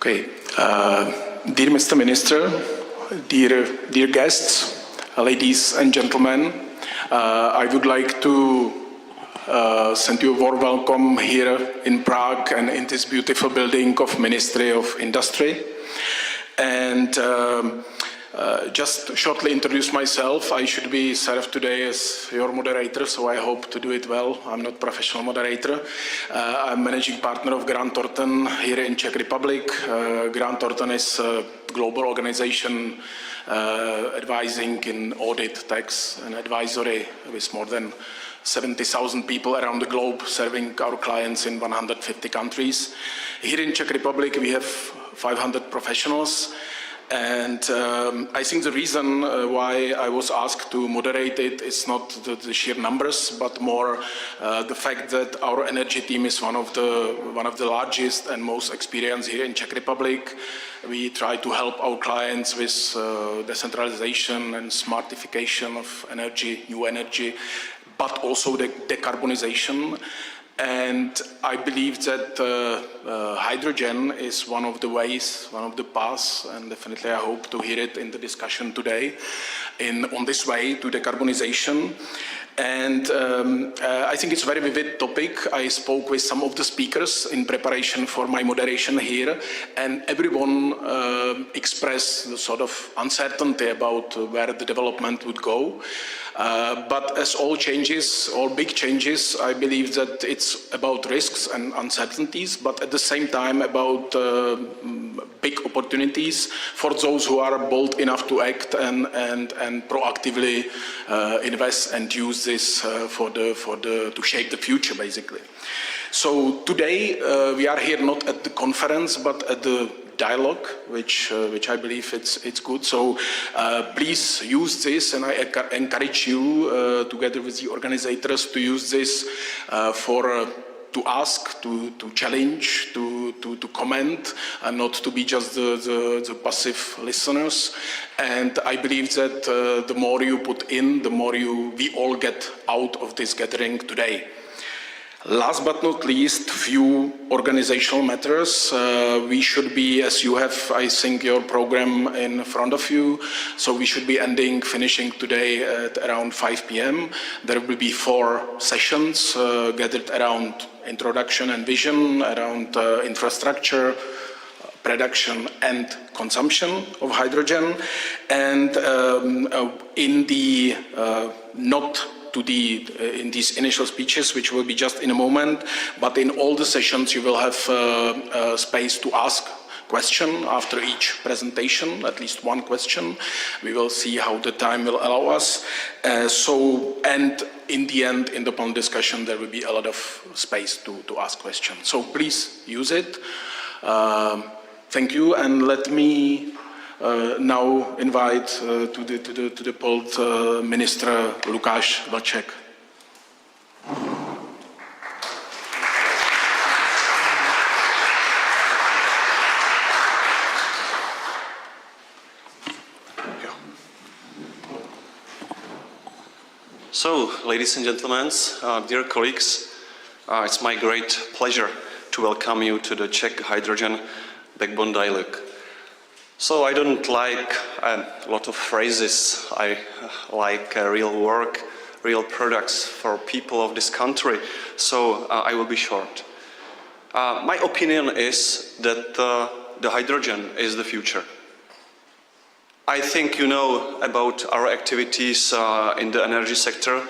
Okay, dear Mr. Minister, dear guests, ladies and gentlemen, I would like to send you a warm welcome here in Prague and in this beautiful building of Ministry of Industry. And just shortly introduce myself. I should be served today as your moderator, so I hope to do it well. I'm not a professional moderator. I'm managing partner of Grant Thornton here in Czech Republic. Grant Thornton is a global organization advising in audit, tax and advisory with more than 70,000 people around the globe, serving our clients in 150 countries. Here in Czech Republic, we have 500 professionals. And I think the reason why I was asked to moderate it is not the sheer numbers, but more the fact that our energy team is one of the largest and most experienced here in Czech Republic. We try to help our clients with decentralization and smartification of energy, new energy, but also the decarbonization. And I believe that hydrogen is one of the ways, one of the paths, and definitely I hope to hear it in the discussion today, on this way to decarbonization. And I think it's a very vivid topic. I spoke with some of the speakers in preparation for my moderation here, and everyone expressed the sort of uncertainty about where the development would go. But as all changes, all big changes, I believe that it's about risks and uncertainties, but at the same time about big opportunities for those who are bold enough to act and proactively invest and use this to shape the future, basically. So today we are here not at the conference, but at the dialogue, which I believe it's good. So please use this, and I encourage you, together with the organizers, to use this to ask, to challenge, to comment, and not to be just the passive listeners. And I believe that the more you put in, the more we all get out of this gathering today. Last but not least, few organizational matters. We should be, as you have, I think, your program in front of you, so we should be finishing today at around 5 p.m. There will be 4 sessions gathered around introduction and vision, around infrastructure, production and consumption of hydrogen. And in the in these initial speeches, which will be just in a moment, but in all the sessions you will have space to ask question after each presentation, at least one question. We will see how the time will allow us. And in the end, in the panel discussion, there will be a lot of space to ask questions. So please use it. Thank you, and let me now invite to the pult Minister Lukáš Vlček. So, ladies and gentlemen, dear colleagues, it's my great pleasure to welcome you to the Czech Hydrogen Backbone Dialogue. So I don't like a lot of phrases. I like real work, real products for people of this country. So I will be short. My opinion is that the hydrogen is the future. I think you know about our activities in the energy sector.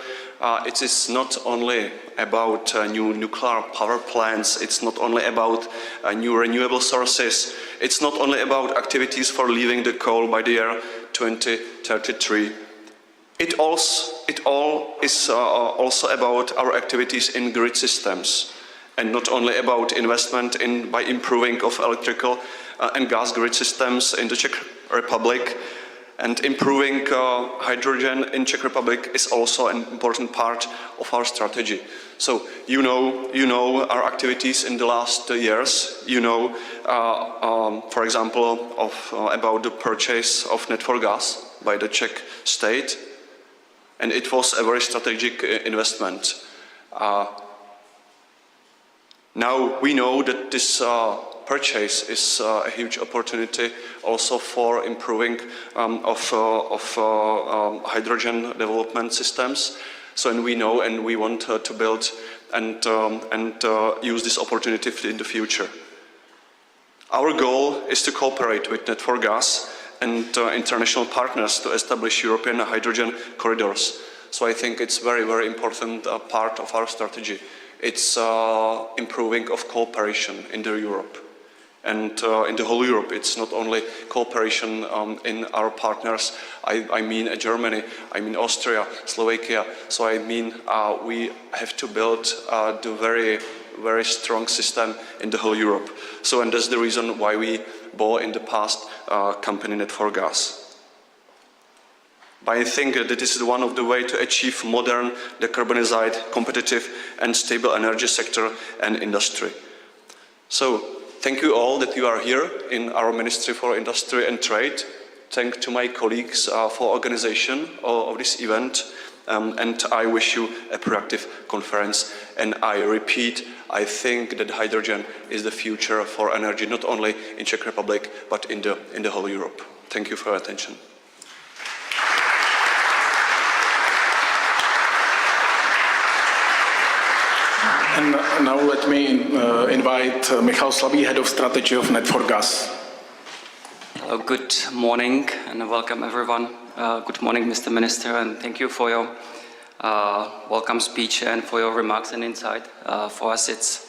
It is not only about new nuclear power plants, it's not only about new renewable sources, it's not only about activities for leaving the coal by the year 2033. It all is also about our activities in grid systems, and not only about investment by improving of electrical and gas grid systems in the Czech Republic. And improving hydrogen in Czech Republic is also an important part of our strategy. So you know our activities in the last years. You know, for example, about the purchase of Net4 Gas by the Czech state, and it was a very strategic investment. Now we know that this purchase is a huge opportunity also for improving of hydrogen development systems. So, and we know and we want to build and use this opportunity in the future. Our goal is to cooperate with Net4Gas and international partners to establish European hydrogen corridors. So I think it's very, very important part of our strategy. It's improving of cooperation in Europe. And in the whole Europe, it's not only cooperation in our partners, I mean Germany, I mean Austria, Slovakia. So I mean we have to build the very, very strong system in the whole Europe. So, and that's the reason why we bought in the past company Net4Gas. But I think that this is one of the ways to achieve modern, decarbonized, competitive and stable energy sector and industry. So, thank you all that you are here in our Ministry for Industry and Trade. Thank to my colleagues for organization of this event. And I wish you a productive conference. And I repeat, I think that hydrogen is the future for energy, not only in Czech Republic, but in the whole Europe. Thank you for your attention. And now let me invite Michal Slabý, Head of Strategy of Net4Gas. Hello, good morning and welcome everyone. Good morning, Mr. Minister, and thank you for your welcome speech and for your remarks and insight. For us, it's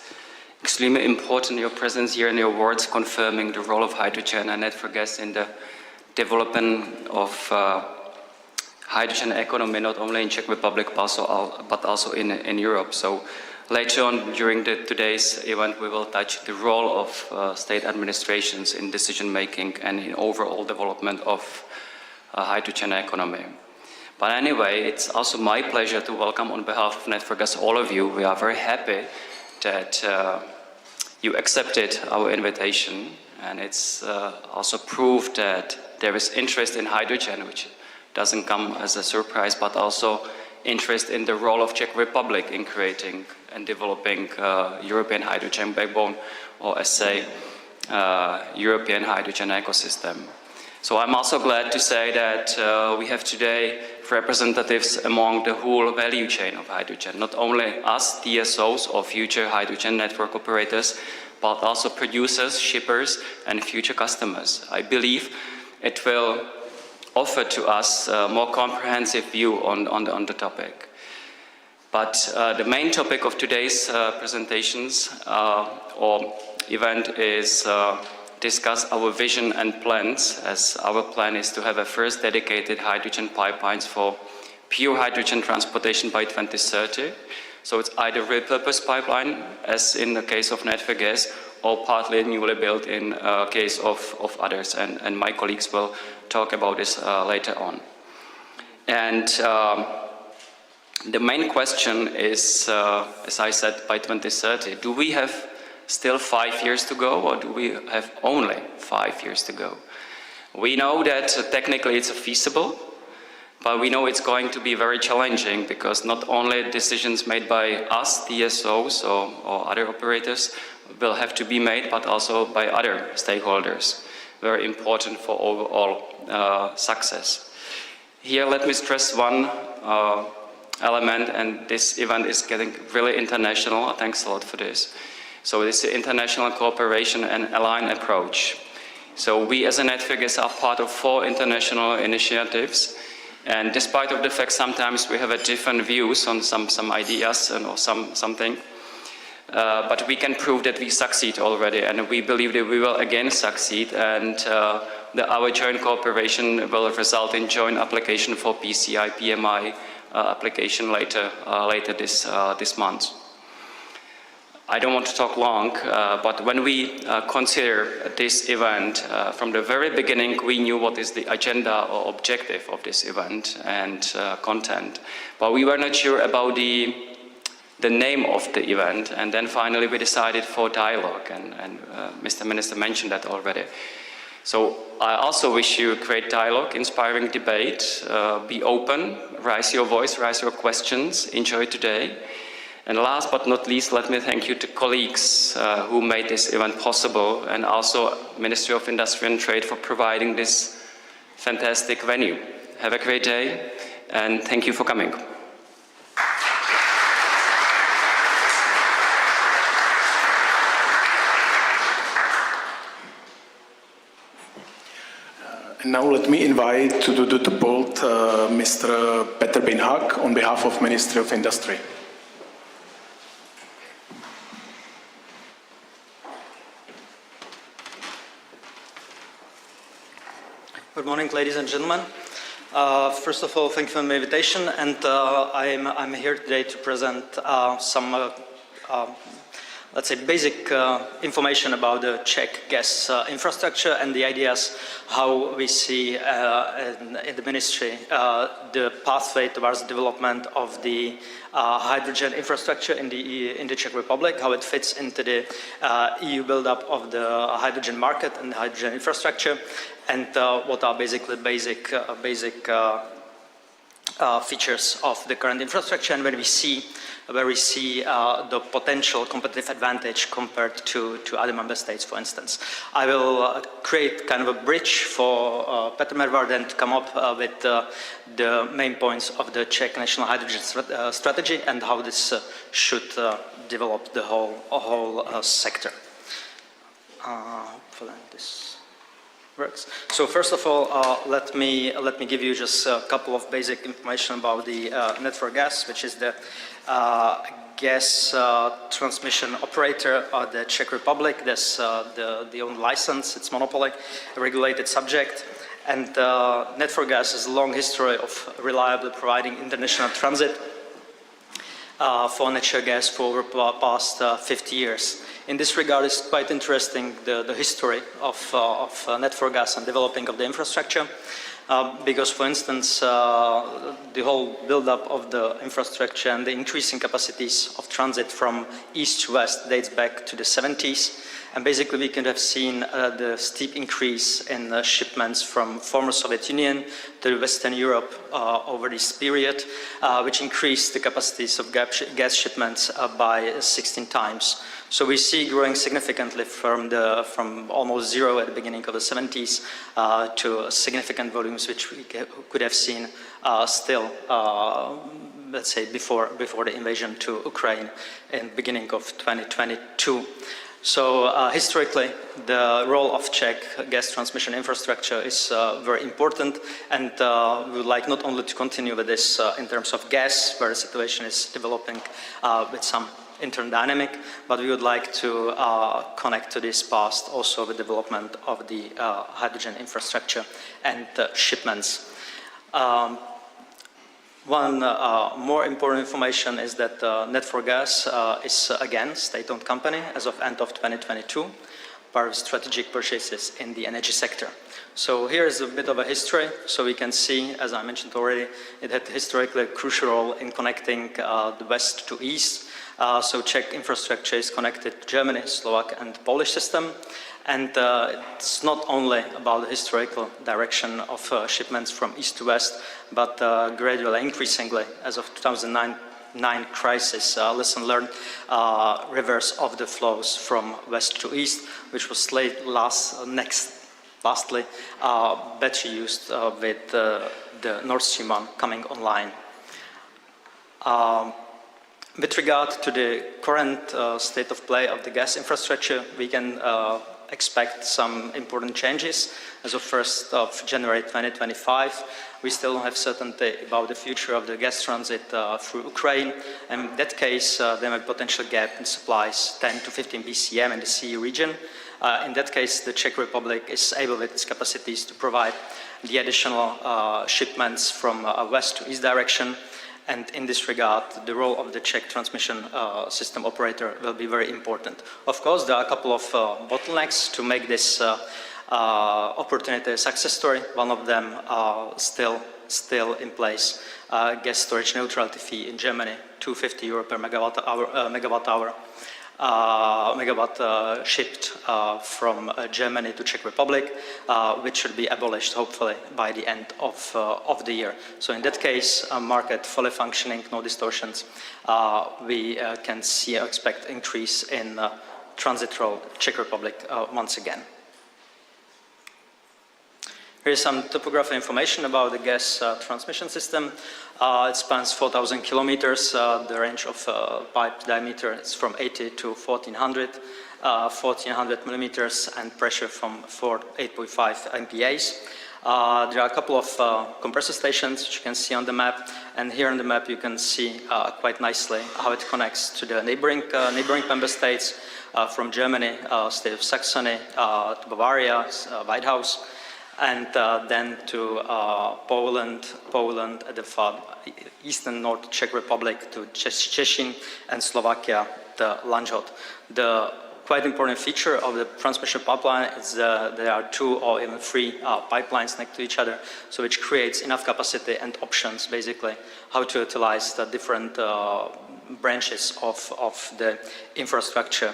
extremely important, your presence here and your words confirming the role of hydrogen and Net4Gas in the development of hydrogen economy, not only in Czech Republic, but also in Europe. So later on during today's event, we will touch the role of state administrations in decision-making and in overall development of hydrogen economy. But anyway, it's also my pleasure to welcome on behalf of Net4Gas all of you. We are very happy that you accepted our invitation, and it's also proof that there is interest in hydrogen, which doesn't come as a surprise, but also interest in the role of Czech Republic in creating and developing European hydrogen backbone, or as say, European hydrogen ecosystem. So I'm also glad to say that we have today representatives among the whole value chain of hydrogen, not only us, TSOs or future hydrogen network operators, but also producers, shippers and future customers. I believe it will offer to us a more comprehensive view on the topic. But the main topic of today's presentations or event is discuss our vision and plans, as our plan is to have a first dedicated hydrogen pipelines for pure hydrogen transportation by 2030. So it's either repurposed pipeline, as in the case of Net4Gas, or partly newly built in case of others. And my colleagues will talk about this later on. And the main question is, as I said, by 2030, do we have still 5 years to go, or do we have only 5 years to go? We know that technically it's feasible, but we know it's going to be very challenging, because not only decisions made by us, TSOs or other operators, will have to be made, but also by other stakeholders. Very important for overall success. Here, let me stress one element, and this event is getting really international. Thanks a lot for this. So this is international cooperation and aligned approach. So we as a Net4Gas are part of 4 international initiatives, and despite of the fact sometimes we have different views on some ideas or something, but we can prove that we succeed already, and we believe that we will again succeed, and that our joint cooperation will result in joint application for PCI, PMI application later this month. I don't want to talk long, but when we consider this event, from the very beginning we knew what is the agenda or objective of this event and content, but we were not sure about the name of the event, and then finally we decided for dialogue, and Mr. Minister mentioned that already. So I also wish you a great dialogue, inspiring debate, be open, raise your voice, raise your questions, enjoy today. And last but not least, let me thank you to colleagues who made this event possible, and also Ministry of Industry and Trade for providing this fantastic venue. Have a great day, and thank you for coming. And now let me invite to the pult Mr. Petr Binhag on behalf of Ministry of Industry. Good morning, ladies and gentlemen. First of all, thank you for the invitation, and I'm here today to present some, let's say, basic information about the Czech gas infrastructure and the ideas how we see in the ministry the pathway towards the development of the hydrogen infrastructure in the Czech Republic, how it fits into the EU build-up of the hydrogen market and the hydrogen infrastructure, and what are basically basic features of the current infrastructure, and where we see the potential competitive advantage compared to other member states, for instance. I will create kind of a bridge for Petr Mervar then to come up with the main points of the Czech national hydrogen strategy and how this should develop the whole sector. Hopefully this works. So first of all, let me give you just a couple of basic information about the Net4 Gas, which is the gas transmission operator of the Czech Republic. There's the own license, it's monopoly, a regulated subject. And Net4 Gas has a long history of reliably providing international transit for natural gas for over the past 50 years. In this regard, it's quite interesting the history of Net4 Gas and developing of the infrastructure, because, for instance, the whole build-up of the infrastructure and the increasing capacities of transit from east to west dates back to the 70s. And basically, we could have seen the steep increase in shipments from former Soviet Union to Western Europe over this period, which increased the capacities of gas shipments by 16 times. So we see growing significantly from almost zero at the beginning of the 70s to significant volumes, which we could have seen still, let's say, before the invasion to Ukraine in the beginning of 2022. So historically, the role of Czech gas transmission infrastructure is very important, and we would like not only to continue with this in terms of gas, where the situation is developing with some internal dynamic, but we would like to connect to this past also with development of the hydrogen infrastructure and shipments. One more important information is that Net4 Gas is again state-owned company as of end of 2022, part of strategic purchases in the energy sector. So here is a bit of a history. So we can see, as I mentioned already, it had historically a crucial role in connecting the west to east. So Czech infrastructure is connected to Germany, Slovak, and Polish system. And it's not only about the historical direction of shipments from east to west, but gradually, increasingly, as of 2009 crisis, lesson learned, reverse of the flows from west to east, which was lastly, better used with the Nord Stream 1 coming online. With regard to the current state of play of the gas infrastructure, we can expect some important changes. As of 1st of January 2025, we still don't have certainty about the future of the gas transit through Ukraine. And in that case, there may be a potential gap in supplies, 10 to 15 BCM in the CE region. In that case, the Czech Republic is able with its capacities to provide the additional shipments from west to east direction. And in this regard, the role of the Czech transmission system operator will be very important. Of course, there are a couple of bottlenecks to make this opportunity a success story. One of them still in place. Gas storage neutrality fee in Germany, €250 per megawatt hour. megawatt shipped from Germany to Czech Republic, which should be abolished hopefully by the end of the year. So in that case, market fully functioning, no distortions, we can see or expect increase in transit role Czech Republic once again. Here's some topographic information about the gas transmission system. It spans 4,000 kilometers. The range of pipe diameter is from 80 to 1,400 millimeters, and pressure from 8.5 MPAs. There are a couple of compressor stations, which you can see on the map. And here on the map, you can see quite nicely how it connects to the neighboring member states, from Germany, state of Saxony, to Bavaria, White House, and then to Poland at the far eastern North Czech Republic, to Szczecin, and Slovakia, the Lanžhot. The quite important feature of the transmission pipeline is there are 2 or even 3 pipelines next to each other, so which creates enough capacity and options, basically, how to utilize the different branches of the infrastructure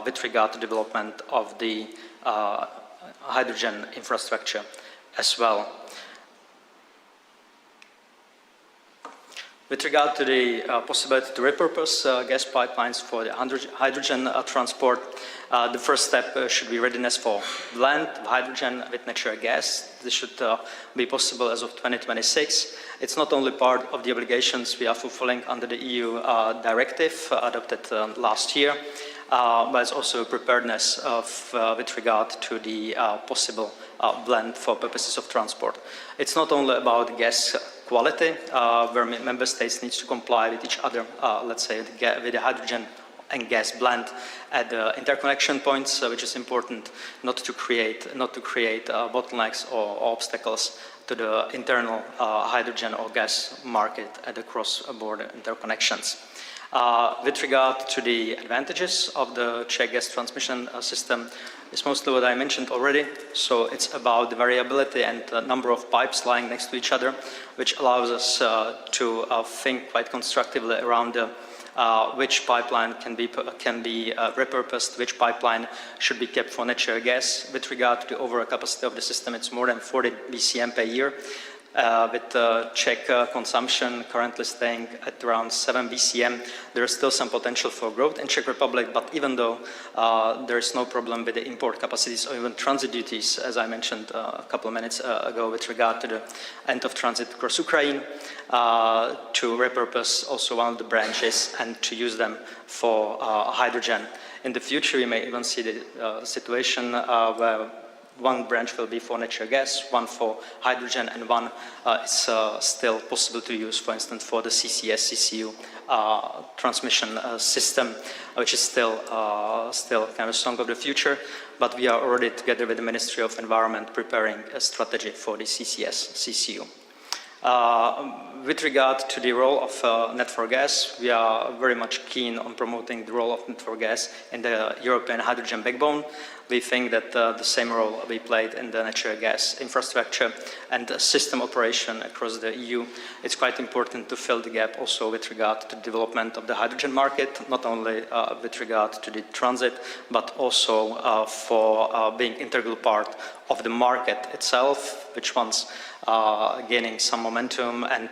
with regard to development of the hydrogen infrastructure as well. With regard to the possibility to repurpose gas pipelines for the hydrogen transport, the first step should be readiness for blend of hydrogen with natural gas. This should be possible as of 2026. It's not only part of the obligations we are fulfilling under the EU directive adopted last year, but it's also preparedness with regard to the possible blend for purposes of transport. It's not only about gas quality, where member states need to comply with each other, let's say with the hydrogen and gas blend at the interconnection points, which is important not to create bottlenecks or obstacles to the internal hydrogen or gas market at the cross-border interconnections. With regard to the advantages of the Czech gas transmission system, it's mostly what I mentioned already. So it's about the variability and the number of pipes lying next to each other, which allows us to think quite constructively around which pipeline can be repurposed, which pipeline should be kept for natural gas. With regard to the overall capacity of the system, it's more than 40 BCM per year. With Czech consumption currently staying at around 7 BCM, there is still some potential for growth in Czech Republic, but even though there is no problem with the import capacities or even transit duties, as I mentioned a couple of minutes ago with regard to the end of transit across Ukraine, to repurpose also one of the branches and to use them for hydrogen. In the future, we may even see the situation where one branch will be for natural gas, one for hydrogen, and one is still possible to use, for instance, for the CCS, CCU transmission system, which is still kind of song of the future. But we are already, together with the Ministry of Environment, preparing a strategy for the CCS, CCU. With regard to the role of net4 gas, we are very much keen on promoting the role of net4 gas in the European hydrogen backbone. We think that the same role will be played in the natural gas infrastructure and system operation across the EU. It's quite important to fill the gap also with regard to the development of the hydrogen market, not only with regard to the transit, but also for being integral part of the market itself, which once gaining some momentum and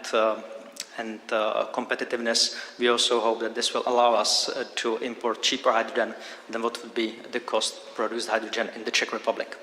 competitiveness. We also hope that this will allow us to import cheaper hydrogen than what would be the cost produced hydrogen in the Czech Republic.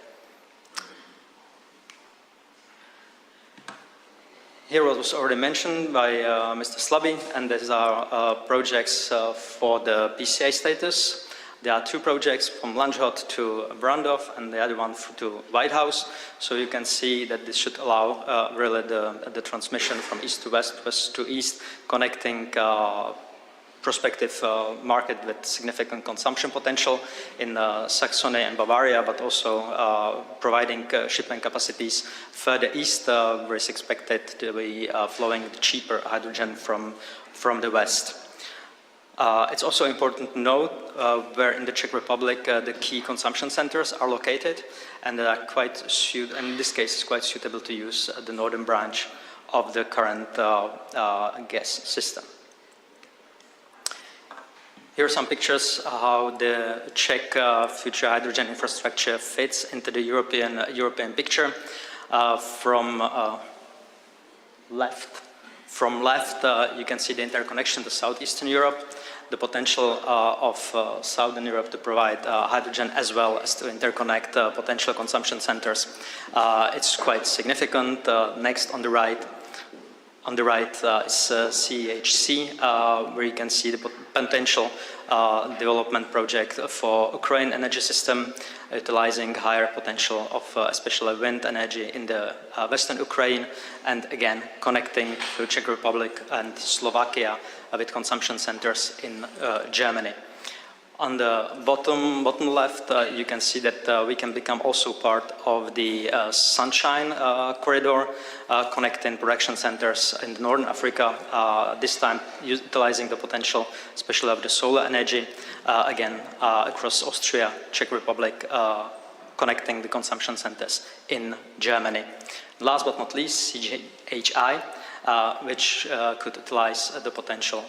Here what was already mentioned by Mr. Slaby, and these are projects for the PCA status. There are 2 projects from Lanžhot to Brandov and the other one to White House. So you can see that this should allow really the transmission from east to west, west to east, connecting prospective market with significant consumption potential in Saxony and Bavaria, but also providing shipment capacities further east, where it's expected to be flowing cheaper hydrogen from the west. It's also important to note where in the Czech Republic the key consumption centers are located, and they are quite in this case, it's quite suitable to use the northern branch of the current gas system. Here are some pictures how the Czech future hydrogen infrastructure fits into the European picture. From left, you can see the interconnection to Southeastern Europe, the potential of Southern Europe to provide hydrogen as well as to interconnect potential consumption centers. It's quite significant. Next on the right is CHC, where you can see the potential development project for Ukraine energy system, utilizing higher potential of especially wind energy in the western Ukraine, and again connecting to Czech Republic and Slovakia with consumption centers in Germany. On the bottom left, you can see that we can become also part of the Sunshine Corridor, connecting production centers in Northern Africa, this time utilizing the potential, especially of the solar energy, again, across Austria, Czech Republic, connecting the consumption centers in Germany. Last but not least, CHI, which could utilize the potential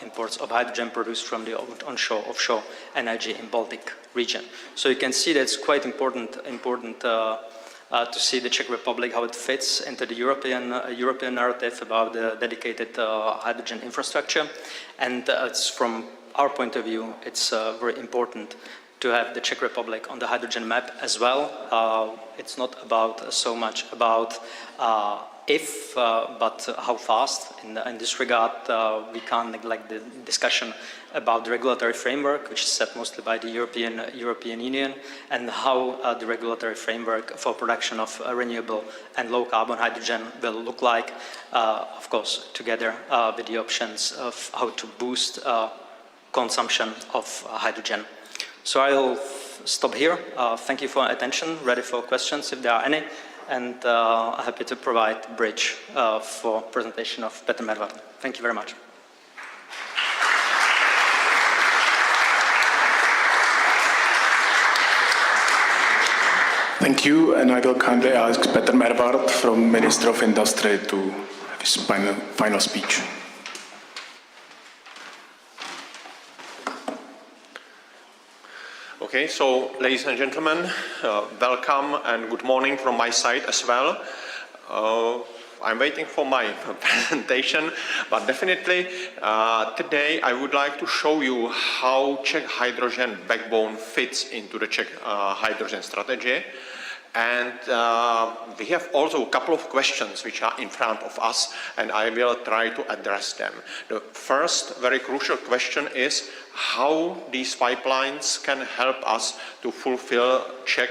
imports of hydrogen produced from the onshore, offshore energy in Baltic region. So you can see that it's quite important to see the Czech Republic, how it fits into the European narrative about the dedicated hydrogen infrastructure. And it's from our point of view, it's very important to have the Czech Republic on the hydrogen map as well. It's not about so much about if, but how fast. In this regard, we can't neglect the discussion about the regulatory framework, which is set mostly by the European Union, and how the regulatory framework for production of renewable and low-carbon hydrogen will look like, of course, together with the options of how to boost consumption of hydrogen. So I'll stop here. Thank you for your attention. Ready for questions if there are any. And happy to provide a bridge for presentation of Petr Medvard. Thank you very much. Thank you, and I will kindly ask Petr Medvard from Minister of Industry to have his final speech. Okay, so ladies and gentlemen, welcome and good morning from my side as well. I'm waiting for my presentation, but definitely today I would like to show you how Czech hydrogen backbone fits into the Czech hydrogen strategy. And we have also a couple of questions which are in front of us, and I will try to address them. The first very crucial question is how these pipelines can help us to fulfill Czech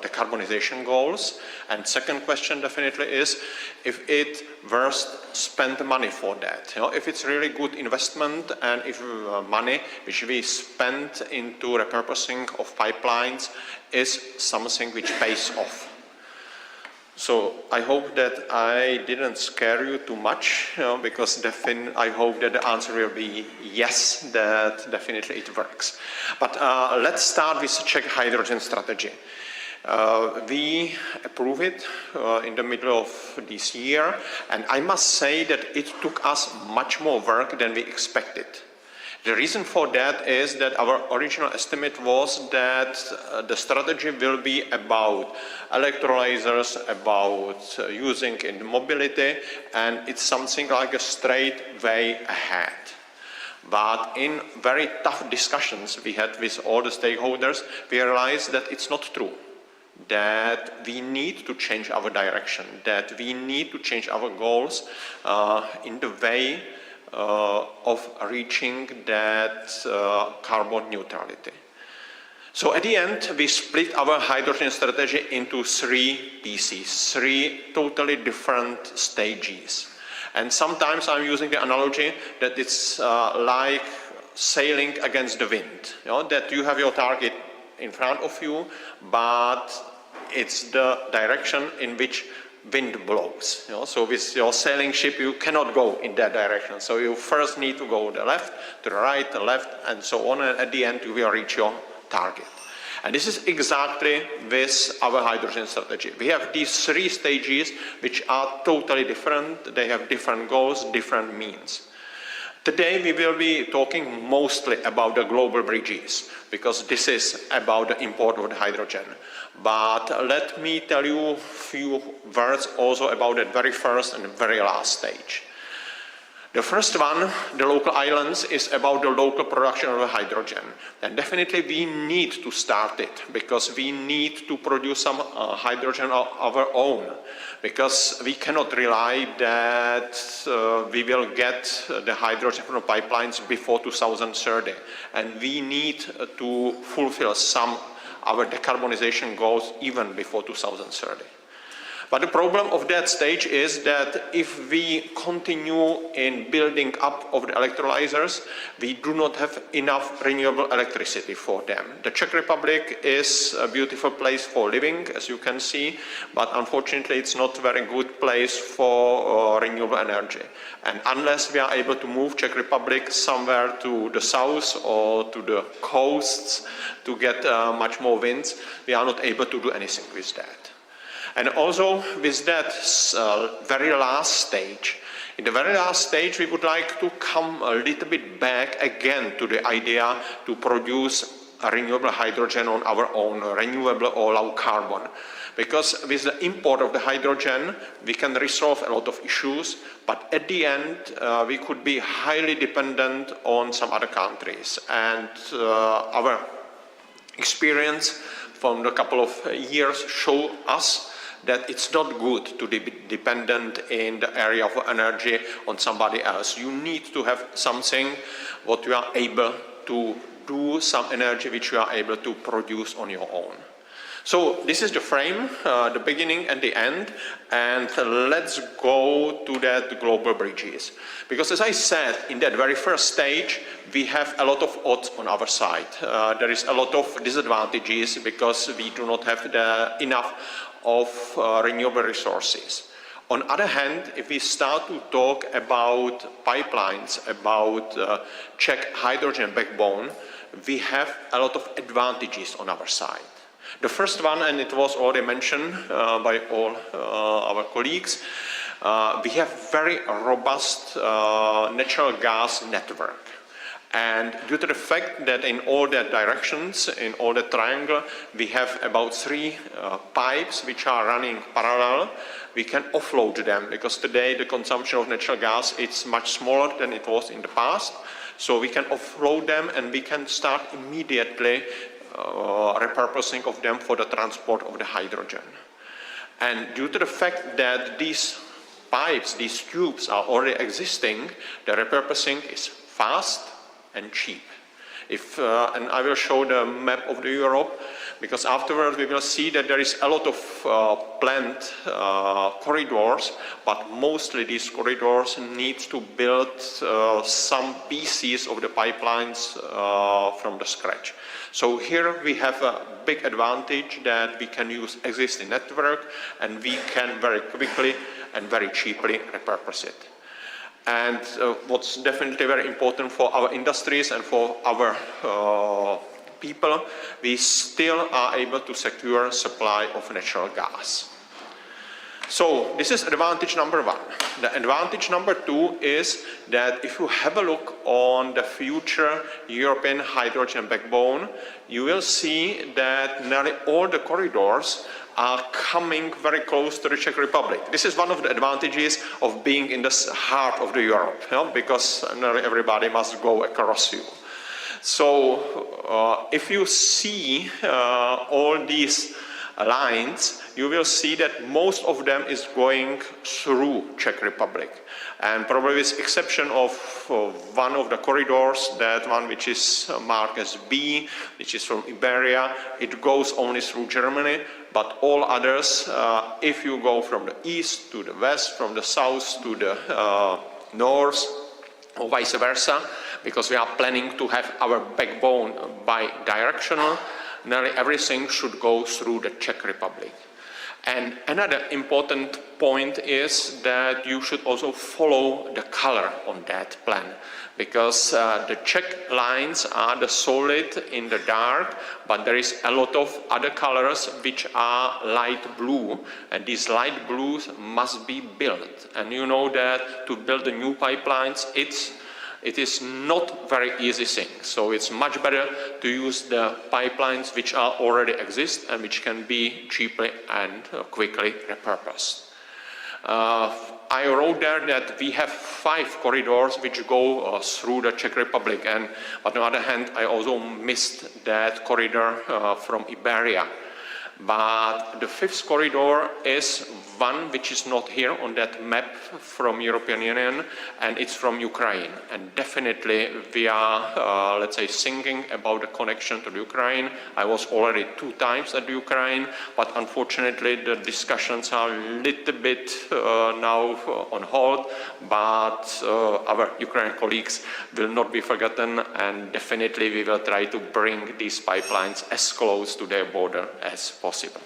decarbonization goals. And second question definitely is if it worth spend money for that. You know, if it's really good investment and if money which we spend into repurposing of pipelines is something which pays off. So I hope that I didn't scare you too much, you know, because I hope that the answer will be yes, that definitely it works. But let's start with the Czech hydrogen strategy. We approve it in the middle of this year, and I must say that it took us much more work than we expected. The reason for that is that our original estimate was that the strategy will be about electrolyzers, about using in mobility, and it's something like a straight way ahead. But in very tough discussions we had with all the stakeholders, we realized that it's not true, that we need to change our direction, that we need to change our goals in the way of reaching that carbon neutrality. So at the end, we split our hydrogen strategy into three pieces, three totally different stages. And sometimes I'm using the analogy that it's like sailing against the wind, you know, that you have your target in front of you, but it's the direction in which wind blows. You know? So with your sailing ship, you cannot go in that direction. So you first need to go to the left, to the right, the left, and so on. And at the end, you will reach your target. And this is exactly with our hydrogen strategy. We have these three stages, which are totally different. They have different goals, different means. Today we will be talking mostly about the global bridges, because this is about the import of the hydrogen. But let me tell you a few words also about the very first and the very last stage. The first one, the local islands, is about the local production of hydrogen. And definitely we need to start it, because we need to produce some hydrogen of our own. Because we cannot rely that we will get the hydrogen from the pipelines before 2030. And we need to fulfill some our decarbonization goals even before 2030. But the problem of that stage is that if we continue in building up of the electrolyzers, we do not have enough renewable electricity for them. The Czech Republic is a beautiful place for living, as you can see, but unfortunately it's not a very good place for renewable energy. And unless we are able to move Czech Republic somewhere to the south or to the coasts to get much more winds, we are not able to do anything with that. And also with that very last stage, in the very last stage we would like to come a little bit back again to the idea to produce renewable hydrogen on our own, renewable or low carbon. Because with the import of the hydrogen, we can resolve a lot of issues, but at the end, we could be highly dependent on some other countries. And our experience from the couple of years show us that it's not good to be dependent in the area of energy on somebody else. You need to have something what you are able to do, some energy which you are able to produce on your own. So this is the frame, the beginning and the end, and let's go to that global bridges. Because as I said, in that very first stage, we have a lot of odds on our side. There is a lot of disadvantages because we do not have enough of renewable resources. On the other hand, if we start to talk about pipelines, about Czech hydrogen backbone, we have a lot of advantages on our side. The first one, and it was already mentioned by all our colleagues, we have very robust natural gas network. And due to the fact that in all the directions, in all the triangle, we have about 3 pipes which are running parallel, we can offload them, because today the consumption of natural gas is much smaller than it was in the past. So we can offload them and we can start immediately repurposing of them for the transport of the hydrogen. And due to the fact that these pipes, these tubes are already existing, the repurposing is fast and cheap. And I will show the map of Europe, because afterwards we will see that there is a lot of planned corridors, but mostly these corridors need to build some pieces of the pipelines from the scratch. So here we have a big advantage that we can use existing network and we can very quickly and very cheaply repurpose it. And what's definitely very important for our industries and for our people, we still are able to secure supply of natural gas. So this is advantage number 1. The advantage number 2 is that if you have a look on the future European hydrogen backbone, you will see that nearly all the corridors are coming very close to the Czech Republic. This is one of the advantages of being in the heart of the Europe, because nearly everybody must go across you. So if you see all these lines, you will see that most of them is going through Czech Republic. And probably with exception of one of the corridors, that one which is marked as B, which is from Iberia, it goes only through Germany, but all others, if you go from the east to the west, from the south to the north, or vice versa, because we are planning to have our backbone bi-directional, nearly everything should go through the Czech Republic. And another important point is that you should also follow the color on that plan, because the Czech lines are the solid in the dark, but there is a lot of other colors which are light blue, and these light blues must be built. And you know that to build the new pipelines, it's it is not very easy thing. So it's much better to use the pipelines which are already exist and which can be cheaply and quickly repurposed. I wrote there that we have 5 corridors which go through the Czech Republic, but on the other hand, I also missed that corridor from Iberia. But the 5th corridor is one which is not here on that map from European Union, and it's from Ukraine. And definitely we are, let's say, thinking about the connection to the Ukraine. I was already 2 times at the Ukraine, but unfortunately the discussions are a little bit now on hold, but our Ukrainian colleagues will not be forgotten, and definitely we will try to bring these pipelines as close to their border as possible.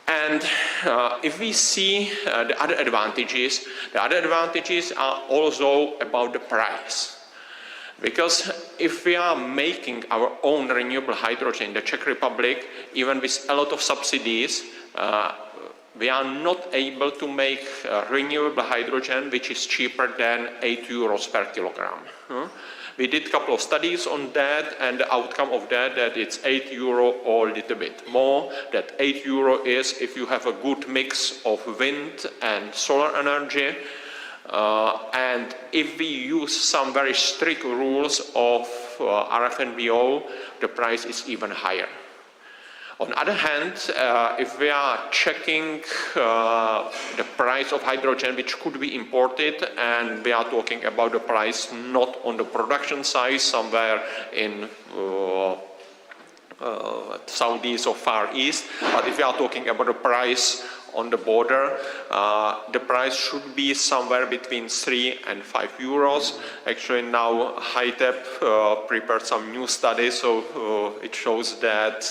And if we see the other advantages are also about the price. Because if we are making our own renewable hydrogen in the Czech Republic, even with a lot of subsidies, we are not able to make renewable hydrogen which is cheaper than 8 euros per kilogram. We did a couple of studies on that, and the outcome of that it's 8 euro or a little bit more. That 8 euro is if you have a good mix of wind and solar energy, and if we use some very strict rules of RFNBO, the price is even higher. On the other hand, if we are checking the price of hydrogen which could be imported, and we are talking about the price not on the production side, somewhere in Southeast or Far East, but if we are talking about the price on the border, the price should be somewhere between 3 and 5 euros. Actually now HITEP prepared some new studies, so it shows that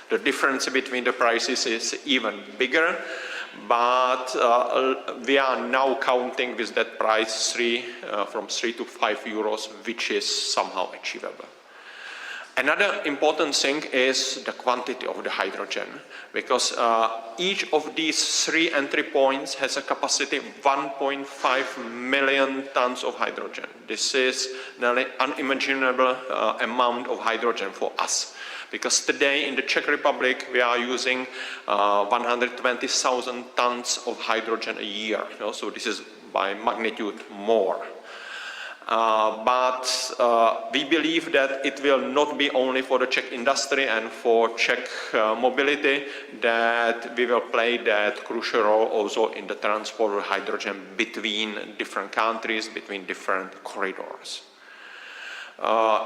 the difference between the prices is even bigger, but we are now counting with that price from 3 to 5 euros, which is somehow achievable. Another important thing is the quantity of the hydrogen, because each of these 3 entry points has a capacity of 1.5 million tons of hydrogen. This is an unimaginable amount of hydrogen for us. Because today in the Czech Republic we are using 120,000 tons of hydrogen a year. So this is by magnitude more. But we believe that it will not be only for the Czech industry and for Czech mobility, that we will play that crucial role also in the transport of hydrogen between different countries, between different corridors.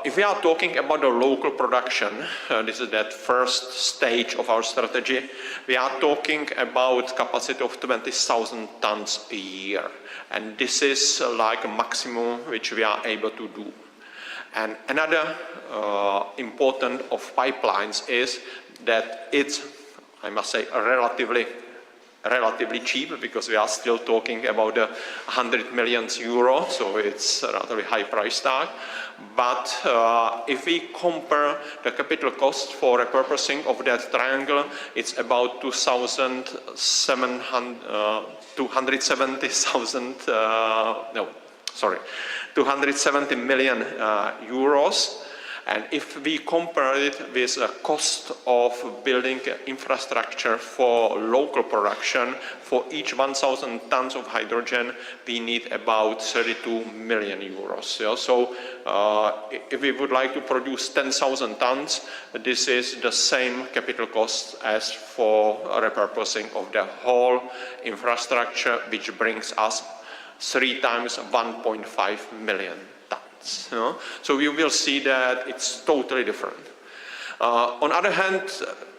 If we are talking about the local production, this is that first stage of our strategy, we are talking about capacity of 20,000 tons a year. And this is like a maximum which we are able to do. And another important of pipelines is that it's, I must say, relatively cheap, because we are still talking about 100 million euro, so it's a relatively high price tag. But if we compare the capital cost for repurposing of that triangle, it's about 270 million euros. And if we compare it with the cost of building infrastructure for local production, for each 1,000 tons of hydrogen, we need about 32 million euros. Yeah? So if we would like to produce 10,000 tons, this is the same capital cost as for repurposing of the whole infrastructure, which brings us 3 times 1.5 million. You know? So you will see that it's totally different. On the other hand,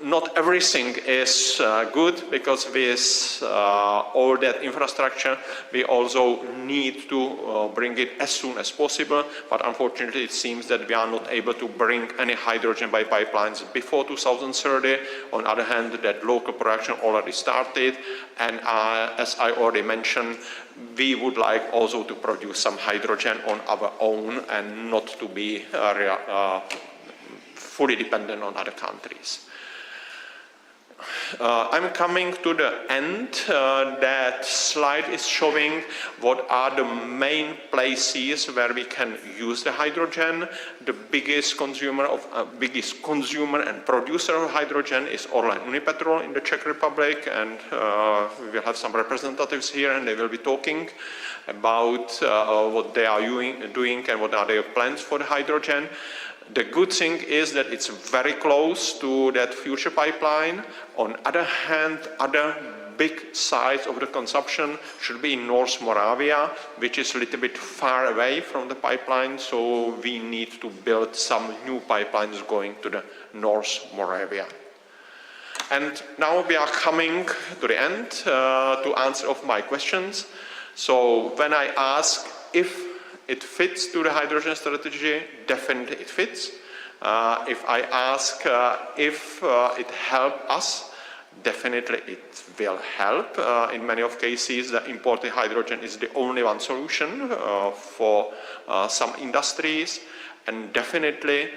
not everything is good, because with all that infrastructure, we also need to bring it as soon as possible. But unfortunately, it seems that we are not able to bring any hydrogen by pipelines before 2030. On the other hand, that local production already started. And as I already mentioned, we would like also to produce some hydrogen on our own and not to be fully dependent on other countries. I'm coming to the end. That slide is showing what are the main places where we can use the hydrogen. The biggest consumer and producer of hydrogen is Orlen Unipetrol in the Czech Republic, and we will have some representatives here, and they will be talking about what they are doing and what are their plans for the hydrogen. The good thing is that it's very close to that future pipeline. On the other hand, other big sites of the consumption should be in North Moravia, which is a little bit far away from the pipeline, so we need to build some new pipelines going to the North Moravia. And now we are coming to the end to answer of my questions. So when I ask if it fits to the hydrogen strategy, definitely it fits. If I ask if it helps us, definitely it will help. In many of cases, the imported hydrogen is the only one solution for some industries, and definitely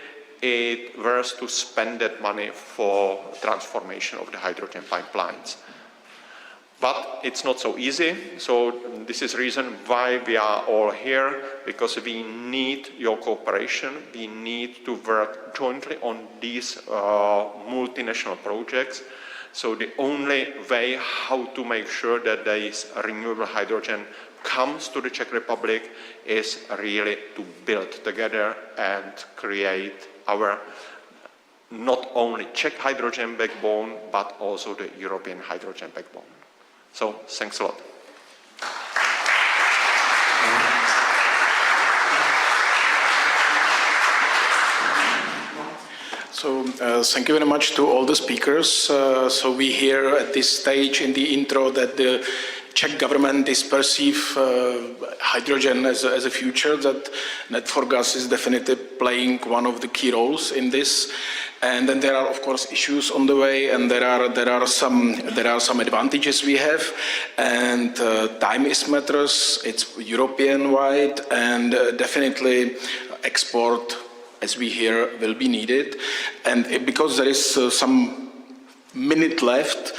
it worth to spend that money for transformation of the hydrogen pipelines. But it's not so easy, so this is the reason why we are all here, because we need your cooperation. We need to work jointly on these multinational projects. So the only way how to make sure that this renewable hydrogen comes to the Czech Republic is really to build together and create our not only Czech hydrogen backbone, but also the European hydrogen backbone. So, thanks a lot. So, thank you very much to all the speakers. So we hear at this stage in the intro that the Czech government is perceive hydrogen as a future, that Net4Gas is definitely playing one of the key roles in this. And then there are, of course, issues on the way, and there are some advantages we have, and time is matters. It's European-wide, and definitely export, as we hear, will be needed. And because there is some minute left,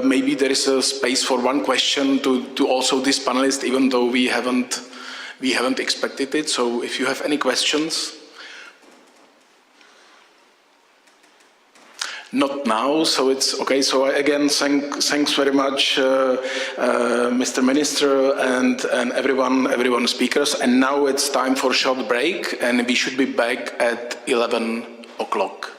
maybe there is a space for one question to also this panelist, even though we haven't expected it. So if you have any questions. Not now, so it's okay. So again, thanks very much, Mr. Minister and everyone speakers. And now it's time for a short break, and we should be back at 11 o'clock.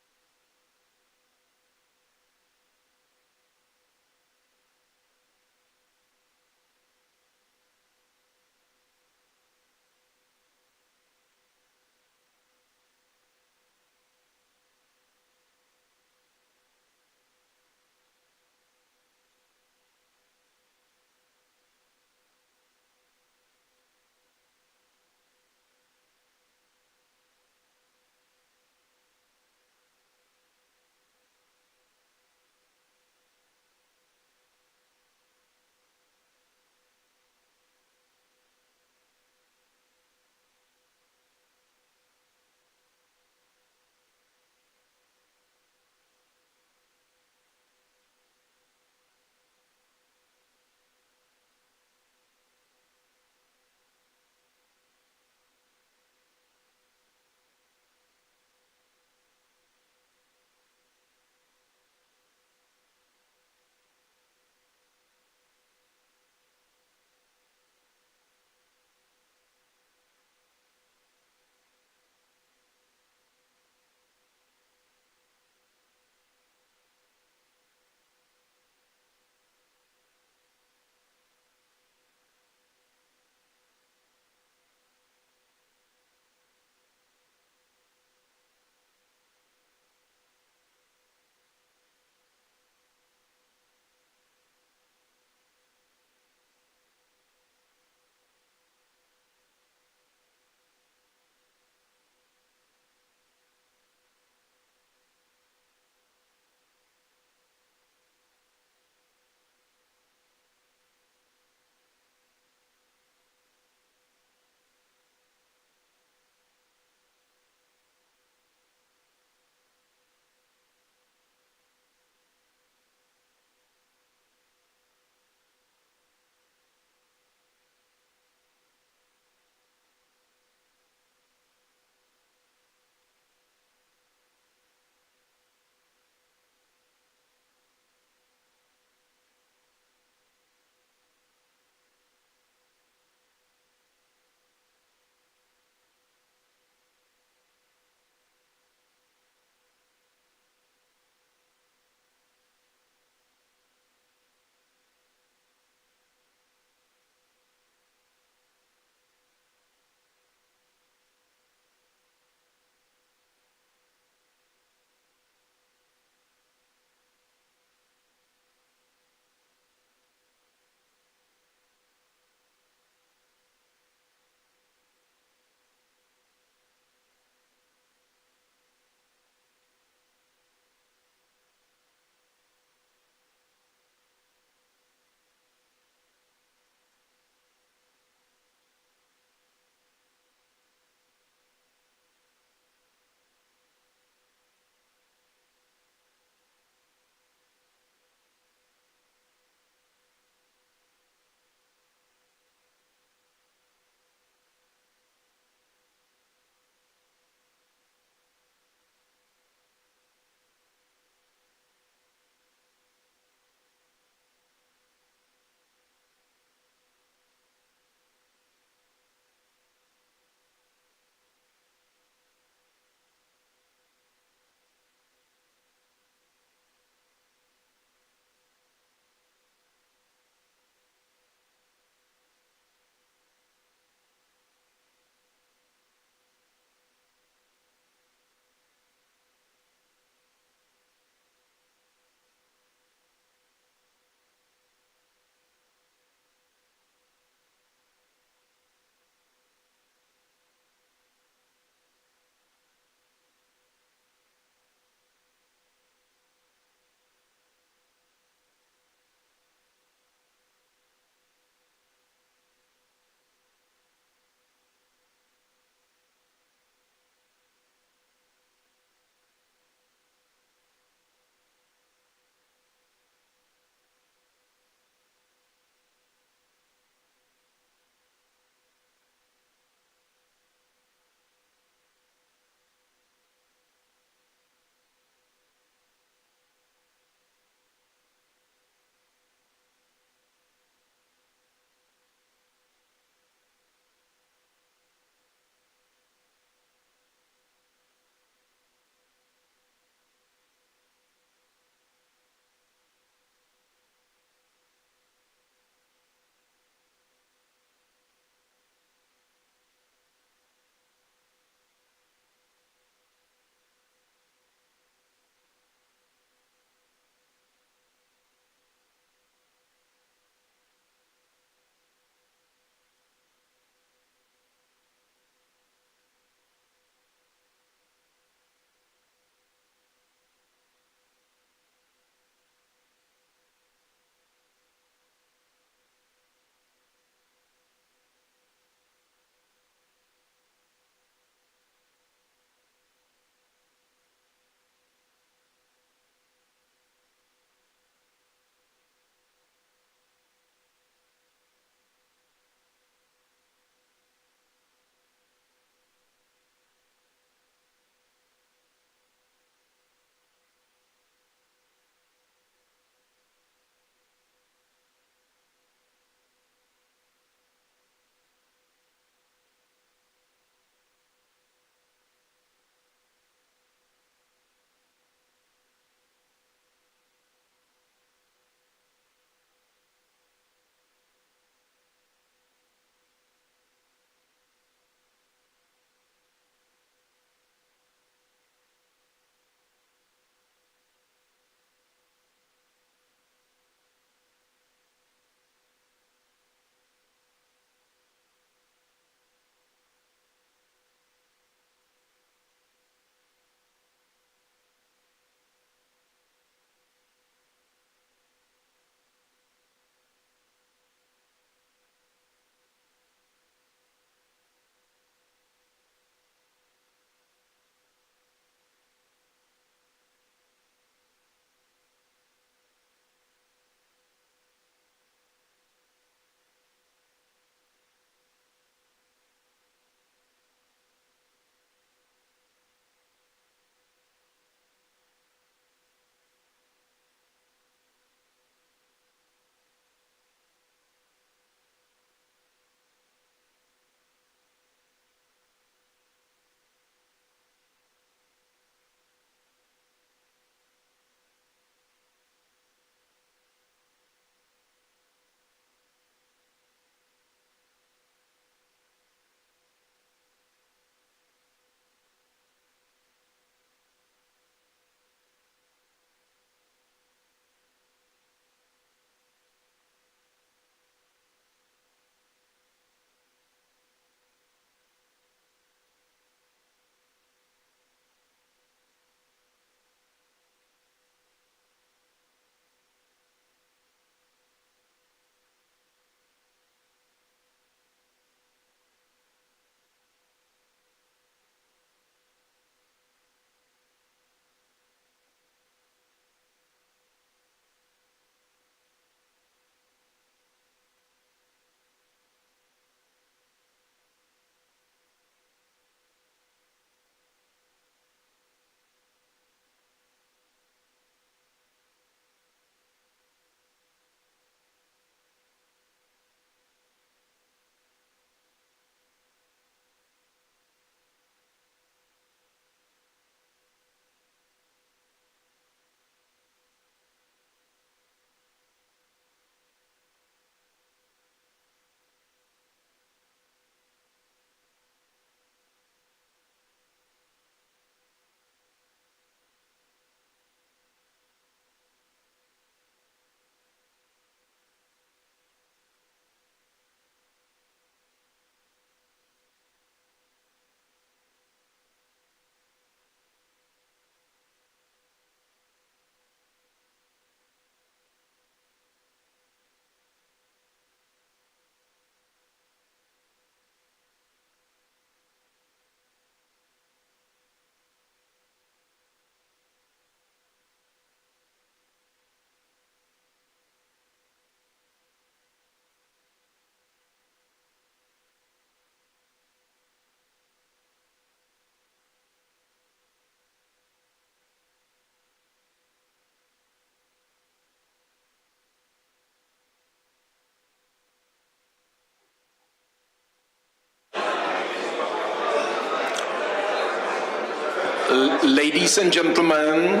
Ladies and gentlemen,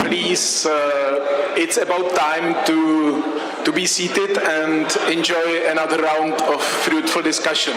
please, it's about time to be seated and enjoy another round of fruitful discussion.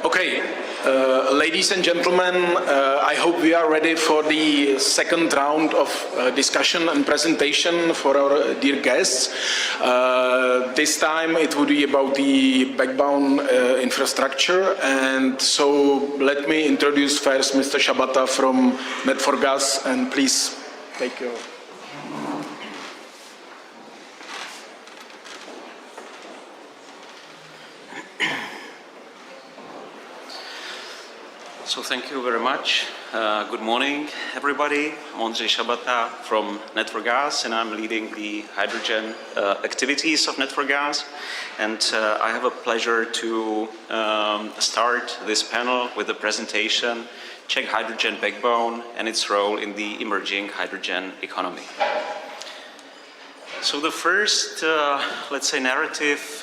Okay, Ladies and gentlemen, I hope we are ready for the second round of discussion and presentation for our dear guests. This time it would be about the backbone infrastructure, and so let me introduce first Mr. Shabata from Net4Gas, and please take your... So thank you very much. Good morning, everybody. I'm Ondřej Šabata from Net4Gas, and I'm leading the hydrogen activities of Net4Gas. And I have a pleasure to start this panel with a presentation, Czech hydrogen backbone and its role in the emerging hydrogen economy. So the first, let's say, narrative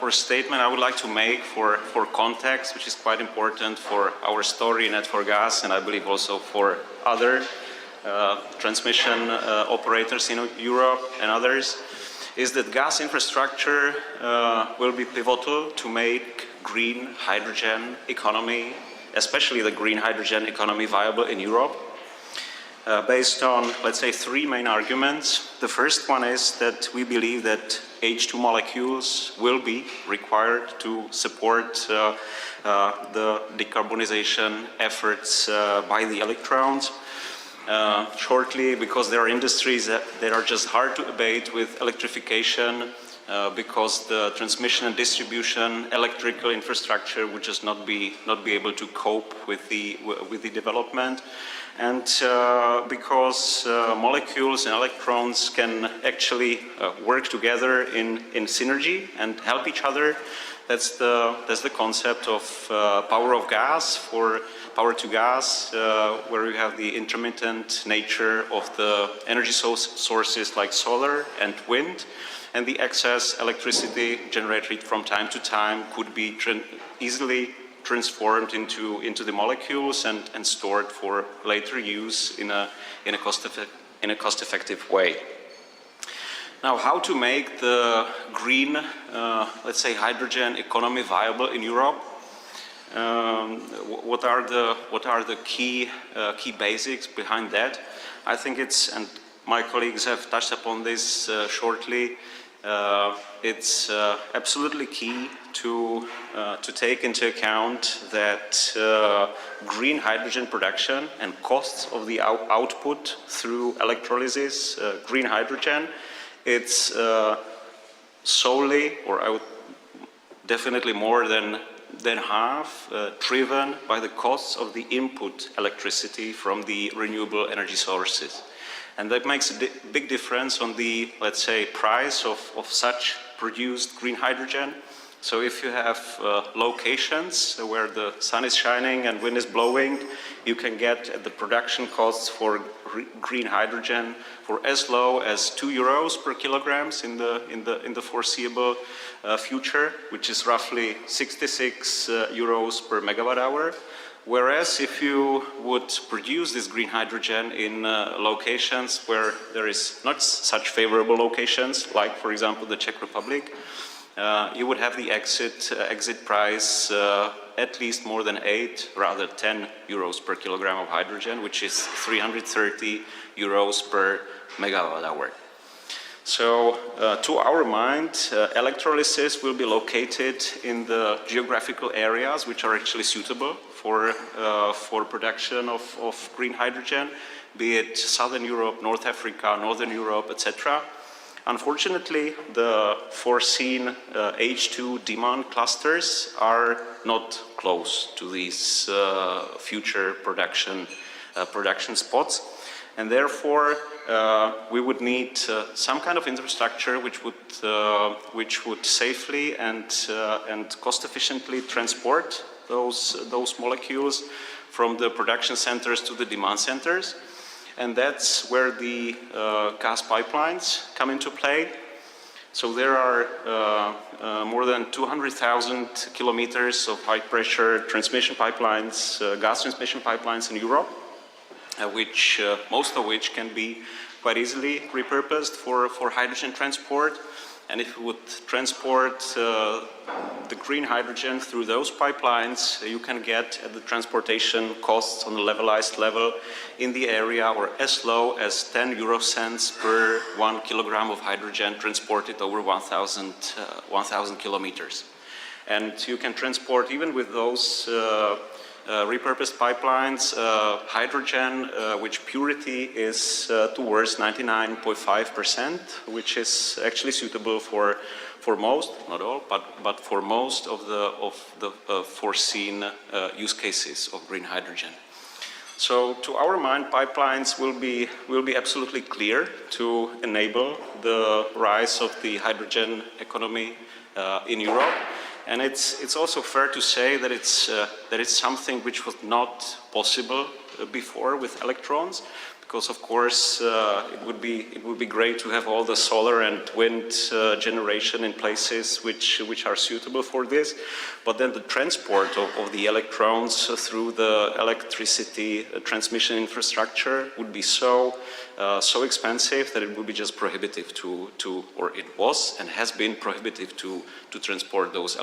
or statement I would like to make for context, which is quite important for our story in Net4Gas, and I believe also for other transmission operators in Europe and others, is that gas infrastructure will be pivotal to make green hydrogen economy, especially the green hydrogen economy, viable in Europe. Based on, let's say, three main arguments. The first one is that we believe that H2 molecules will be required to support the decarbonization efforts by the electrons. Shortly, because there are industries that are just hard to abate with electrification, because the transmission and distribution electrical infrastructure would just not be able to cope with the development. And because molecules and electrons can actually work together in synergy and help each other, that's the concept of power of gas, for power to gas, where we have the intermittent nature of the energy sources like solar and wind, and the excess electricity generated from time to time could be easily transformed into the molecules and stored for later use in a cost-effective way. Now, how to make the green, let's say, hydrogen economy viable in Europe? What are the key basics behind that? I think it's, and my colleagues have touched upon this shortly. It's absolutely key to take into account that green hydrogen production and costs of the output through electrolysis, green hydrogen, it's solely, or I would definitely more than half, driven by the costs of the input electricity from the renewable energy sources. And that makes a big difference on the, let's say, price of such produced green hydrogen. So if you have locations where the sun is shining and wind is blowing, you can get the production costs for green hydrogen for as low as €2 per kilograms in the foreseeable future, which is roughly 66 euros per megawatt hour. Whereas if you would produce this green hydrogen in locations where there is not such favorable locations, like for example the Czech Republic, you would have the exit price at least more than 8, rather 10 euros per kilogram of hydrogen, which is 330 euros per megawatt hour. So, to our mind, electrolysis will be located in the geographical areas which are actually suitable for production of green hydrogen, be it Southern Europe, North Africa, Northern Europe, etc. Unfortunately, the foreseen H2 demand clusters are not close to these future production spots, and therefore we would need some kind of infrastructure which would safely and cost efficiently transport those molecules from the production centers to the demand centers. And that's where the gas pipelines come into play. So there are more than 200,000 kilometers of high-pressure transmission pipelines, gas transmission pipelines in Europe, most of which can be quite easily repurposed for hydrogen transport. And if you would transport the green hydrogen through those pipelines, you can get at the transportation costs on a levelized level in the area or as low as 10 euro cents per 1 kilogram of hydrogen transported over 1,000 kilometers. And you can transport, even with those repurposed pipelines, hydrogen, which purity is towards 99.5%, which is actually suitable for most, not all, but for most of the foreseen use cases of green hydrogen. So, to our mind, pipelines will be absolutely clear to enable the rise of the hydrogen economy in Europe. And it's also fair to say that it's something which was not possible before with electrons, because of course it would be great to have all the solar and wind generation in places which are suitable for this, but then the transport of the electrons through the electricity transmission infrastructure would be so expensive that it would be just prohibitive or it was and has been prohibitive to transport those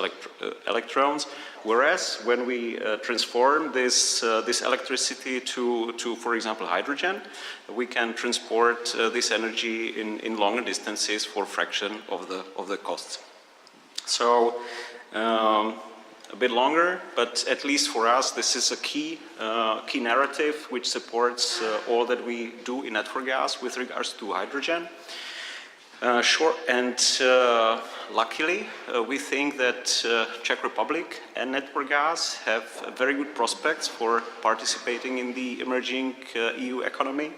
electrons. Whereas when we transform this electricity to, for example, hydrogen, we can transport this energy in longer distances for a fraction of the costs. So a bit longer, but at least for us, this is a key narrative which supports all that we do in Net4Gas with regards to hydrogen. Luckily, we think that Czech Republic and Net4Gas have very good prospects for participating in the emerging EU economy,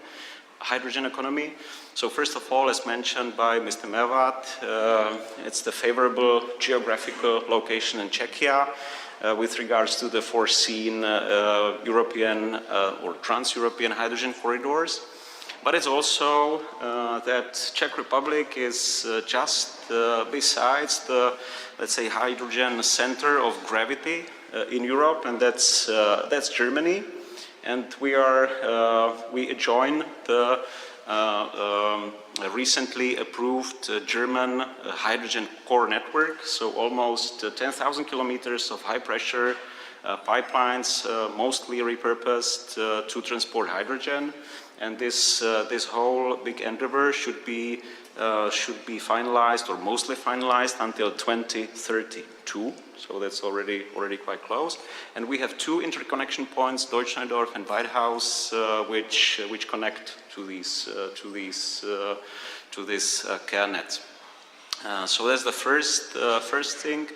hydrogen economy. So first of all, as mentioned by Mr. Mervat, it's the favorable geographical location in Czechia with regards to the foreseen European or trans-European hydrogen corridors. But it's also that Czech Republic is just besides the, let's say, hydrogen center of gravity in Europe, and that's Germany. And we join the recently approved German hydrogen core network, so almost 10,000 kilometers of high-pressure pipelines, mostly repurposed to transport hydrogen. And this whole big endeavor should be finalized or mostly finalized until 2032. So that's already quite close. And we have two interconnection points, Deutschneudorf and Weidhaus, which connect to this care net. So that's the first thing.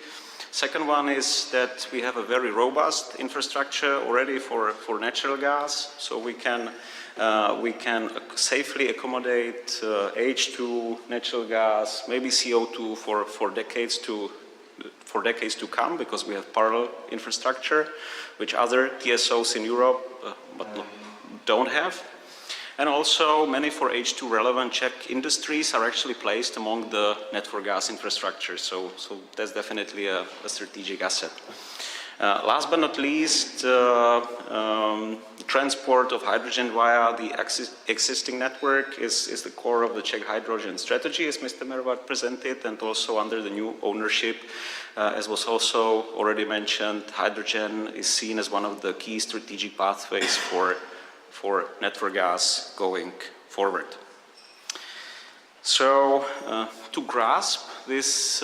Second one is that we have a very robust infrastructure already for natural gas, so we can safely accommodate H2, natural gas, maybe CO2 for decades to come, because we have parallel infrastructure, which other TSOs in Europe don't have. And also, many for H2 relevant Czech industries are actually placed among the Net4Gas infrastructure, so that's definitely a strategic asset. Last but not least, transport of hydrogen via the existing network is the core of the Czech hydrogen strategy, as Mr. Mervat presented, and also under the new ownership, as was also already mentioned, hydrogen is seen as one of the key strategic pathways for Net4Gas going forward. So, to grasp this,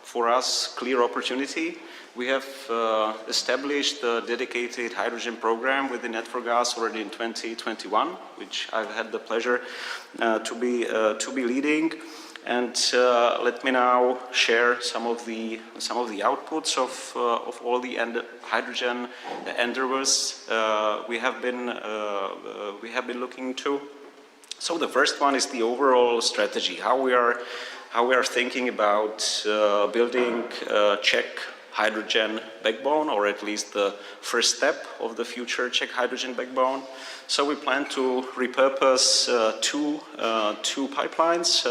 for us, clear opportunity, we have established a dedicated hydrogen program within Net4Gas already in 2021, which I've had the pleasure to be leading. And let me now share some of the outputs of all the hydrogen endeavors we have been looking into. So the first one is the overall strategy, how we are thinking about building Czech hydrogen backbone, or at least the first step of the future Czech hydrogen backbone. So we plan to repurpose two pipelines,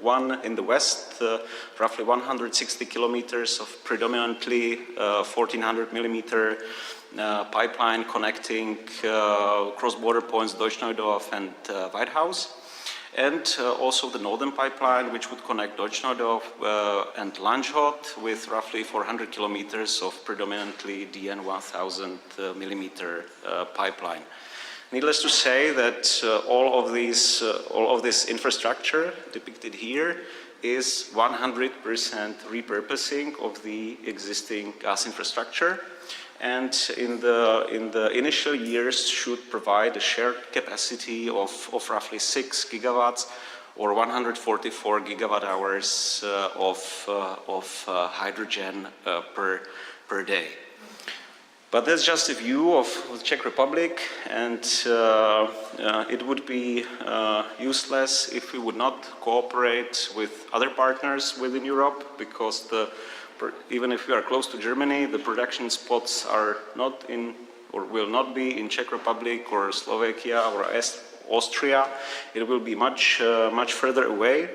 one in the west, roughly 160 kilometers of predominantly 1400 millimeter pipeline connecting cross-border points Deutschneudorf and Weidhaus. and also the Northern Pipeline, which would connect Deutschnordorf and Landshut with roughly 400 kilometers of predominantly DN 1000 millimeter pipeline. Needless to say that all of this infrastructure depicted here is 100% repurposing of the existing gas infrastructure, and in the initial years should provide a shared capacity of roughly 6 gigawatts or 144 gigawatt hours of hydrogen per day. But that's just a view of the Czech Republic, and it would be useless if we would not cooperate with other partners within Europe, because even if we are close to Germany, the production spots are not in, or will not be in Czech Republic or Slovakia or Austria. It will be much further away.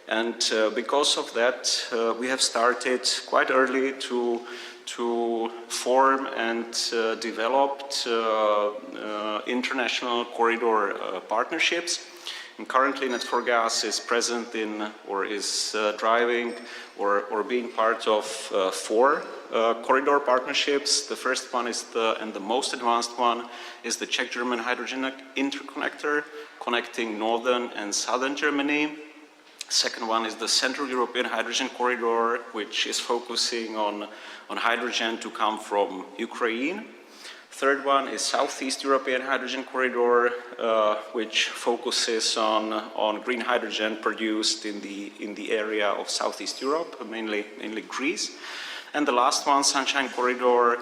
And because of that, we have started quite early to form and developed international corridor partnerships. And currently, Net4Gas is present in, or is driving, or being part of 4 corridor partnerships. The first one is and the most advanced one is the Czech-German hydrogen interconnector, connecting northern and southern Germany. Second one is the Central European Hydrogen Corridor, which is focusing on hydrogen to come from Ukraine. Third one is Southeast European Hydrogen Corridor, which focuses on green hydrogen produced in the area of Southeast Europe, mainly Greece. And the last one, Sunshine Corridor,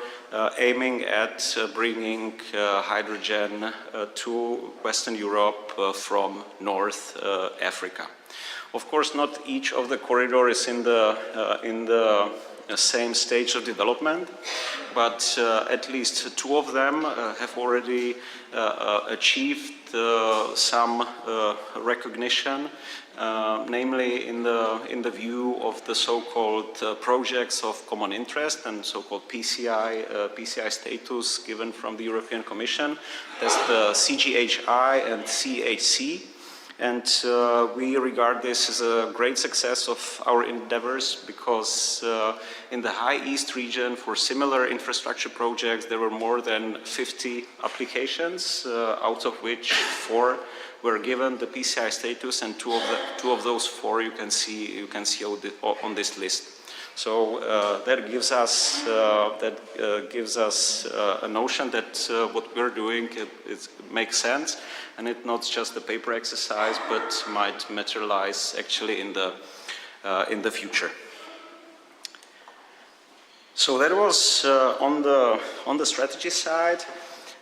aiming at bringing hydrogen to Western Europe from North Africa. Of course, not each of the corridors is in the same stage of development, but at least 2 of them have already achieved some recognition, namely in the view of the so-called projects of common interest and so-called PCI status given from the European Commission. That's the CGHI and CHC. And we regard this as a great success of our endeavors, because in the High East region for similar infrastructure projects there were more than 50 applications, out of which 4 were given the PCI status, and two of those 4 you can see on this list. So that gives us a notion that what we're doing makes sense, and it's not just a paper exercise, but might materialize actually in the future. So that was on the strategy side.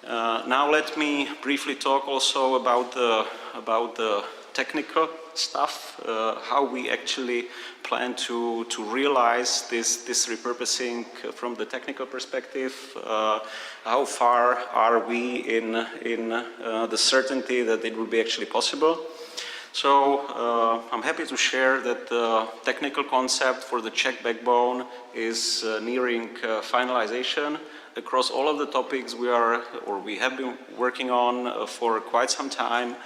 Now let me briefly talk also about the technical stuff, how we actually plan to realize this repurposing from the technical perspective. How far are we in the certainty that it will be actually possible? So I'm happy to share that the technical concept for the Czech backbone is nearing finalization. Across all of the topics we have been working on for quite some time.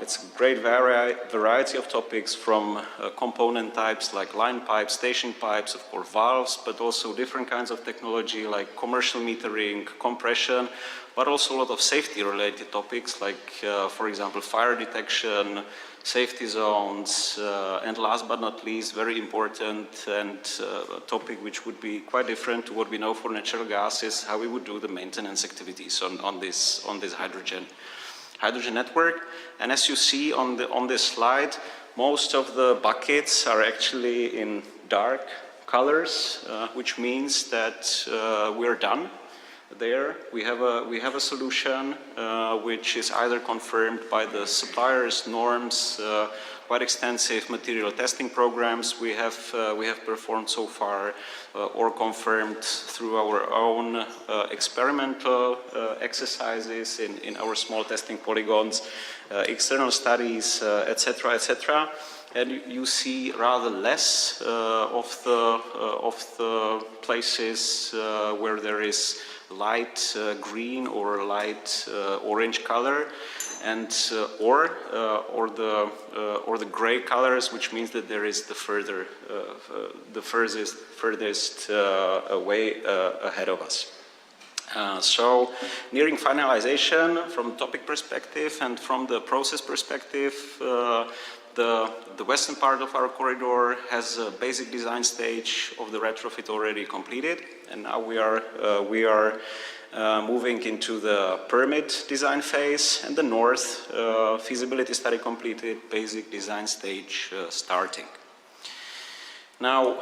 It's a great variety of topics, from component types like line pipes, station pipes, of course valves, but also different kinds of technology like commercial metering, compression, but also a lot of safety related topics like, for example, fire detection, safety zones, and last but not least, very important and a topic which would be quite different to what we know for natural gas is how we would do the maintenance activities on this hydrogen network. And as you see on this slide, most of the buckets are actually in dark colors, which means that we're done there. We have a solution which is either confirmed by the suppliers' norms, quite extensive material testing programs we have performed so far, or confirmed through our own experimental exercises in our small testing polygons, external studies, etc., etc. And you see rather less of the places where there is light green or light orange color. and or the gray colors, which means that there is the furthest way ahead of us. So nearing finalization from topic perspective and from the process perspective, the western part of our corridor has a basic design stage of the retrofit already completed, and now we are moving into the permit design phase, and the north feasibility study completed, basic design stage starting. Now,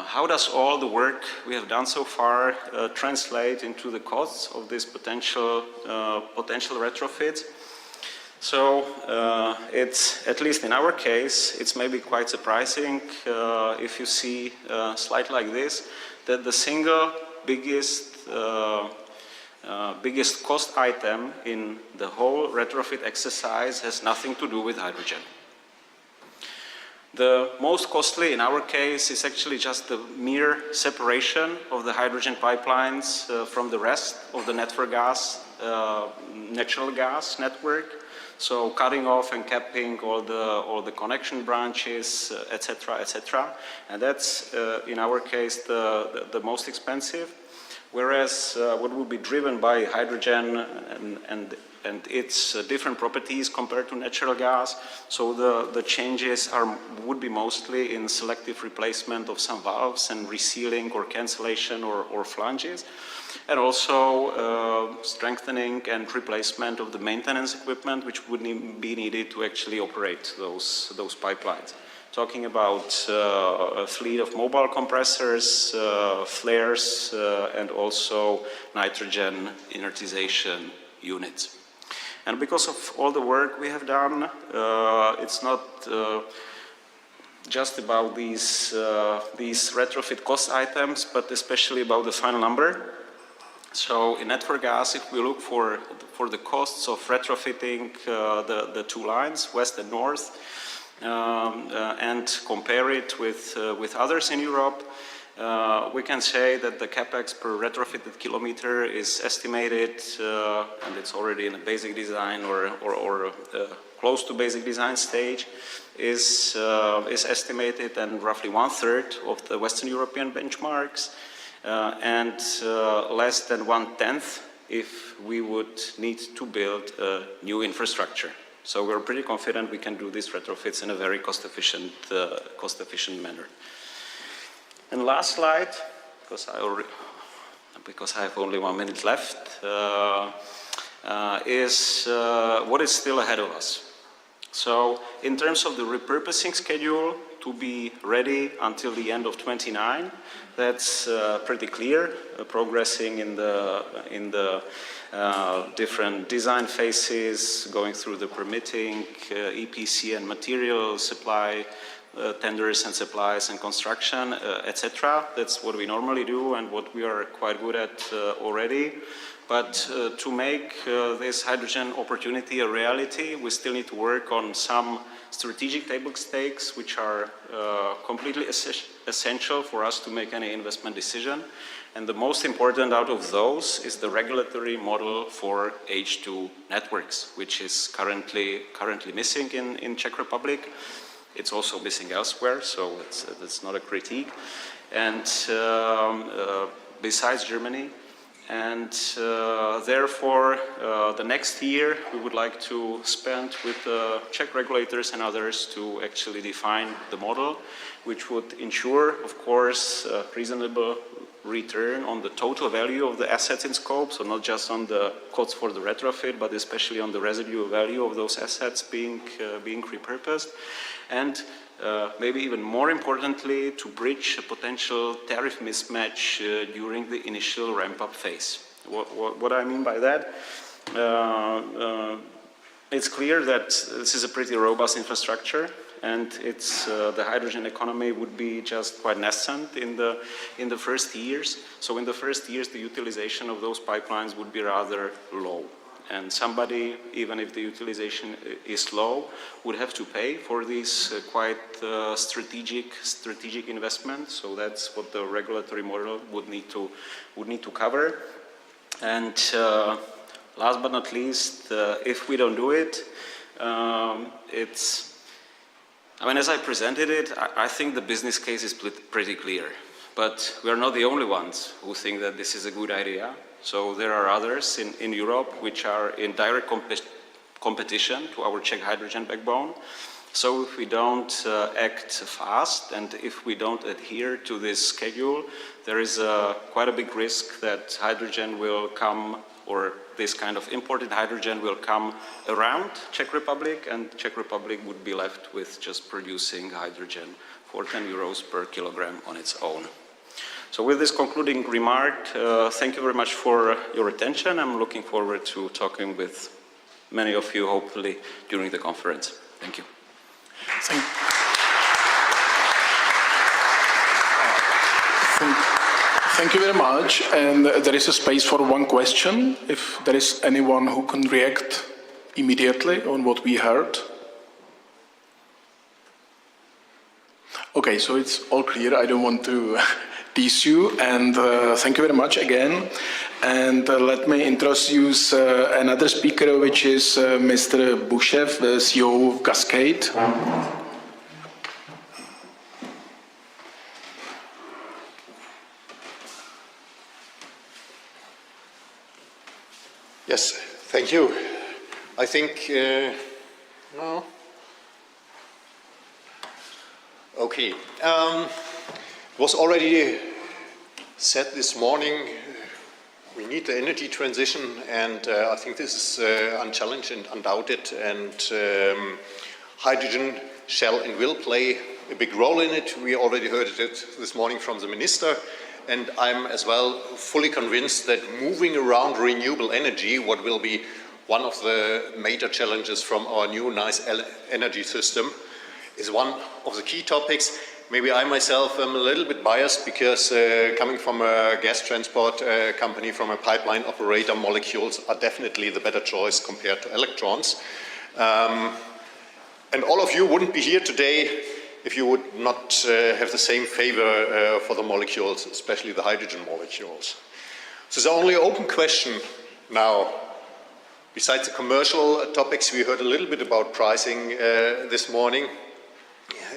how does all the work we have done so far translate into the costs of this potential retrofit? So it's, at least in our case, it's maybe quite surprising if you see a slide like this, that the single biggest cost item in the whole retrofit exercise has nothing to do with hydrogen. The most costly in our case is actually just the mere separation of the hydrogen pipelines from the rest of the natural gas network. So cutting off and capping all the connection branches, etc., etc. And that's in our case the most expensive. Whereas what will be driven by hydrogen and its different properties compared to natural gas, so the changes would be mostly in selective replacement of some valves and resealing or cancellation or flanges, and also strengthening and replacement of the maintenance equipment which would be needed to actually operate those pipelines. Talking about a fleet of mobile compressors, flares, and also nitrogen inertization units. And because of all the work we have done, it's not just about these retrofit cost items, but especially about the final number. So in network gas, if we look for the costs of retrofitting the two lines, west and north, and compare it with others in Europe, we can say that the capex per retrofitted kilometer is estimated, and it's already in a basic design or close to basic design stage, is estimated and roughly 1/3 of the Western European benchmarks, and less than 1/10 if we would need to build a new infrastructure. So we're pretty confident we can do these retrofits in a very cost-efficient manner. And last slide, because I have only 1 minute left, is what is still ahead of us. So in terms of the repurposing schedule to be ready until the end of 29, that's pretty clear, progressing in the different design phases, going through the permitting, EPC and material supply, tenders and supplies and construction, etc. That's what we normally do and what we are quite good at already. But to make this hydrogen opportunity a reality, we still need to work on some strategic table stakes which are completely essential for us to make any investment decision. And the most important out of those is the regulatory model for H2 networks, which is currently missing in Czech Republic. It's also missing elsewhere, so it's not a critique. And besides Germany, and therefore the next year we would like to spend with the Czech regulators and others to actually define the model, which would ensure, of course, a reasonable return on the total value of the assets in scope, so not just on the costs for the retrofit, but especially on the residual value of those assets being repurposed, and maybe even more importantly, to bridge a potential tariff mismatch during the initial ramp-up phase. What I mean by that, it's clear that this is a pretty robust infrastructure, and the hydrogen economy would be just quite nascent in the first years. So in the first years, the utilization of those pipelines would be rather low. And somebody, even if the utilization is low, would have to pay for these quite strategic investments. So that's what the regulatory model would need to cover. And last but not least, if we don't do it, as I presented it, I think the business case is pretty clear. But we are not the only ones who think that this is a good idea. So there are others in Europe which are in direct competition to our Czech hydrogen backbone. So if we don't act fast and if we don't adhere to this schedule, there is quite a big risk that hydrogen will come, or this kind of imported hydrogen will come around Czech Republic, and Czech Republic would be left with just producing hydrogen for 10 euros per kilogram on its own. So with this concluding remark, thank you very much for your attention. I'm looking forward to talking with many of you, hopefully, during the conference. Thank you. Thank you very much. And there is a space for one question, if there is anyone who can react immediately on what we heard. Okay, so it's all clear. I don't want to tease you, and thank you very much again. And let me introduce another speaker, which is Mr. Bushev, the CEO of Cascade. Yes, thank you. I think, no. Okay. It was already said this morning, we need the energy transition, and I think this is unchallenged and undoubted, and hydrogen shall and will play a big role in it. We already heard it this morning from the minister, and I'm as well fully convinced that moving around renewable energy, what will be one of the major challenges from our new nice energy system, is one of the key topics. Maybe I myself am a little bit biased because coming from a gas transport company, from a pipeline operator, molecules are definitely the better choice compared to electrons. And all of you wouldn't be here today if you would not have the same favor for the molecules, especially the hydrogen molecules. So the only open question now, besides the commercial topics we heard a little bit about pricing this morning,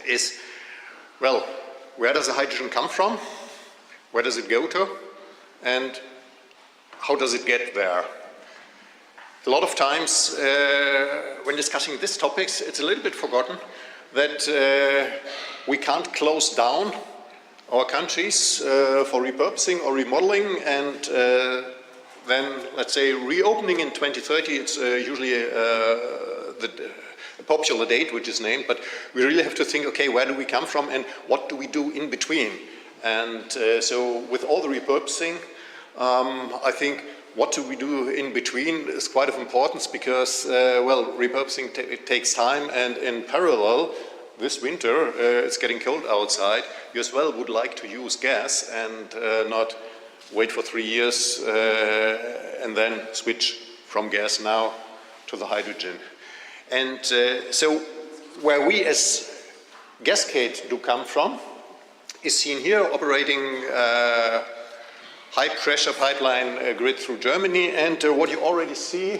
is, well, where does the hydrogen come from? Where does it go to? And how does it get there? A lot of times when discussing these topics, it's a little bit forgotten that we can't close down our countries for repurposing or remodeling, and then, let's say, reopening in 2030, it's usually a popular date which is named, but we really have to think, okay, where do we come from and what do we do in between? And so with all the repurposing, I think what do we do in between is quite of importance because, well, repurposing takes time, and in parallel, this winter, it's getting cold outside, you as well would like to use gas and not wait for 3 years and then switch from gas now to the hydrogen. And so where we as Cascade do come from is seen here, operating high pressure pipeline grid through Germany, and what you already see,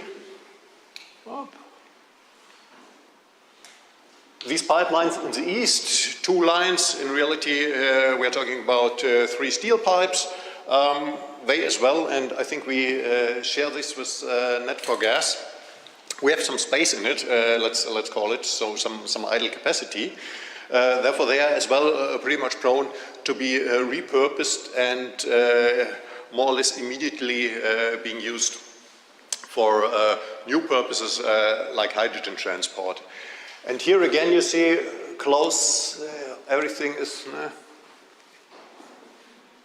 these pipelines in the east, 2 lines, in reality we're talking about 3 steel pipes, they as well, and I think we share this with Net4Gas. We have some space in it, let's call it, so some idle capacity. Therefore, they are as well pretty much prone to be repurposed and more or less immediately being used for new purposes like hydrogen transport. And here again you see close, everything is,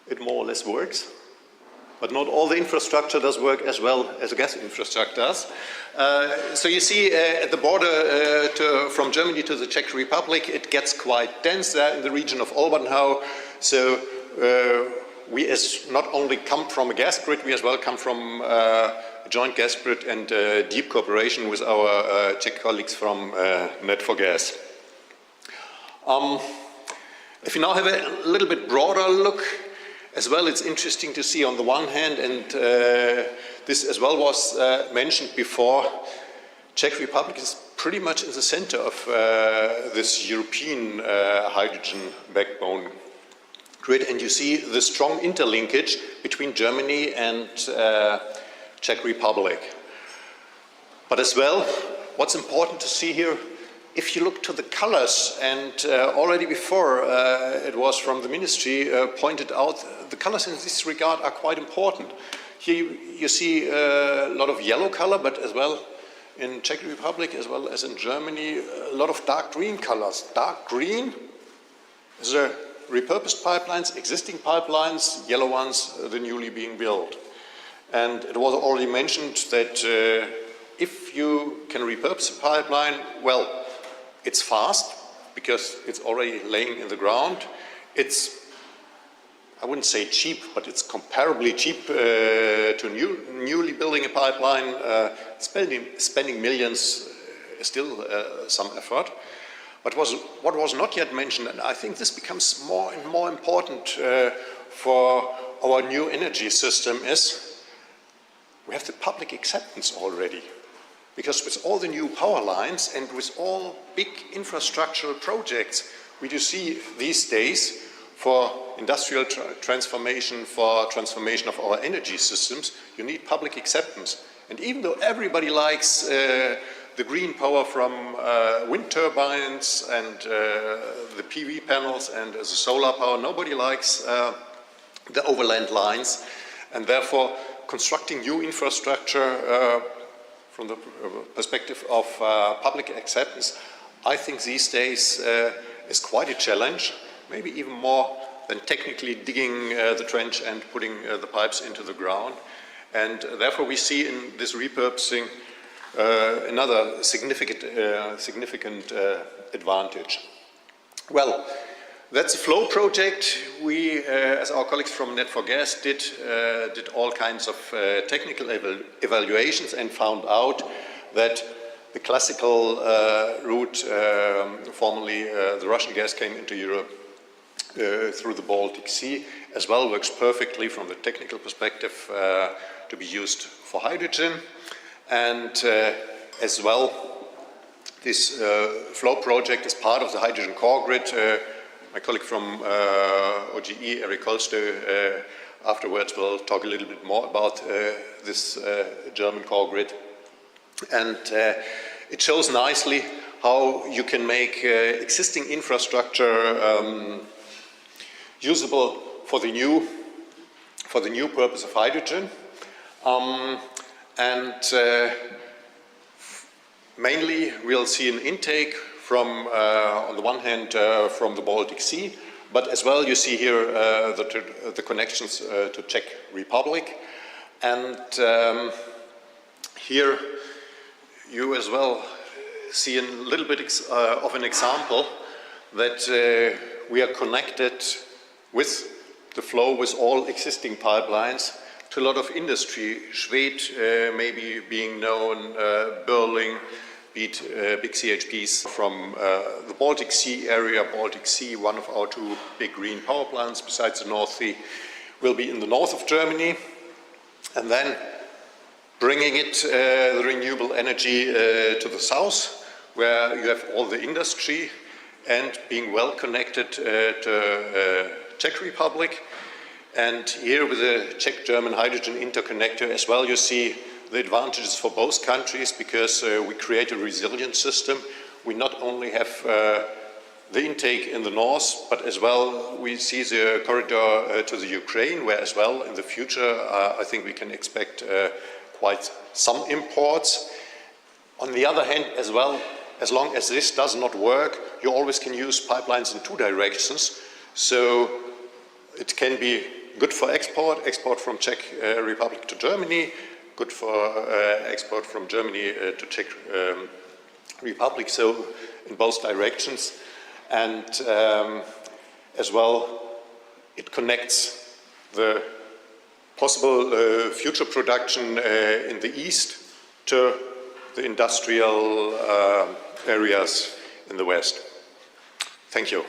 it more or less works. But not all the infrastructure does work as well as a gas infrastructure does. So you see at the border from Germany to the Czech Republic, it gets quite dense there in the region of Olbernhau. So we as not only come from a gas grid, we as well come from a joint gas grid and deep cooperation with our Czech colleagues from Net4Gas. If you now have a little bit broader look As well, it's interesting to see on the one hand, and this as well was mentioned before, Czech Republic is pretty much in the center of this European hydrogen backbone grid, and you see the strong interlinkage between Germany and Czech Republic. But as well, what's important to see here, if you look to the colors, and already before it was from the ministry pointed out, the colors in this regard are quite important. Here you see a lot of yellow color, but as well in Czech Republic as well as in Germany, a lot of dark green colors. Dark green is the repurposed pipelines, existing pipelines, yellow ones, the newly being built. And it was already mentioned that if you can repurpose a pipeline, well, it's fast because it's already laying in the ground. It's, I wouldn't say cheap, but it's comparably cheap to newly building a pipeline. Spending millions is still some effort. But what was not yet mentioned, and I think this becomes more and more important for our new energy system, is we have the public acceptance already. Because with all the new power lines and with all big infrastructural projects we do see these days for industrial transformation, for transformation of our energy systems, you need public acceptance. And even though everybody likes the green power from wind turbines and the PV panels and the solar power, nobody likes the overland lines. And therefore, constructing new infrastructure from the perspective of public acceptance, I think these days is quite a challenge, maybe even more than technically digging the trench and putting the pipes into the ground. And therefore we see in this repurposing another significant advantage. Well, that's a flow project. We, as our colleagues from Net4Gas did all kinds of technical evaluations and found out that the classical route, formerly the Russian gas came into Europe through the Baltic Sea, as well works perfectly from the technical perspective to be used for hydrogen. And as well, this flow project is part of the hydrogen core grid. My colleague from OGE, Eric Holster, afterwards will talk a little bit more about this German core grid. And it shows nicely how you can make existing infrastructure usable for the new purpose of hydrogen. Mainly we'll see an intake from, on the one hand, from the Baltic Sea, but as well you see here the connections to Czech Republic. And here you as well see a little bit of an example that we are connected with the flow with all existing pipelines to a lot of industry. Schwedt maybe being known, Berling, big CHPs from the Baltic Sea area. Baltic Sea, one of our two big green power plants besides the North Sea, will be in the north of Germany. And then bringing it, the renewable energy to the south, where you have all the industry and being well connected to Czech Republic. And here with the Czech-German hydrogen interconnector as well, you see the advantages for both countries because we create a resilient system. We not only have the intake in the north, but as well we see the corridor to the Ukraine, where as well in the future I think we can expect quite some imports. On the other hand as well, as long as this does not work, you always can use pipelines in two directions. So it can be good for export from Czech Republic to Germany, good for export from Germany to Czech Republic, so in both directions. And as well, it connects the possible future production in the east to the industrial areas in the west. Thank you.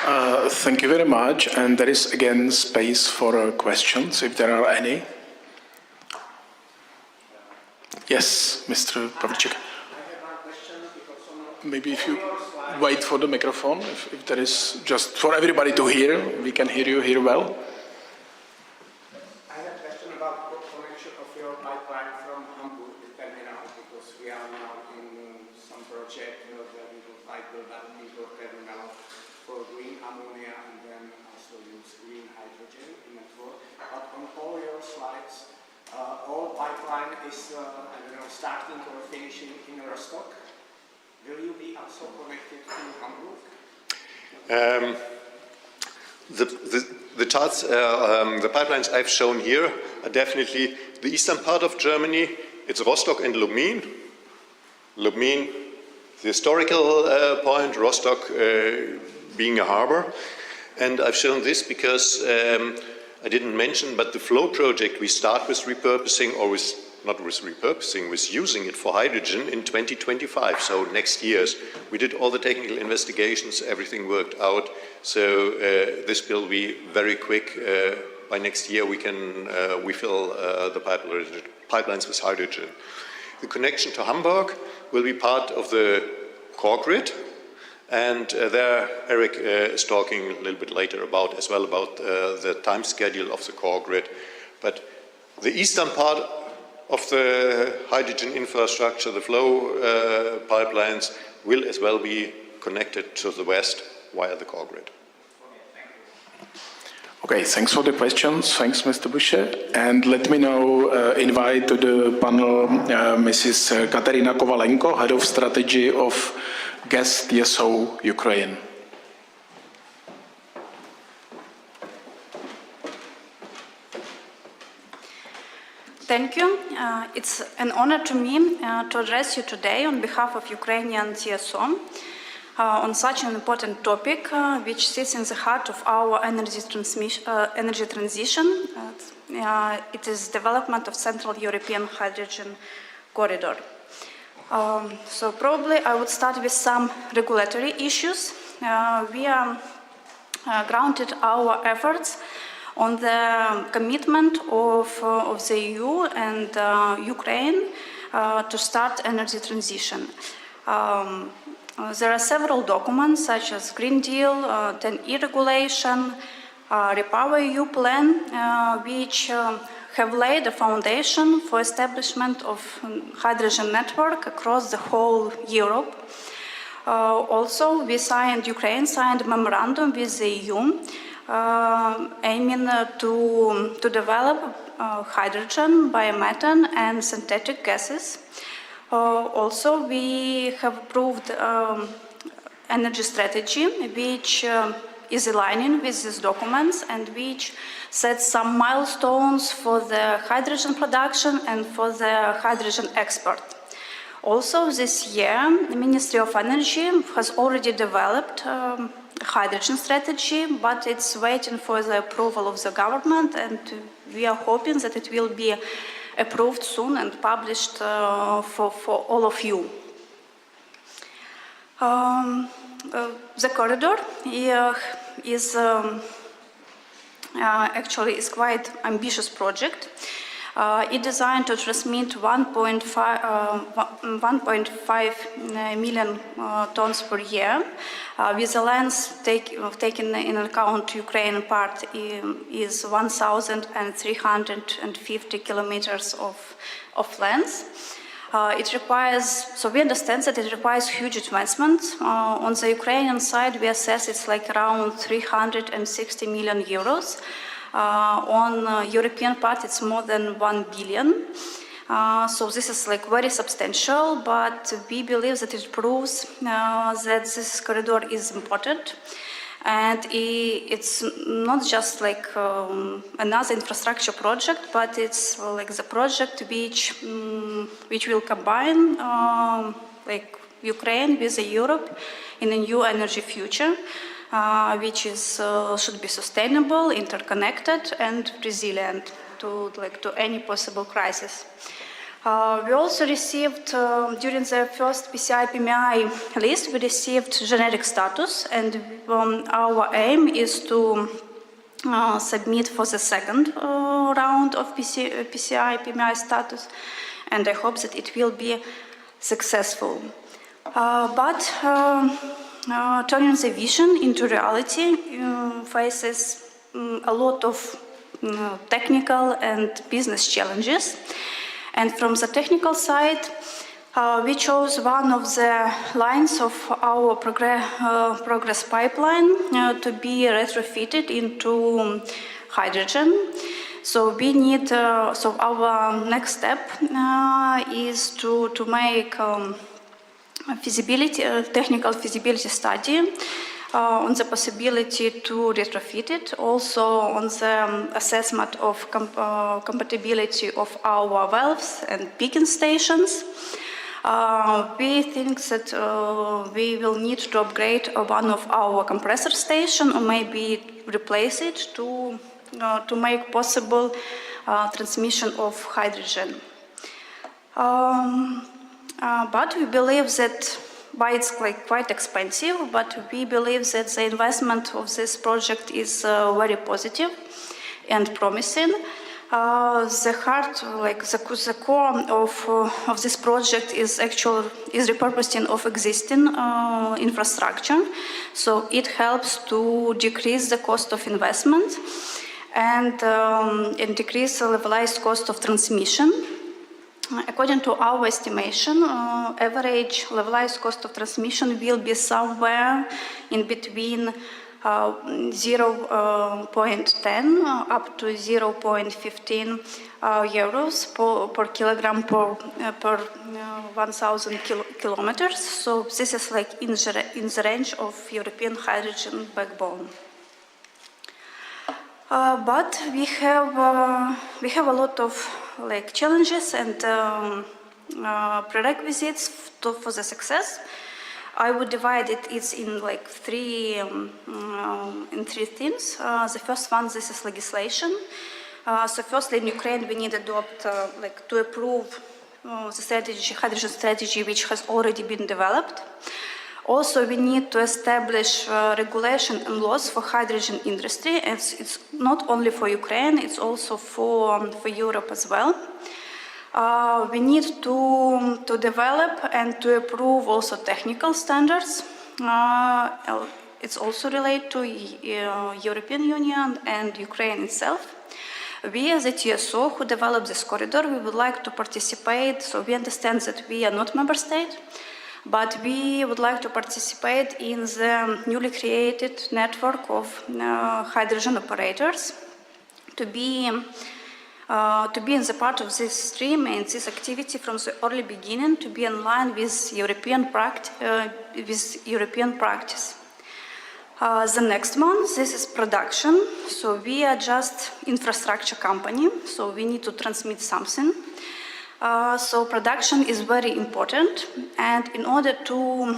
Thank you very much. And there is again space for questions, if there are any. Yes, Mr. Pavlicek. Maybe if you wait for the microphone, if there is just for everybody to hear, we can hear you here well. I have a question about the connection of your pipeline from Hamburg to terminal, because we are now in some project where we would like to build an import terminal for green ammonia and then also use green hydrogen in network. But on all your slides, all pipeline is starting or finishing in Rostock. Will you be also connected to Hamburg? The charts, the pipelines I've shown here are definitely the eastern part of Germany. It's Rostock and Lubmin. Lubmin, the historical point, Rostock being a harbor. And I've shown this because I didn't mention, but the flow project, we start with repurposing, or with, not with repurposing, with using it for hydrogen in 2025, so next year's. We did all the technical investigations, everything worked out, so this will be very quick. By next year we can we fill the pipelines with hydrogen. The connection to Hamburg will be part of the core grid, and there Eric is talking a little bit later about as well about the time schedule of the core grid. But the eastern part of the hydrogen infrastructure, the flow pipelines, will as well be connected to the west via the core grid. Okay, thanks for the questions. Thanks, Mr. Busche. And let me now invite to the panel Mrs. Katerina Kovalenko, Head of Strategy of Gas TSO Ukraine. Thank you. It's an honor to me to address you today on behalf of Ukrainian TSO on such an important topic which sits in the heart of our energy transition. It is development of Central European Hydrogen Corridor. So probably I would start with some regulatory issues. We are grounded our efforts on the commitment of the EU and Ukraine to start energy transition. There are several documents such as Green Deal, 10E regulation, REPowerEU plan, which have laid a foundation for establishment of hydrogen network across the whole Europe. Also, Ukraine signed a memorandum with the EU aiming to develop hydrogen, biomethane and synthetic gases. Also, we have approved energy strategy which is aligning with these documents and which sets some milestones for the hydrogen production and for the hydrogen export. Also, this year, the Ministry of Energy has already developed a hydrogen strategy, but it's waiting for the approval of the government, and we are hoping that it will be approved soon and published for all of you. The corridor is actually is quite ambitious project. It's designed to transmit 1.5 million tons per year, with the length taken in account Ukraine part is 1,350 kilometers of length. It requires, so we understand that it requires huge investments. On the Ukrainian side, we assess it's like around 360 million euros. On European part, it's more than 1 billion. So this is like very substantial, but we believe that it proves that this corridor is important. And it's not just like another infrastructure project, but it's like the project which will combine like Ukraine with Europe in a new energy future, which is should be sustainable, interconnected, and resilient to any possible crisis. We also received, during the first PCI-PMI list, we received generic status, and our aim is to submit for the second round of PCI-PMI status, and I hope that it will be successful. But turning the vision into reality faces a lot of technical and business challenges. And from the technical side, we chose one of the lines of our progress pipeline to be retrofitted into hydrogen. So we need, so our next step is to make technical feasibility study on the possibility to retrofit it, also on the assessment of compatibility of our valves and peaking stations. We think that we will need to upgrade one of our compressor stations or maybe replace it to make possible transmission of hydrogen. But we believe that it's quite expensive, but we believe that the investment of this project is very positive and promising. The heart, the core of this project is repurposing of existing infrastructure, so it helps to decrease the cost of investment and decrease the levelized cost of transmission. According to our estimation, average levelized cost of transmission will be somewhere in between 0.10 up to 0.15 euros per kilogram per 1,000 kilometers. So this is like in the range of European hydrogen backbone. But we have a lot of challenges and prerequisites for the success. I would divide it in three themes. The first one, this is legislation. So firstly, in Ukraine, we need to approve the hydrogen strategy, which has already been developed. Also, we need to establish regulation and laws for hydrogen industry. It's not only for Ukraine, it's also for Europe as well. We need to develop and to approve also technical standards. It's also related to European Union and Ukraine itself. We as a TSO who developed this corridor, we would like to participate. So we understand that we are not member state, but we would like to participate in the newly created network of hydrogen operators to be in the part of this stream and this activity from the early beginning, to be in line with European practice. The next one, this is production. So we are just infrastructure company, so we need to transmit something. So production is very important, and in order to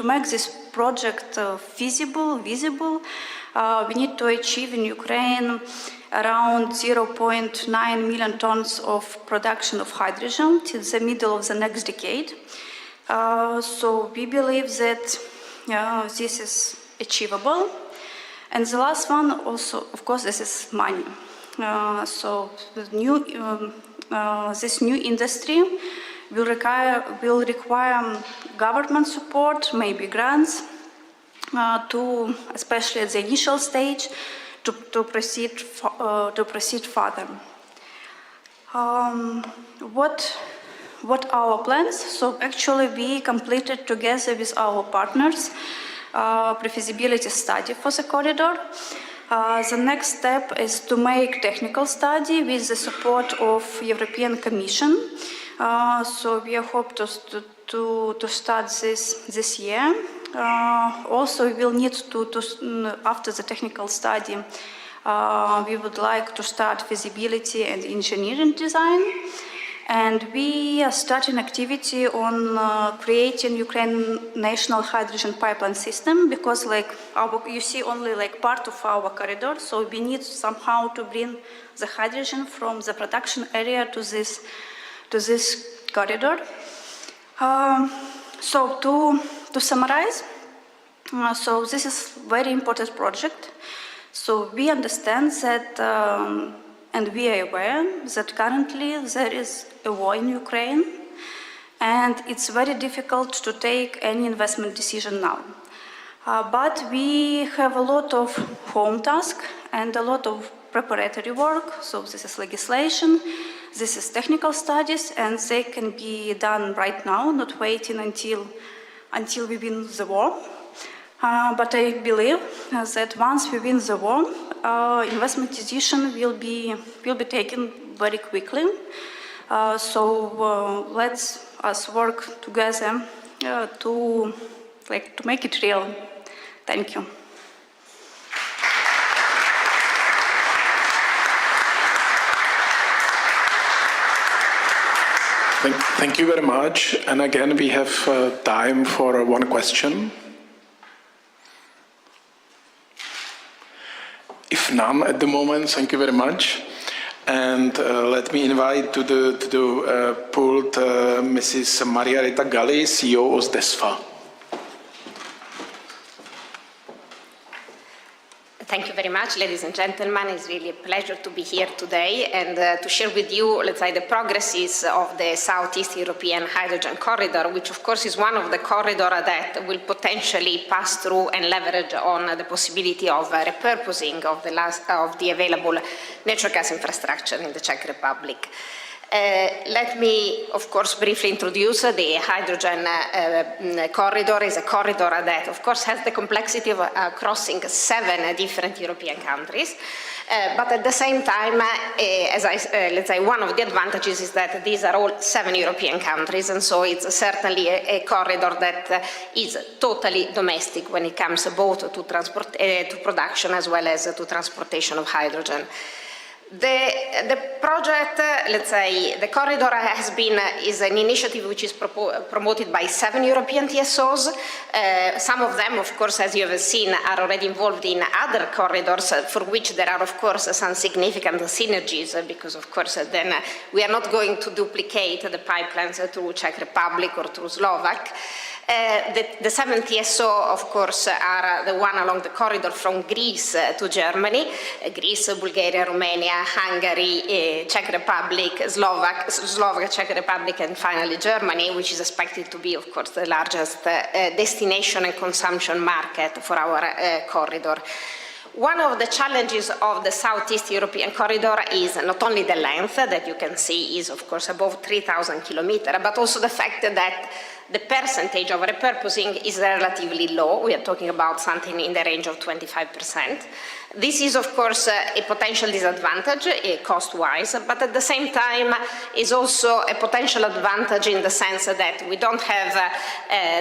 make this project visible, we need to achieve in Ukraine around 0.9 million tons of production of hydrogen till the middle of the next decade. So we believe that this is achievable. And the last one also, of course, this is money. So this new industry will require government support, maybe grants, especially at the initial stage, to proceed further. What our plans? So actually, we completed together with our partners pre-feasibility study for the corridor. The next step is to make technical study with the support of European Commission. So we hope to start this year. Also, we will need to after the technical study, we would like to start feasibility and engineering design. And we are starting activity on creating Ukraine national hydrogen pipeline system, because you see only part of our corridor, so we need somehow to bring the hydrogen from the production area to this corridor. So to summarize, so this is a very important project. So we understand that, and we are aware that currently there is a war in Ukraine, and it's very difficult to take any investment decision now. But we have a lot of home tasks and a lot of preparatory work. So this is legislation, this is technical studies, and they can be done right now, not waiting until we win the war. But I believe that once we win the war, investment decision will be taken very quickly. So let's us work together to make it real. Thank you. Thank you very much. And again, we have time for one question. If none at the moment, thank you very much. And let me invite to the pult Mrs. Margareta Galli, CEO of DESFA. Thank you very much, ladies and gentlemen. It's really a pleasure to be here today and to share with you, let's say, the progresses of the Southeast European Hydrogen Corridor, which of course is one of the corridors that will potentially pass through and leverage on the possibility of repurposing of the available natural gas infrastructure in the Czech Republic. Let me, of course, briefly introduce the hydrogen corridor. It's a corridor that, of course, has the complexity of crossing 7 different European countries. But at the same time, let's say, one of the advantages is that these are all 7 European countries, and so it's certainly a corridor that is totally domestic when it comes both to to production as well as to transportation of hydrogen. The project, let's say, the corridor is an initiative which is promoted by 7 European TSOs. Some of them, of course, as you have seen, are already involved in other corridors for which there are, of course, some significant synergies because, of course, then we are not going to duplicate the pipelines through Czech Republic or through Slovak. The 7 TSO, of course, are the one along the corridor from Greece to Germany, Greece, Bulgaria, Romania, Hungary, Czech Republic, Slovak, Czech Republic, and finally Germany, which is expected to be, of course, the largest destination and consumption market for our corridor. One of the challenges of the Southeast European corridor is not only the length that you can see is, of course, above 3,000 kilometers, but also the fact that the percentage of repurposing is relatively low. We are talking about something in the range of 25%. This is, of course, a potential disadvantage cost-wise, but at the same time is also a potential advantage in the sense that we don't have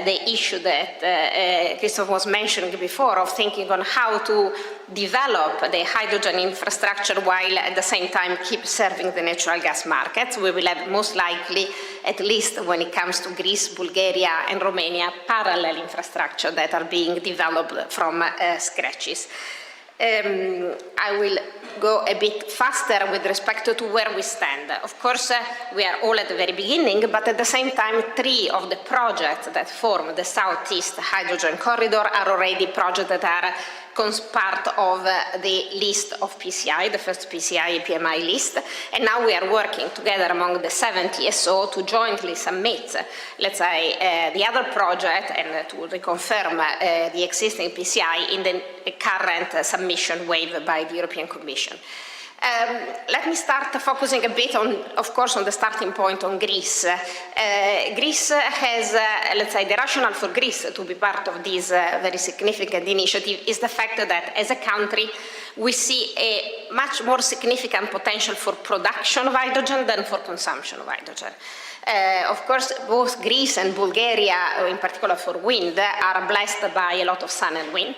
the issue that Christoph was mentioning before of thinking on how to develop the hydrogen infrastructure while at the same time keep serving the natural gas markets. We will have most likely, at least when it comes to Greece, Bulgaria, and Romania, parallel infrastructure that are being developed from scratches. I will go a bit faster with respect to where we stand. Of course, we are all at the very beginning, but at the same time, 3 of the projects that form the Southeast Hydrogen Corridor are already projects that are part of the list of PCI, the first PCI PMI list, and now we are working together among the 7 TSO to jointly submit, let's say, the other project and to reconfirm the existing PCI in the current submission wave by the European Commission. Let me start focusing a bit on, of course, on the starting point on Greece. Greece has, let's say, the rationale for Greece to be part of this very significant initiative is the fact that as a country we see a much more significant potential for production of hydrogen than for consumption of hydrogen. Of course, both Greece and Bulgaria, in particular for wind, are blessed by a lot of sun and wind,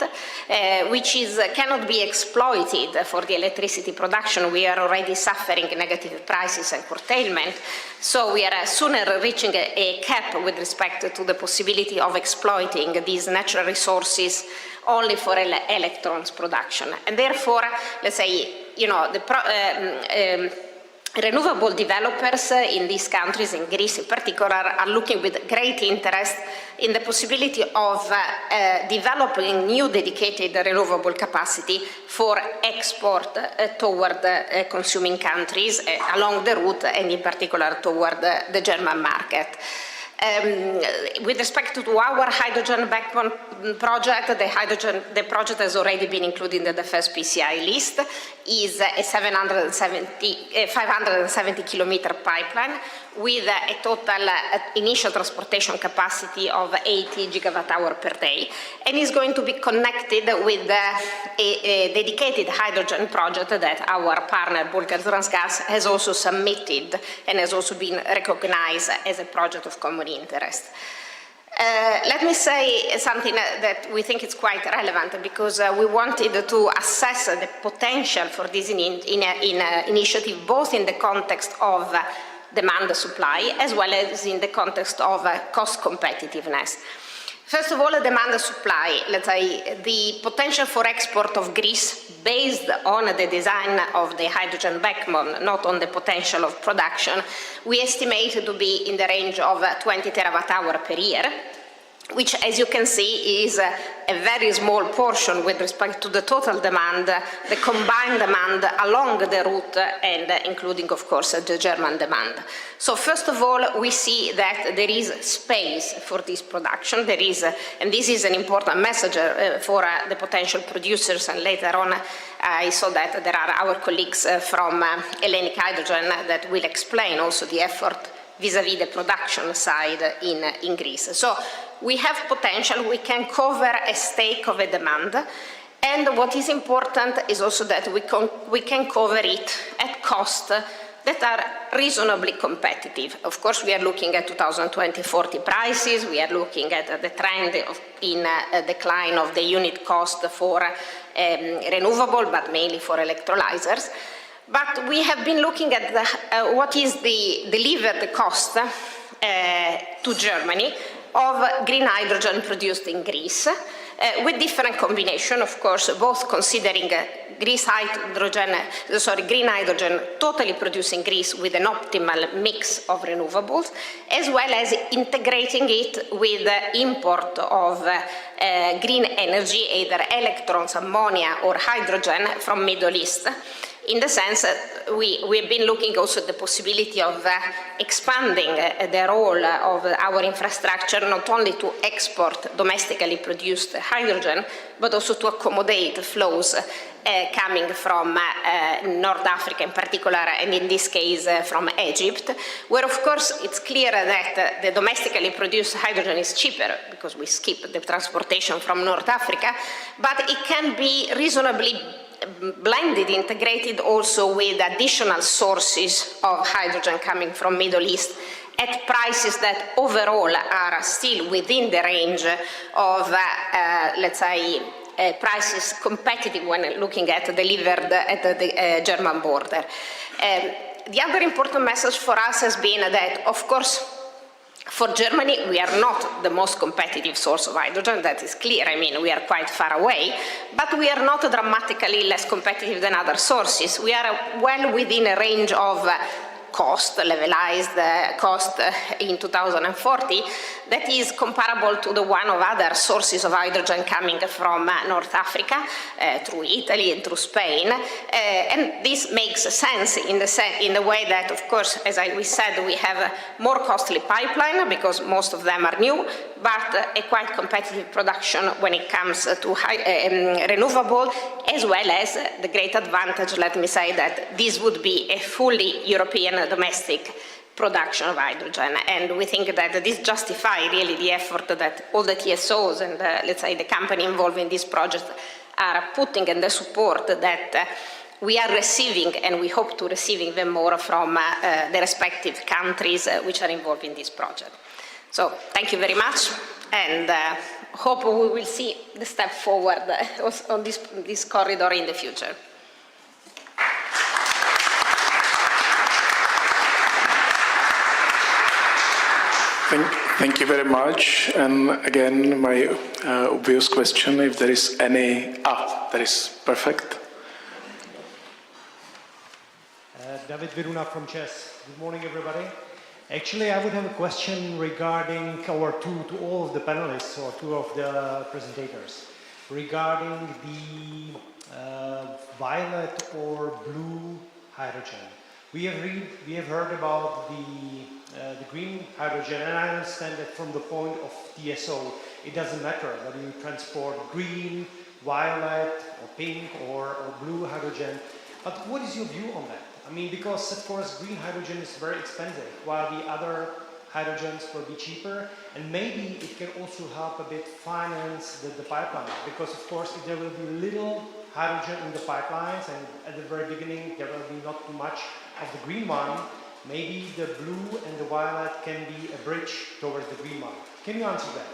which cannot be exploited for the electricity production. We are already suffering negative prices and curtailment, so we are sooner reaching a cap with respect to the possibility of exploiting these natural resources only for electrons production. And therefore, let's say, renewable developers in these countries, in Greece in particular, are looking with great interest in the possibility of developing new dedicated renewable capacity for export toward consuming countries along the route, and in particular toward the German market. With respect to our hydrogen backbone project, the project has already been included in the defense PCI list, is a 570 kilometer pipeline with a total initial transportation capacity of 80 gigawatt hour per day, and is going to be connected with a dedicated hydrogen project that our partner Bulgartransgas has also submitted and has also been recognized as a project of common interest. Let me say something that we think is quite relevant, because we wanted to assess the potential for this initiative, both in the context of demand supply as well as in the context of cost competitiveness. First of all, demand supply, let's say the potential for export of Greece based on the design of the hydrogen backbone, not on the potential of production, we estimate to be in the range of 20 terawatt hour per year, which, as you can see, is a very small portion with respect to the total demand, the combined demand along the route, and including, of course, the German demand. So first of all, we see that there is space for this production. There is, and this is an important message for the potential producers, and later on I saw that there are our colleagues from Hellenic Hydrogen that will explain also the effort vis-à-vis the production side in Greece. So we have potential, we can cover a stake of a demand, and what is important is also that we can cover it at cost that are reasonably competitive. Of course, we are looking at 2020-40 prices, we are looking at the trend in decline of the unit cost for renewable, but mainly for electrolyzers. But we have been looking at what is the delivered cost to Germany of green hydrogen produced in Greece, with different combination, of course, both considering green hydrogen totally produced in Greece with an optimal mix of renewables, as well as integrating it with import of green energy, either electrons, ammonia, or hydrogen from Middle East. In the sense that we've been looking also at the possibility of expanding the role of our infrastructure, not only to export domestically produced hydrogen, but also to accommodate flows coming from North Africa in particular, and in this case from Egypt, where of course it's clear that the domestically produced hydrogen is cheaper because we skip the transportation from North Africa, but it can be reasonably blended, integrated also with additional sources of hydrogen coming from Middle East at prices that overall are still within the range of, let's say, prices competitive when looking at delivered at the German border. The other important message for us has been that, of course, for Germany, we are not the most competitive source of hydrogen, that is clear. I mean, we are quite far away, but we are not dramatically less competitive than other sources. We are well within a range of cost, levelized cost in 2040, that is comparable to the one of other sources of hydrogen coming from North Africa, through Italy and through Spain. And this makes sense in the way that, of course, as we said, we have a more costly pipeline because most of them are new, but a quite competitive production when it comes to renewable, as well as the great advantage, let me say, that this would be a fully European domestic production of hydrogen. And we think that this justifies really the effort that all the TSOs and let's say the company involved in this project are putting, and the support that we are receiving, and we hope to receive even more from the respective countries which are involved in this project. So thank you very much, and hope we will see the step forward on this corridor in the future. Thank you very much. And again, my obvious question, if there is any... that is perfect. David Viruna from Czech. Good morning, everybody. Actually, I would have a question regarding, or to all of the panelists or two of the presentators, regarding the violet or blue hydrogen. We have heard about the green hydrogen, and I understand that from the point of TSO, it doesn't matter whether you transport green, violet, or pink, or blue hydrogen. But what is your view on that? I mean, because of course green hydrogen is very expensive, while the other hydrogens will be cheaper, and maybe it can also help a bit finance the pipeline, because of course if there will be little hydrogen in the pipelines, and at the very beginning there will be not too much of the green one, maybe the blue and the violet can be a bridge towards the green one. Can you answer that?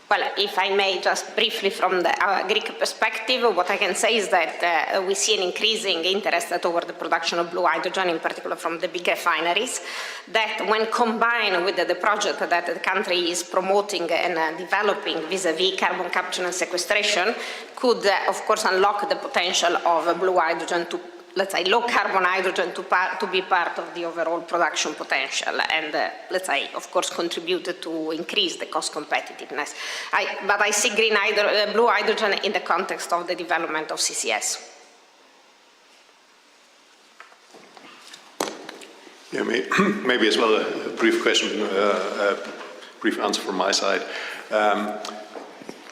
Well, if I may just briefly from the Greek perspective, what I can say is that we see an increasing interest toward the production of blue hydrogen, in particular from the big refineries, that when combined with the project that the country is promoting and developing vis-à-vis carbon capture and sequestration, could of course unlock the potential of blue hydrogen to, let's say, low carbon hydrogen to be part of the overall production potential, and let's say, of course, contribute to increase the cost competitiveness. But I see blue hydrogen in the context of the development of CCS. Yeah, maybe as well a brief question, a brief answer from my side.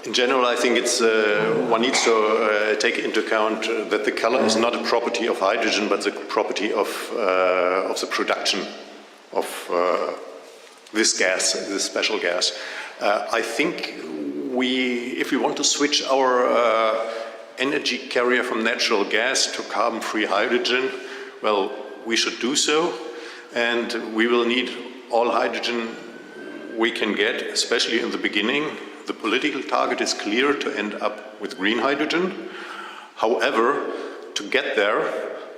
In general, I think it's one needs to take into account that the color is not a property of hydrogen, but the property of the production of this gas, this special gas. I think if we want to switch our energy carrier from natural gas to carbon-free hydrogen, well, we should do so, and we will need all hydrogen we can get, especially in the beginning. The political target is clear, to end up with green hydrogen. However, to get there,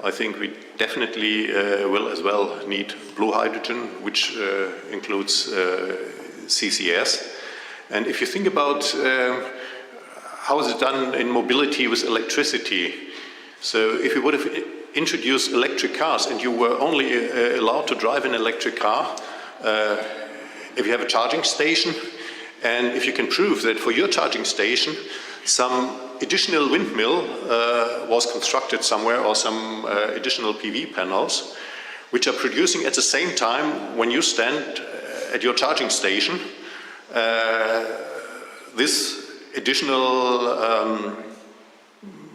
I think we definitely will as well need blue hydrogen, which includes CCS. And if you think about how is it done in mobility with electricity, so if you would have introduced electric cars and you were only allowed to drive an electric car if you have a charging station, and if you can prove that for your charging station some additional windmill was constructed somewhere, or some additional PV panels, which are producing at the same time when you stand at your charging station, this additional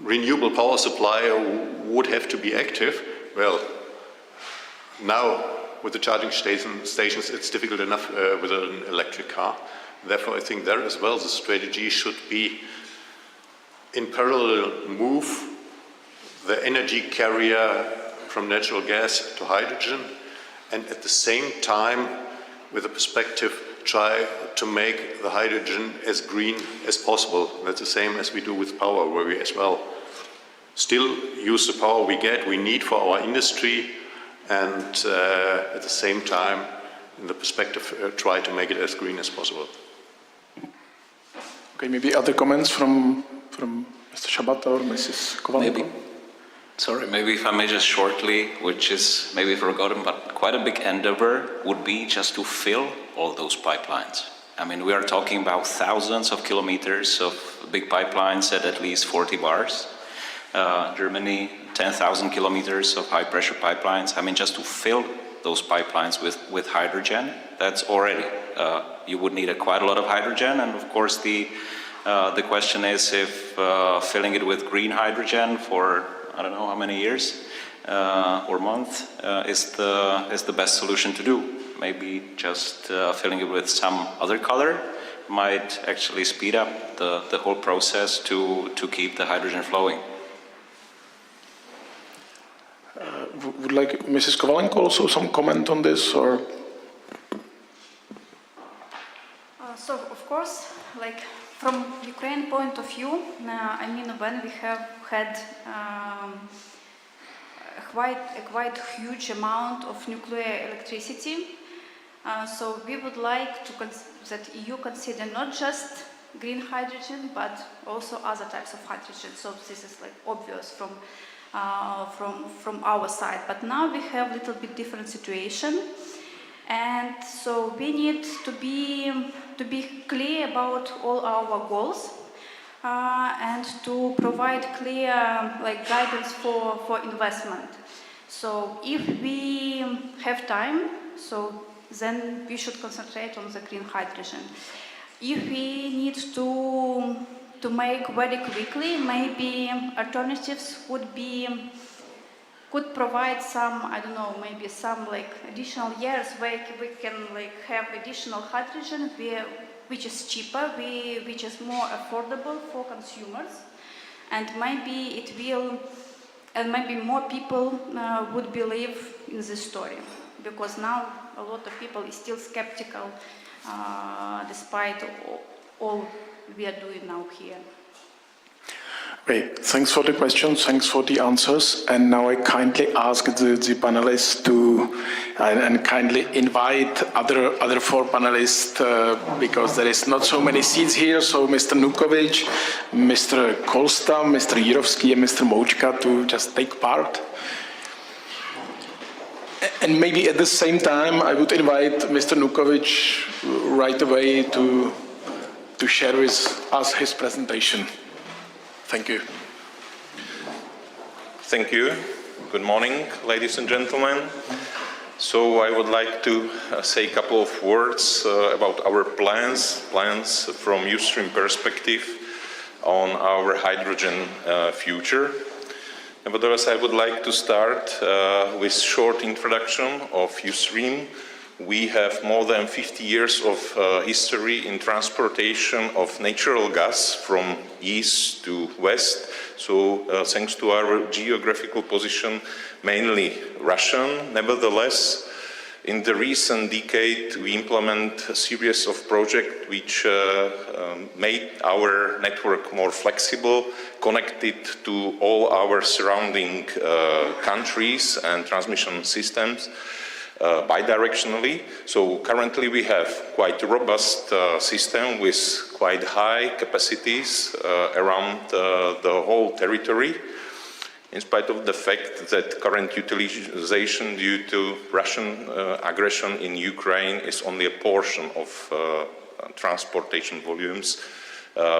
renewable power supply would have to be active. Well, now with the charging stations it's difficult enough with an electric car. Therefore, I think there as well the strategy should be in parallel move the energy carrier from natural gas to hydrogen, and at the same time, with a perspective, try to make the hydrogen as green as possible. That's the same as we do with power, where we as well still use the power we need for our industry, and at the same time, in the perspective, try to make it as green as possible. Okay, maybe other comments from Mr. Shabata or Mrs. Kovalenko? Maybe if I may just shortly, which is maybe forgotten, but quite a big endeavor would be just to fill all those pipelines. I mean, we are talking about thousands of kilometers of big pipelines at least 40 bars. Germany, 10,000 kilometers of high-pressure pipelines. I mean, just to fill those pipelines with hydrogen, that's already, you would need quite a lot of hydrogen, and of course the question is if filling it with green hydrogen for I don't know how many years or month is the best solution to do. Maybe just filling it with some other color might actually speed up the whole process to keep the hydrogen flowing. Would like Mrs. Kovalenko also some comment on this, or? So of course, like from Ukraine point of view, I mean, when we have had a quite huge amount of nuclear electricity, so we would like to that EU consider not just green hydrogen but also other types of hydrogen. So this is like obvious from from our side. But now we have a little bit different situation, and so we need to be clear about all our goals and to provide clear guidance for investment. So if we have time, so then we should concentrate on the green hydrogen. If we need to make very quickly, maybe alternatives could provide some, I don't know, maybe some additional years where we can have additional hydrogen which is cheaper, which is more affordable for consumers, and maybe it will, and maybe more people would believe in this story, because now a lot of people is still skeptical despite all we are doing now here. Great. Thanks for the questions, thanks for the answers. And now I kindly ask the panelists to, and kindly invite other four panelists, because there is not so many seats here, so Mr. Nukovic, Mr. Kolsta, Mr. Jirovsky and Mr. Moučka to just take part. And maybe at the same time, I would invite Mr. Nukovic right away to share with us his presentation. Thank you. Thank you. Good morning, ladies and gentlemen. So I would like to say a couple of words about our plans from Ustream perspective on our hydrogen future. Nevertheless, I would like to start with a short introduction of Ustream. We have more than 50 years of history in transportation of natural gas from east to west. So thanks to our geographical position, mainly Russian. Nevertheless, in the recent decade, we implement a series of projects which made our network more flexible, connected to all our surrounding countries and transmission systems. Bidirectionally. So currently we have quite a robust system with quite high capacities around the whole territory, in spite of the fact that current utilization due to Russian aggression in Ukraine is only a portion of transportation volumes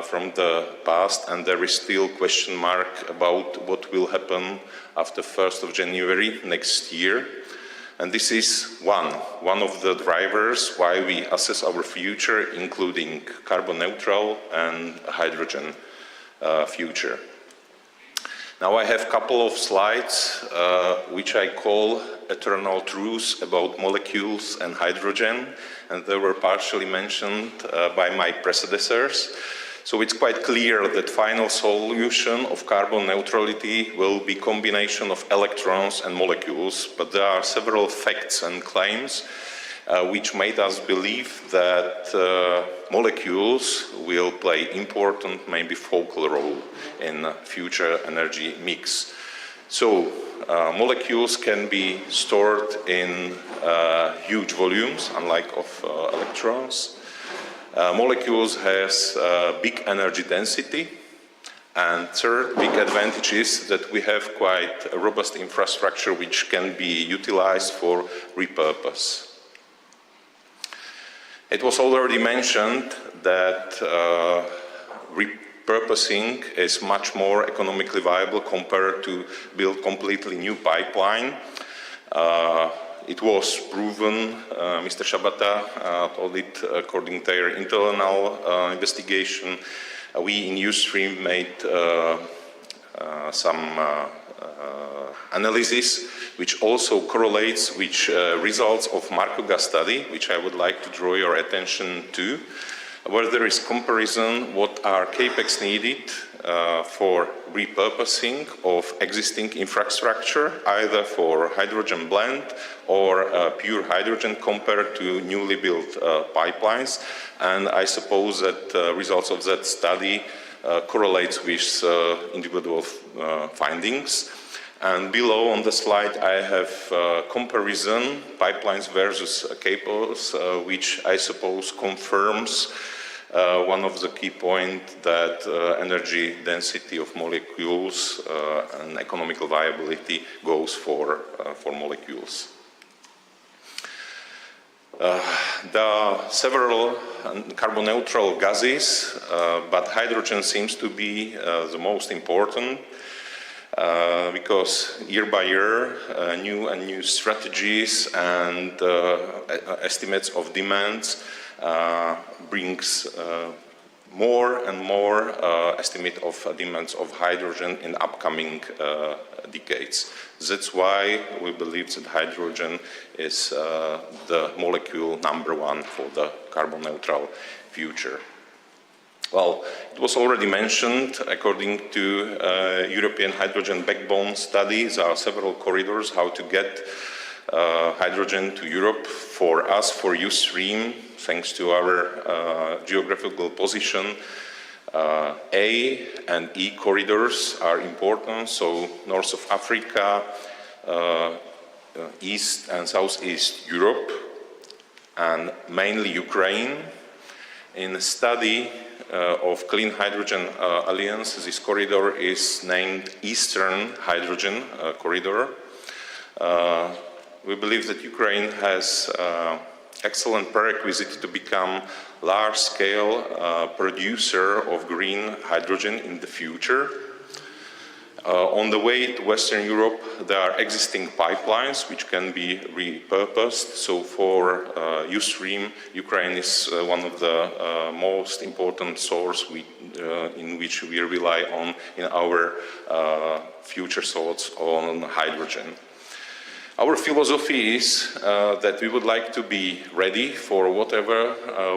from the past, and there is still question mark about what will happen after 1st of January next year. And this is one of the drivers why we assess our future, including carbon neutral and hydrogen future. Now I have a couple of slides which I call eternal truths about molecules and hydrogen, and they were partially mentioned by my predecessors. So it's quite clear that final solution of carbon neutrality will be combination of electrons and molecules, but there are several facts and claims which made us believe that molecules will play important, maybe focal role in future energy mix. So molecules can be stored in huge volumes, unlike of electrons. Molecules has big energy density, and third big advantage is that we have quite a robust infrastructure which can be utilized for repurpose. It was already mentioned that repurposing is much more economically viable compared to build completely new pipeline. It was proven, Mr. Shabata told it according to their internal investigation. We in Ustream made some analysis which also correlates with results of Markoga study, which I would like to draw your attention to, where there is comparison what are capex needed for repurposing of existing infrastructure, either for hydrogen blend or pure hydrogen compared to newly built pipelines. And I suppose that results of that study correlates with individual findings. And below on the slide I have comparison pipelines versus cables, which I suppose confirms one of the key points that energy density of molecules and economical viability goes for molecules. There are several carbon neutral gases, but hydrogen seems to be the most important because year by year new and new strategies and estimates of demands brings more and more estimate of demands of hydrogen in upcoming decades. That's why we believe that hydrogen is the molecule #1 for the carbon neutral future. Well, it was already mentioned, according to European Hydrogen Backbone Study, there are several corridors how to get hydrogen to Europe. For us, for Eustream, thanks to our geographical position, A and E corridors are important, so north of Africa, East and Southeast Europe, and mainly Ukraine. In a study of Clean Hydrogen Alliance, this corridor is named Eastern Hydrogen Corridor. We believe that Ukraine has excellent prerequisite to become large-scale producer of green hydrogen in the future. On the way to Western Europe, there are existing pipelines which can be repurposed. So for Eustream, Ukraine is one of the most important source in which we rely on in our future thoughts on hydrogen. Our philosophy is that we would like to be ready for whatever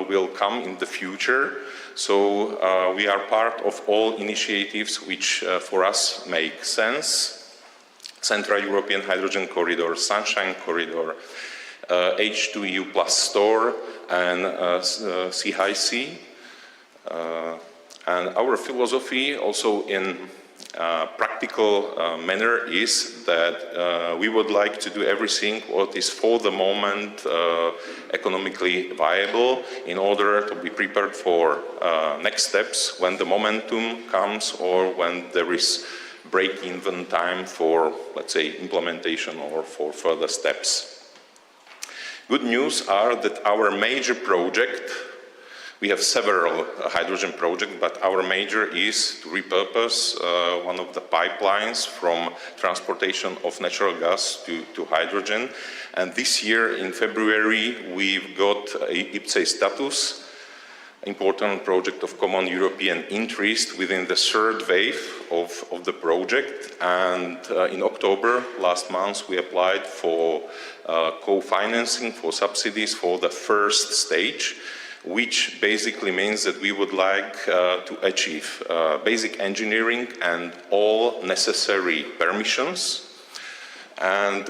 will come in the future. So we are part of all initiatives which for us make sense. Central European Hydrogen Corridor, Sunshine Corridor, H2EU Plus Store, and CHIC. And our philosophy also in practical manner is that we would like to do everything what is for the moment economically viable in order to be prepared for next steps when the momentum comes or when there is break-even time for, let's say, implementation or for further steps. Good news are that our major project, we have several hydrogen projects, but our major is to repurpose one of the pipelines from transportation of natural gas to hydrogen. And this year in February, we've got a IPCEI status, important project of common European interest within the third wave of the project. And in October last month, we applied for co-financing, for subsidies for the first stage, which basically means that we would like to achieve basic engineering and all necessary permissions. And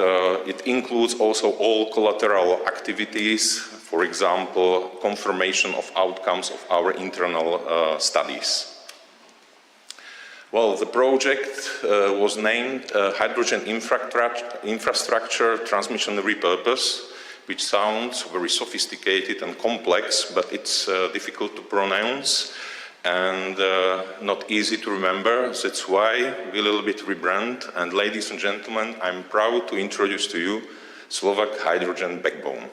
it includes also all collateral activities, for example, confirmation of outcomes of our internal studies. Well, the project was named Hydrogen Infrastructure Transmission Repurpose, which sounds very sophisticated and complex, but it's difficult to pronounce and not easy to remember. That's why we a little bit rebrand. And ladies and gentlemen, I'm proud to introduce to you Slovak Hydrogen Backbone.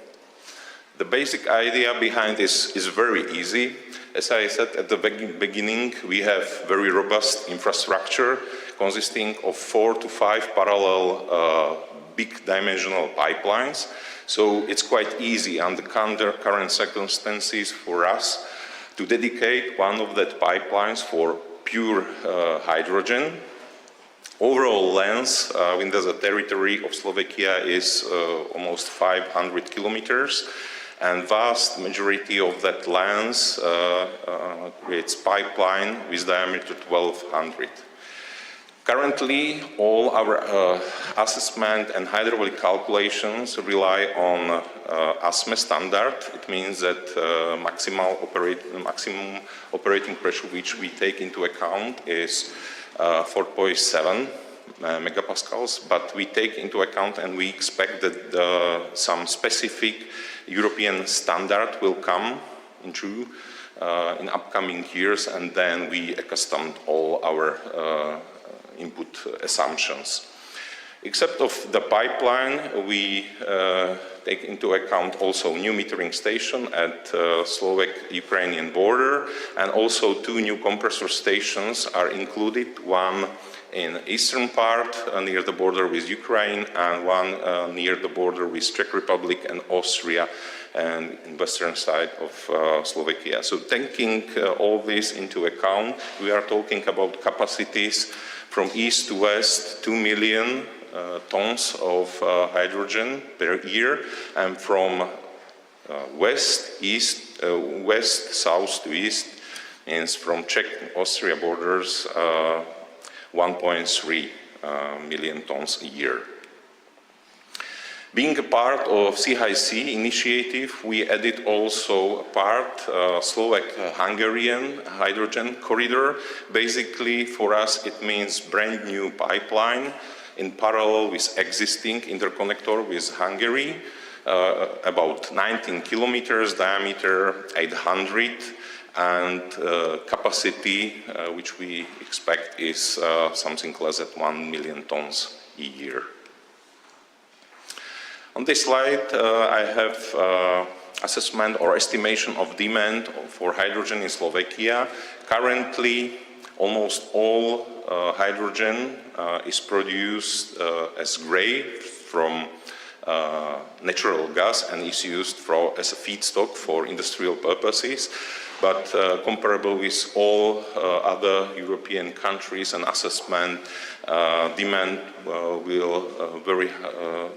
The basic idea behind this is very easy. As I said at the beginning, we have very robust infrastructure consisting of 4 to 5 parallel big dimensional pipelines. So it's quite easy under current circumstances for us to dedicate one of that pipelines for pure hydrogen. Overall length within the territory of Slovakia is almost 500 kilometers, and vast majority of that length creates pipeline with diameter 1200. Currently, all our assessment and hydraulic calculations rely on ASME standard. It means that maximum operating pressure which we take into account is 4.7 megapascals, but we take into account and we expect that some specific European standard will come into in upcoming years, and then we accustomed all our input assumptions. Except of the pipeline, we take into account also new metering station at Slovak-Ukrainian border, and also 2 new compressor stations are included, one in eastern part near the border with Ukraine, and one near the border with Czech Republic and Austria, and in western side of Slovakia. So taking all this into account, we are talking about capacities from east to west, 2 million tons of hydrogen per year, and from west, south to east, means from Czech Austria borders, 1.3 million tons a year. Being a part of CIC initiative, we added also a part, Slovak-Hungarian hydrogen corridor. Basically, for us, it means brand new pipeline in parallel with existing interconnector with Hungary, about 19 kilometers diameter, 800, and capacity, which we expect is something less than 1 million tons a year. On this slide, I have assessment or estimation of demand for hydrogen in Slovakia. Currently, almost all hydrogen is produced as gray from natural gas and is used as a feedstock for industrial purposes. But comparable with all other European countries and assessment, demand will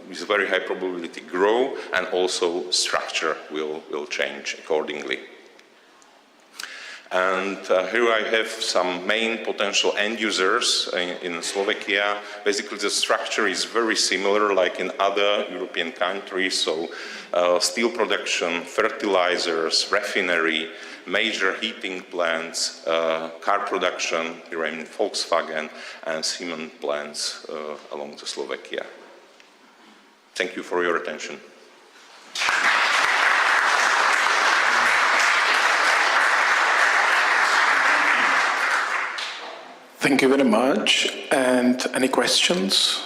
with very high probability grow, and also structure will change accordingly. And here I have some main potential end users in Slovakia. Basically, the structure is very similar like in other European countries. So steel production, fertilizers, refinery, major heating plants, car production, here in Volkswagen, and cement plants along the Slovakia. Thank you for your attention. Thank you very much. And any questions?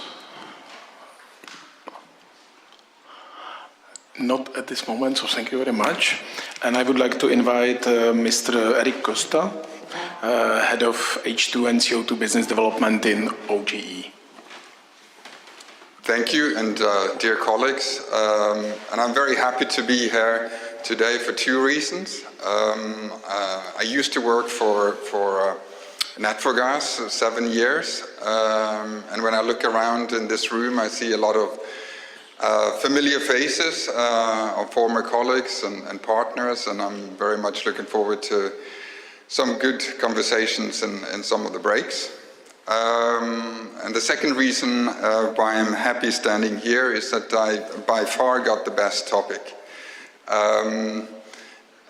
Not at this moment, so thank you very much. And I would like to invite Mr. Eric Costa, Head of H2 and CO2 Business Development in OGE. Thank you, and dear colleagues, and I'm very happy to be here today for 2 reasons. I used to work for Naturgas 7 years, and when I look around in this room, I see a lot of familiar faces of former colleagues and partners, and I'm very much looking forward to some good conversations in some of the breaks. And the second reason why I'm happy standing here is that I by far got the best topic.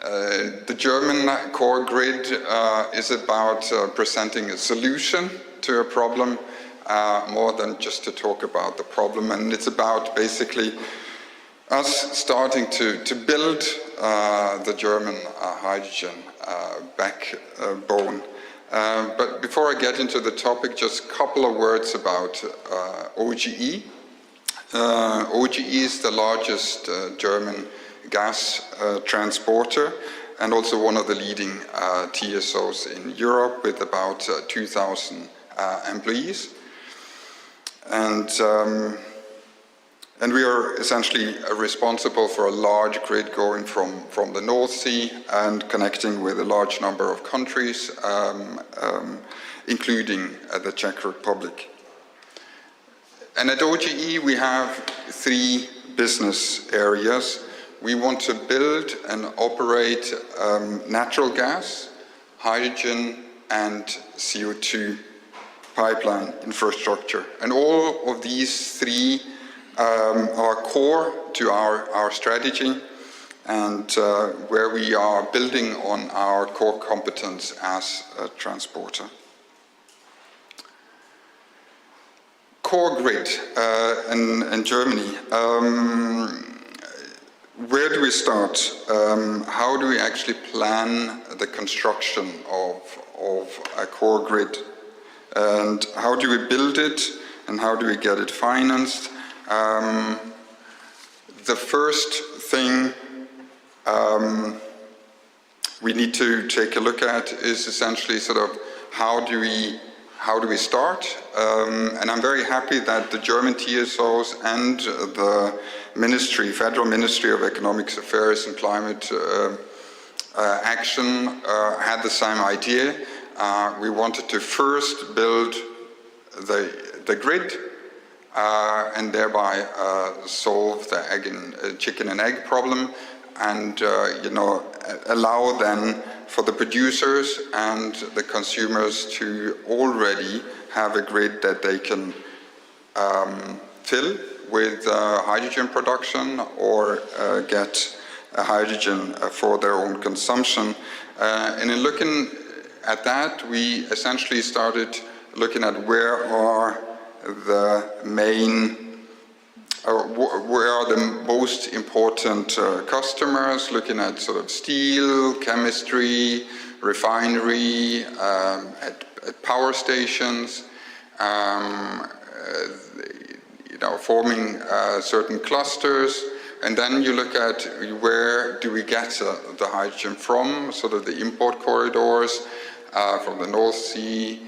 The German core grid is about presenting a solution to a problem more than just to talk about the problem, and it's about basically us starting to build the German hydrogen backbone. But before I get into the topic, just a couple of words about OGE. OGE is the largest German gas transporter and also one of the leading TSOs in Europe with about 2,000 employees. And we are essentially responsible for a large grid going from the North Sea and connecting with a large number of countries, including the Czech Republic. And at OGE we have 3 business areas. We want to build and operate natural gas, hydrogen, and CO2 pipeline infrastructure. And all of these 3 are core to our strategy, and where we are building on our core competence as a transporter. Core grid in Germany. where do we start? How do we actually plan the construction of a core grid? And how do we build it? And how do we get it financed? The first thing we need to take a look at is essentially sort of how do we start? And I'm very happy that the German TSOs and the Federal Ministry of Economic Affairs and Climate Action had the same idea. We wanted to first build the grid and thereby solve the chicken and egg problem, and allow then for the producers and the consumers to already have a grid that they can fill with hydrogen production or get hydrogen for their own consumption. And in looking at that, we essentially started looking at where are the most important customers, looking at sort of steel, chemistry, refinery, at power stations, forming certain clusters. And then you look at where do we get the hydrogen from, sort of the import corridors from the North Sea,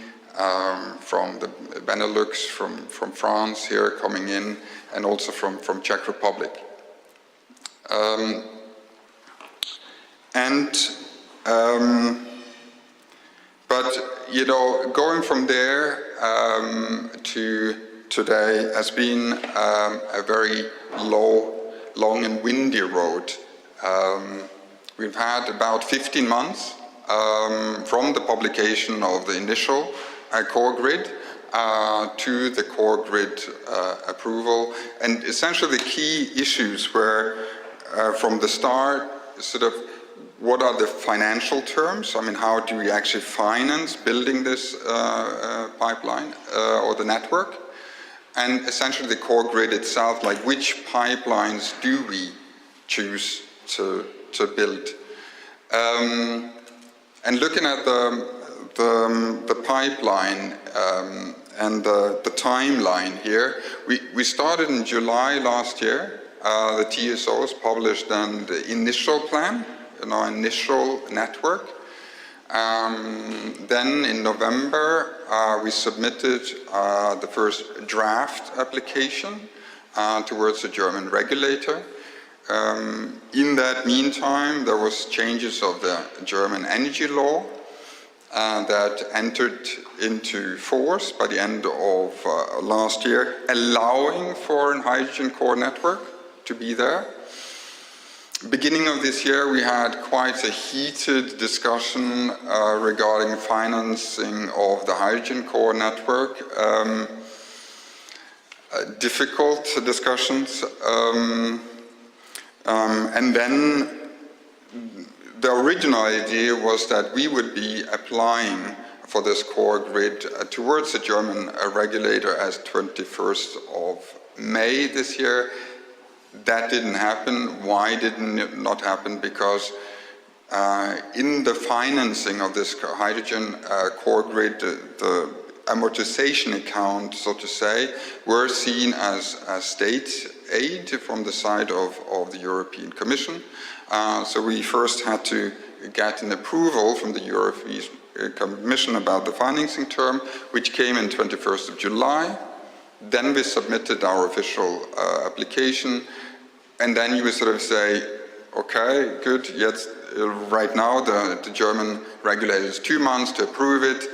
from the Benelux, from France here coming in, and also from Czech Republic. But going from there to today has been a very long and windy road. We've had about 15 months from the publication of the initial core grid to the core grid approval. And essentially the key issues were from the start sort of what are the financial terms? I mean, how do we actually finance building this pipeline or the network? And essentially the core grid itself, like which pipelines do we choose to build? And looking at the pipeline and the timeline here, we started in July last year. The TSOs published then the initial plan, initial network. Then in November, we submitted the first draft application towards the German regulator. In that meantime, there was changes of the German energy law that entered into force by the end of last year, allowing for a hydrogen core network to be there. Beginning of this year, we had quite a heated discussion regarding financing of the hydrogen core network. Difficult discussions. And then the original idea was that we would be applying for this core grid towards the German regulator as 21st of May this year. That didn't happen. Why didn't it not happen? Because in the financing of this hydrogen core grid, the amortization account, so to say, were seen as state aid from the side of the European Commission. So we first had to get an approval from the European Commission about the financing term, which came in 21st of July. Then we submitted our official application, and then you would sort of say, okay, good, yes, right now the German regulator has 2 months to approve it.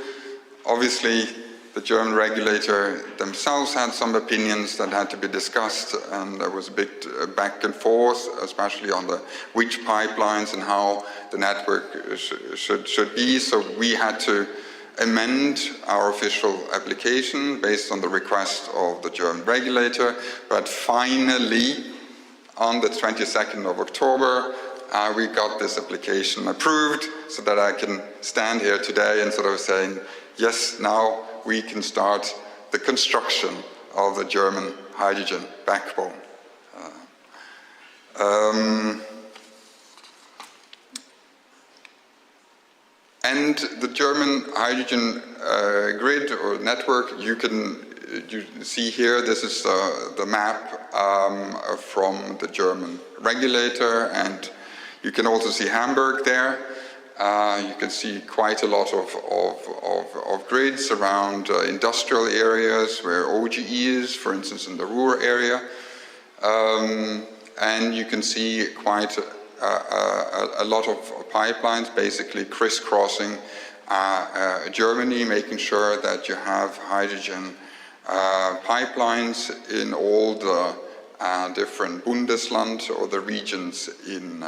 Obviously, the German regulator themselves had some opinions that had to be discussed, and there was a bit back and forth, especially on which pipelines and how the network should be. So we had to amend our official application based on the request of the German regulator. But finally, on the 22nd of October, we got this application approved, so that I can stand here today and sort of saying, yes, now we can start the construction of the German hydrogen backbone. And the German hydrogen grid or network, you see here, this is the map from the German regulator, and you can also see Hamburg there. You can see quite a lot of grids around industrial areas where OGE is, for instance in the Ruhr area. And you can see quite a lot of pipelines basically crisscrossing Germany, making sure that you have hydrogen pipelines in all the different Bundesland or the regions in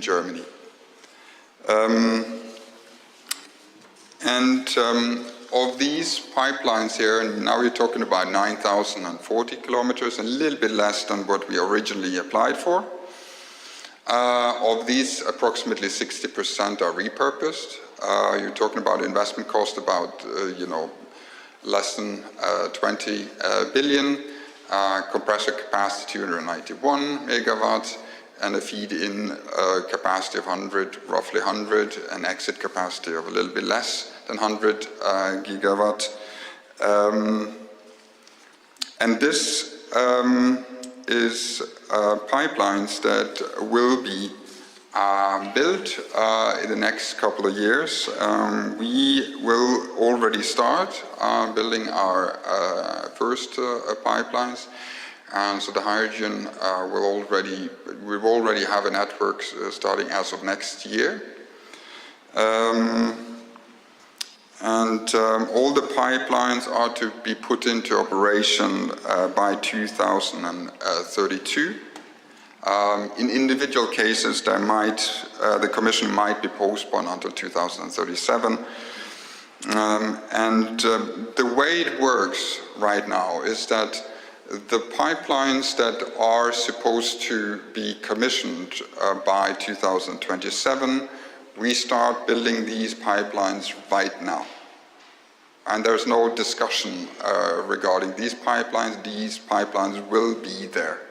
Germany. Of these pipelines here, and now we're talking about 9,040 kilometers, a little bit less than what we originally applied for. Of these, approximately 60% are repurposed. You're talking about investment cost about, less than 20 billion, compressor capacity 291 megawatts, and a feed-in capacity of roughly 100, and exit capacity of a little bit less than 100 gigawatt. And this is pipelines that will be built in the next couple of years. We will already start building our first pipelines. And so the hydrogen we will already have a network starting as of next year. All the pipelines are to be put into operation by 2032. In individual cases, the commission might be postponed until 2037. The way it works right now is that the pipelines that are supposed to be commissioned by 2027, we start building these pipelines right now. And there's no discussion regarding these pipelines. These pipelines will be there.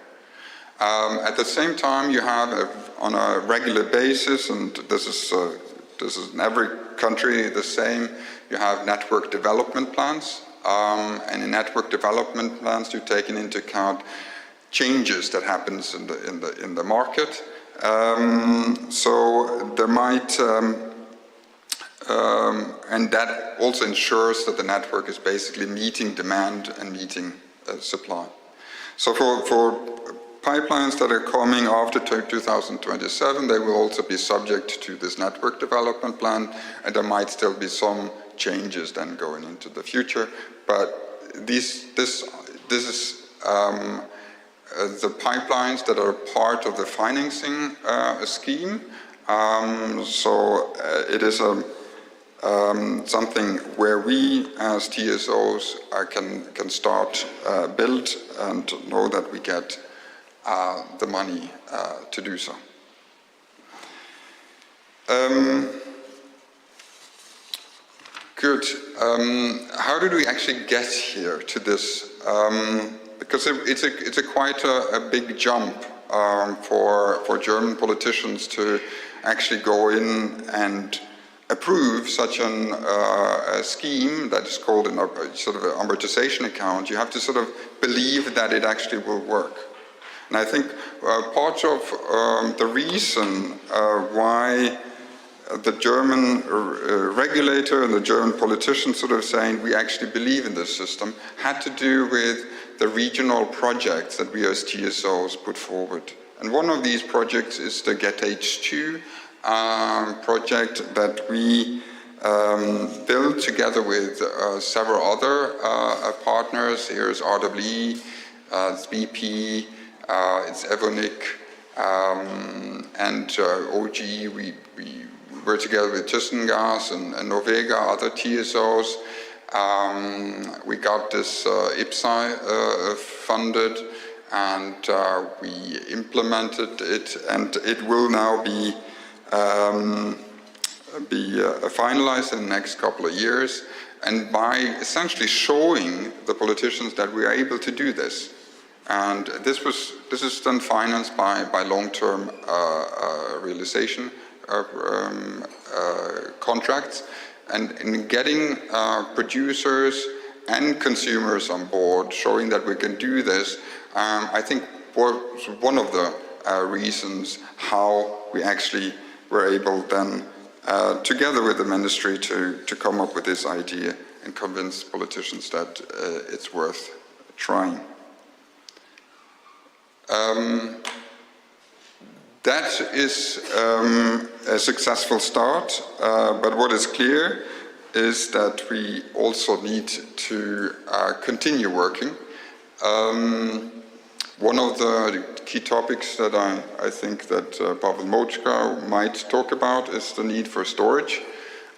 At the same time, you have on a regular basis, and this is in every country the same, you have network development plans. And in network development plans, you're taking into account changes that happens in the market. So there might, and that also ensures that the network is basically meeting demand and meeting supply. So for pipelines that are coming after 2027, they will also be subject to this network development plan, and there might still be some changes then going into the future. But this is the pipelines that are part of the financing scheme. So it is something where we as TSOs can start build and know that we get the money to do so. Good. How did we actually get here to this? Because it's quite a big jump for German politicians to actually go in and approve such a scheme that is called a sort of an amortization account. You have to sort of believe that it actually will work. And I think part of the reason why the German regulator and the German politicians sort of saying we actually believe in this system had to do with the regional projects that we as TSOs put forward. And one of these projects is the GetH2 project that we built together with several other partners. Here's RWE, it's BP, it's Evonik, and OGE. We were together with ThyssenGas and Norvega, other TSOs. We got this IPSI funded, and we implemented it, and it will now be finalized in the next couple of years. And by essentially showing the politicians that we are able to do this, And this is then financed by long-term realization contracts. And in getting producers and consumers on board, showing that we can do this, I think was one of the reasons how we actually were able then, together with the ministry, to come up with this idea and convince politicians that it's worth trying. That is a successful start, but what is clear is that we also need to continue working. One of the key topics that I think that Pavel Mochka might talk about is the need for storage.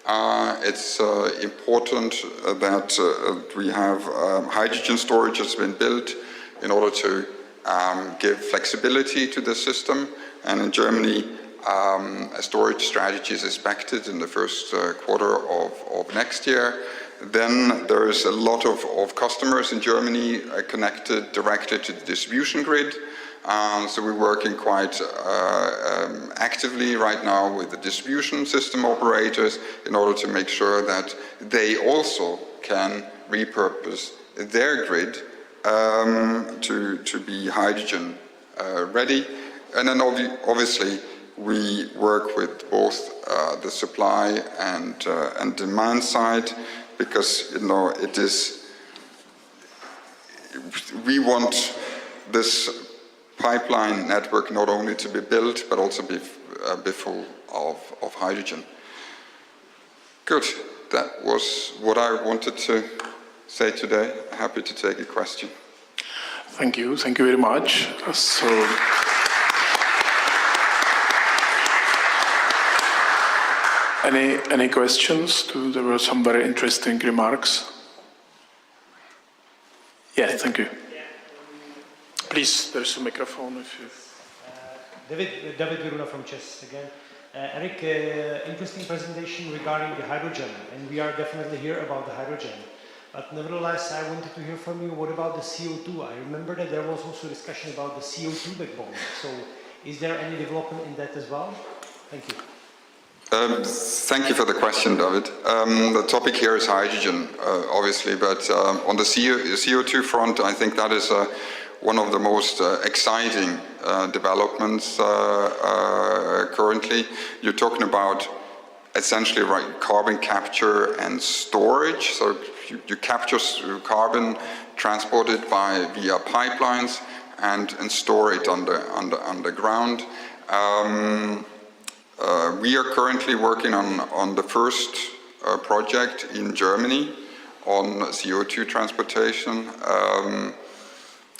It's important that we have hydrogen storage has been built in order to give flexibility to the system. And in Germany, a storage strategy is expected in the first quarter of next year. Then there is a lot of customers in Germany connected directly to the distribution grid. So we're working quite actively right now with the distribution system operators in order to make sure that they also can repurpose their grid to be hydrogen ready. And then obviously we work with both the supply and demand side, because it is, we want this pipeline network not only to be built but also be full of hydrogen. Good, that was what I wanted to say today. Happy to take a question. Thank you very much. So, any questions? There were some very interesting remarks. Yeah, thank you. Please, there's a microphone. If you... David Viruna from Czech again. Eric, interesting presentation regarding the hydrogen, and we are definitely here about the hydrogen. But nevertheless, I wanted to hear from you, what about the CO2? I remember that there was also discussion about the CO2 backbone. So is there any development in that as well? Thank you. Thank you for the question, David. The topic here is hydrogen, obviously, but on the CO2 front, I think that is one of the most exciting developments currently. You're talking about essentially carbon capture and storage. So you capture carbon, transport it via pipelines, and store it underground. We are currently working on the first project in Germany on CO2 transportation.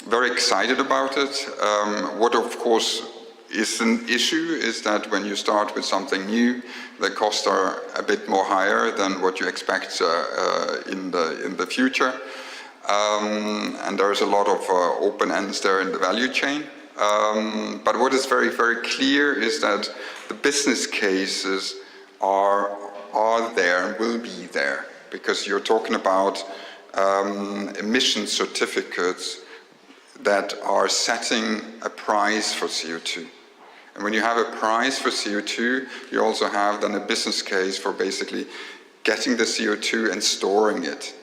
Very excited about it. What of course is an issue is that when you start with something new, the costs are a bit more higher than what you expect in the future. And there's a lot of open ends there in the value chain. But what is very, very clear is that the business cases are there and will be there, because you're talking about emission certificates that are setting a price for CO2. And when you have a price for CO2, you also have then a business case for basically getting the CO2 and storing it.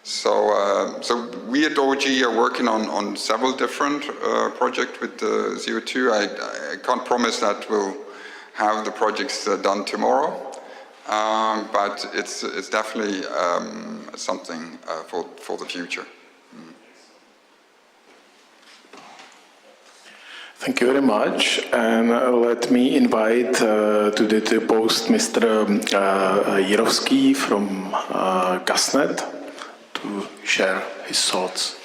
So we at OG are working on several different projects with the CO2. I can't promise that we'll have the projects done tomorrow, but it's definitely something for the future. Thank you very much, and let me invite to the post Mr. Jirovský from GasNet to share his thoughts.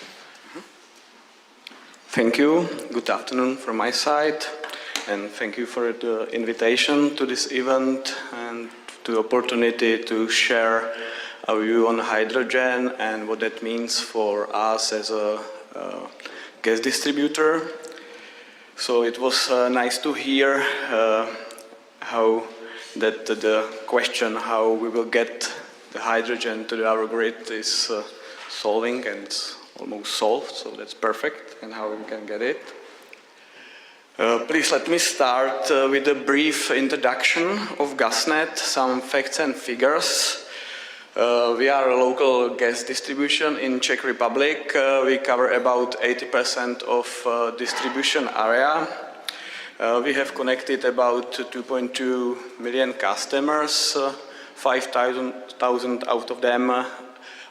Thank you. Good afternoon from my side, and thank you for the invitation to this event and the opportunity to share our view on hydrogen and what that means for us as a gas distributor. So it was nice to hear how that the question how we will get the hydrogen to our grid is solving, and almost solved, so that's perfect, and how we can get it. Please let me start with a brief introduction of GasNet, some facts and figures. We are a local gas distribution in Czech Republic. We cover about 80% of distribution area. We have connected about 2.2 million customers. 5,000 out of them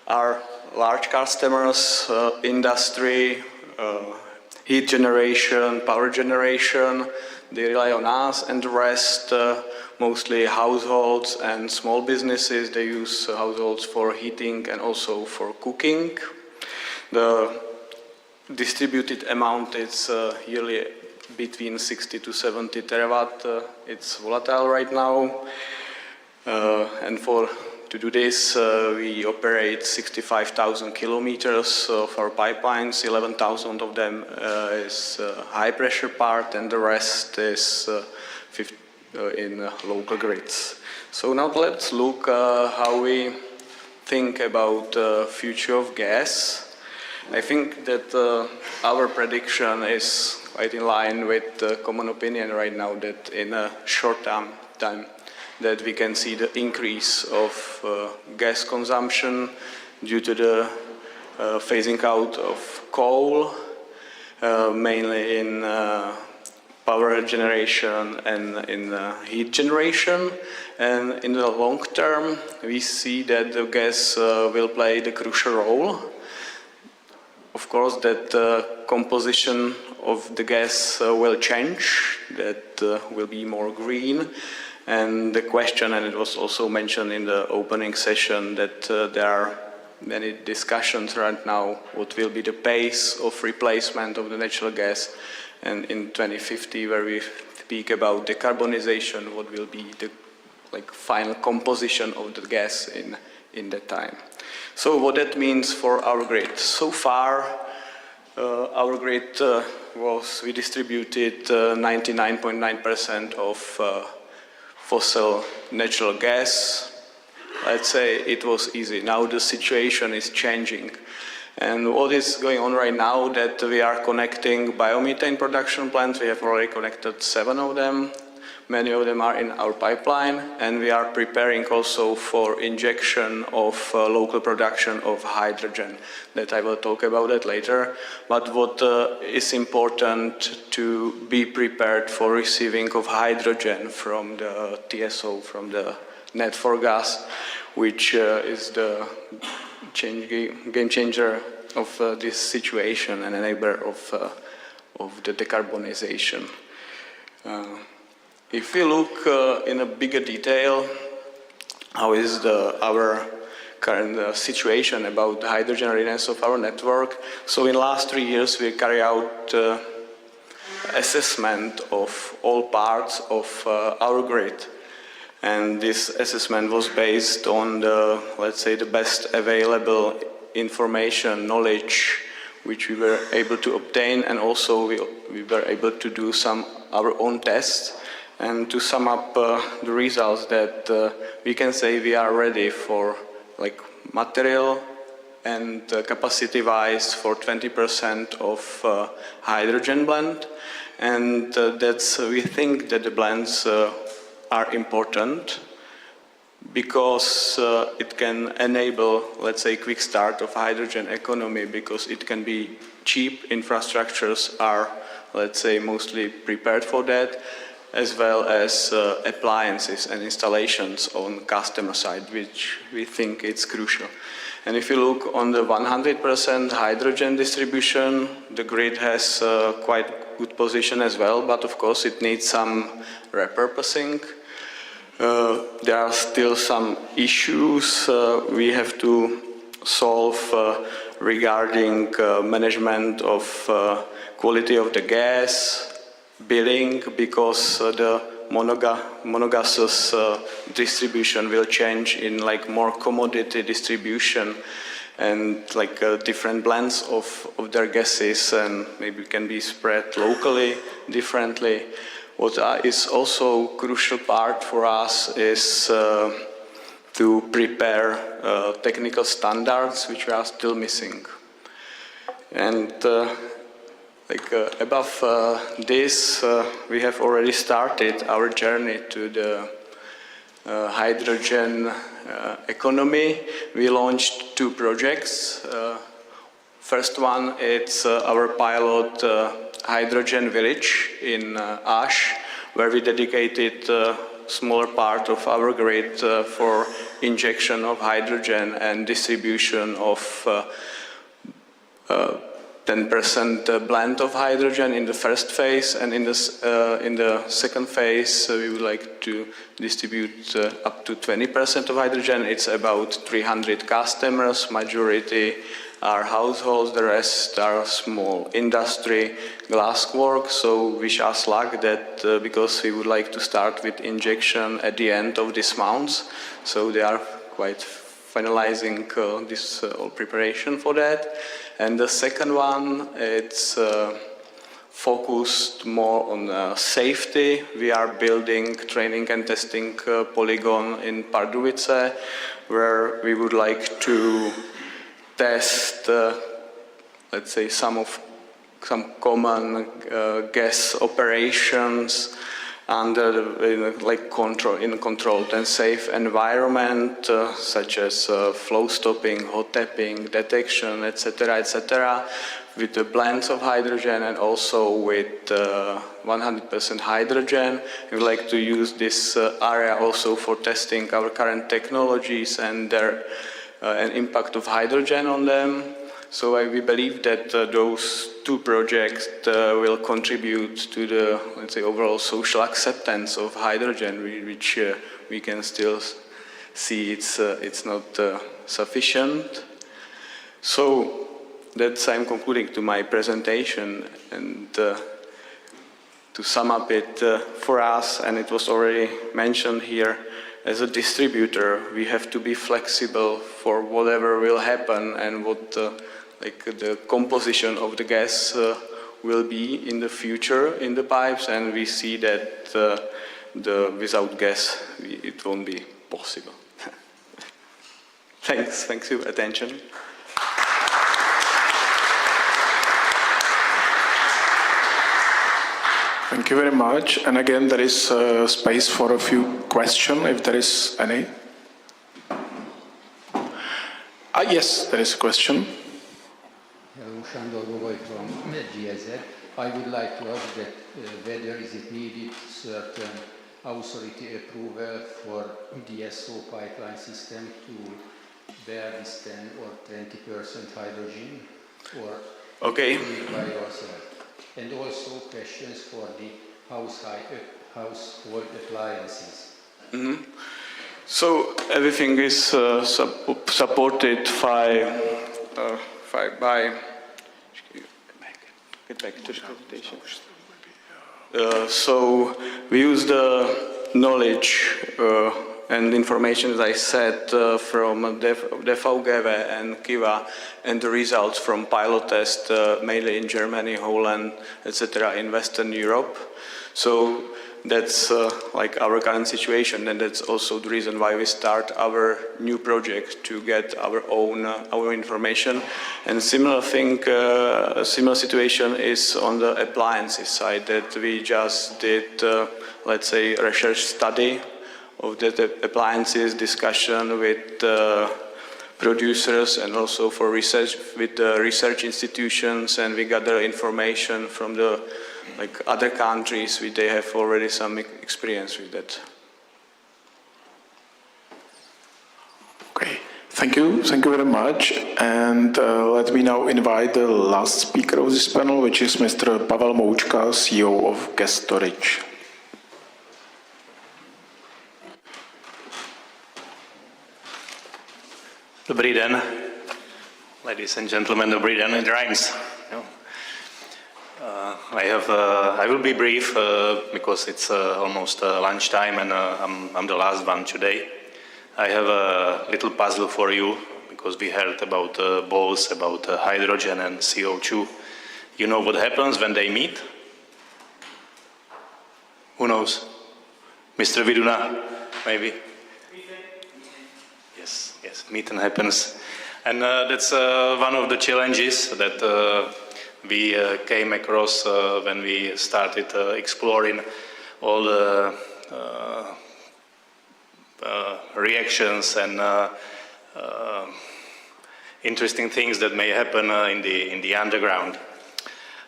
are large customers, industry, heat generation, power generation. They rely on us, and the rest, mostly households and small businesses. They use households for heating and also for cooking. The distributed amount is yearly between 60 to 70 terawatt. It's volatile right now. And to do this, we operate 65,000 kilometers of our pipelines. 11,000 of them is high pressure part, and the rest is in local grids. So now let's look how we think about the future of gas. I think that our prediction is quite in line with the common opinion right now, that in a short time that we can see the increase of gas consumption due to the phasing out of coal, mainly in power generation and in heat generation. And in the long term, we see that the gas will play the crucial role. Of course, that composition of the gas will change, that will be more green. And the question, and it was also mentioned in the opening session, that there are many discussions right now what will be the pace of replacement of the natural gas, and in 2050, where we speak about decarbonization, what will be the final composition of the gas in that time. So what that means for our grid. So far, our grid we distributed 99.9% of fossil natural gas. Let's say it was easy. Now the situation is changing. And what is going on right now, that we are connecting biomethane production plants. We have already connected 7 of them. Many of them are in our pipeline, and we are preparing also for injection of local production of hydrogen. That I will talk about that later. But what is important to be prepared for receiving of hydrogen from the TSO, from the net for gas, which is the game changer of this situation and enabler of the decarbonization. If we look in a bigger detail, how is our current situation about the hydrogen readiness of our network? So in the last 3 years, we carry out assessment of all parts of our grid. And this assessment was based on the, let's say, the best available information, knowledge, which we were able to obtain, and also we were able to do some our own tests. And to sum up the results, that we can say we are ready for material and capacity-wise for 20% of hydrogen blend. And we think that the blends are important because it can enable, let's say, quick start of hydrogen economy, because it can be cheap. Infrastructures are, let's say, mostly prepared for that, as well as appliances and installations on customer side, which we think it's crucial. And if you look on the 100% hydrogen distribution, the grid has quite good position as well, but of course it needs some repurposing. There are still some issues we have to solve regarding management of quality of the gas, billing, because the monogaseous distribution will change in more commodity distribution, and different blends of their gases, and maybe can be spread locally differently. What is also crucial part for us is to prepare technical standards which we are still missing. And above this, we have already started our journey to the hydrogen economy. We launched 2 projects. First one, it's our pilot hydrogen village in Ash, where we dedicated a smaller part of our grid for injection of hydrogen and distribution of 10% blend of hydrogen in the first phase, and in the second phase we would like to distribute up to 20% of hydrogen. It's about 300 customers, majority are households, the rest are small industry, glasswork. So wish us luck that because we would like to start with injection at the end of this month, so they are quite finalizing this preparation for that. And the second one, it's focused more on safety. We are building training and testing polygon in Pardubice, where we would like to test, let's say, some common gas operations under in a controlled and safe environment, such as flow stopping, hot tapping, detection, etc., with the blends of hydrogen and also with 100% hydrogen. We would like to use this area also for testing our current technologies and their impact of hydrogen on them. So we believe that those 2 projects will contribute to the, let's say, overall social acceptance of hydrogen, which we can still see it's not sufficient. So that's I'm concluding to my presentation, and to sum up it for us, and it was already mentioned here, as a distributor we have to be flexible for whatever will happen and what the composition of the gas will be in the future in the pipes, and we see that without gas it won't be possible. Thanks for your attention. Thank you very much. And again, there is space for a few questions, if there is any. Yes, there is a question. Hello, Sándor Gogoly from GSZ. I would like to ask that whether is it needed certain authority approval for DSO pipeline system to bear this 10 or 20% hydrogen, or okay, by yourself? And also questions for the household appliances. Mm-hmm. So everything is supported by get back to the presentation. So we use the knowledge and information, as I said, from DVGV and Kiva, and the results from pilot tests, mainly in Germany, Holland, etc., in Western Europe. So that's like our current situation, and that's also the reason why we start our new project, to get our own information. And similar situation is on the appliances side, that we just did, let's say, a research study of the appliances, discussion with producers, and also for research with research institutions, and we gather information from the other countries. They have already some experience with that. Okay, thank you very much. And let me now invite the last speaker of this panel, which is Mr. Pavel Moučka, CEO of Gas Storage. Dobrý den, ladies and gentlemen. Dobrý den, it rhymes. I will be brief because it's almost lunchtime, and I'm the last one today. I have a little puzzle for you, because we heard about both about hydrogen and CO2. You know what happens when they meet? Who knows? Mr. Viduna, maybe? Yes, methane happens. And that's one of the challenges that we came across when we started exploring all the reactions and interesting things that may happen in the underground.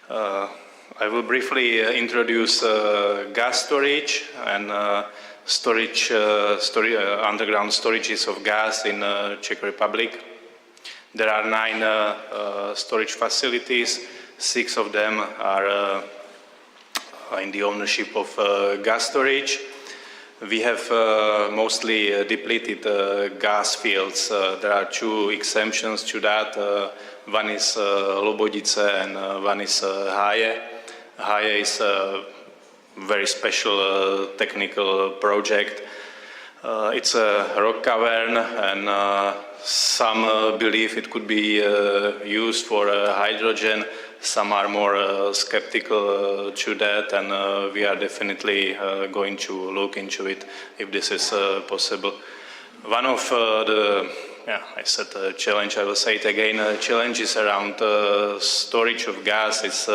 I will briefly introduce gas storage and underground storages of gas in Czech Republic. There are 9 storage facilities. 6 of them are in the ownership of gas storage. We have mostly depleted gas fields. There are 2 exemptions to that. One is Lobodice and one is Háje. Háje is a very special technical project. It's a rock cavern, and some believe it could be used for hydrogen. Some are more skeptical to that, and we are definitely going to look into it if this is possible. One of I said challenge, I will say it again, challenges around storage of gas is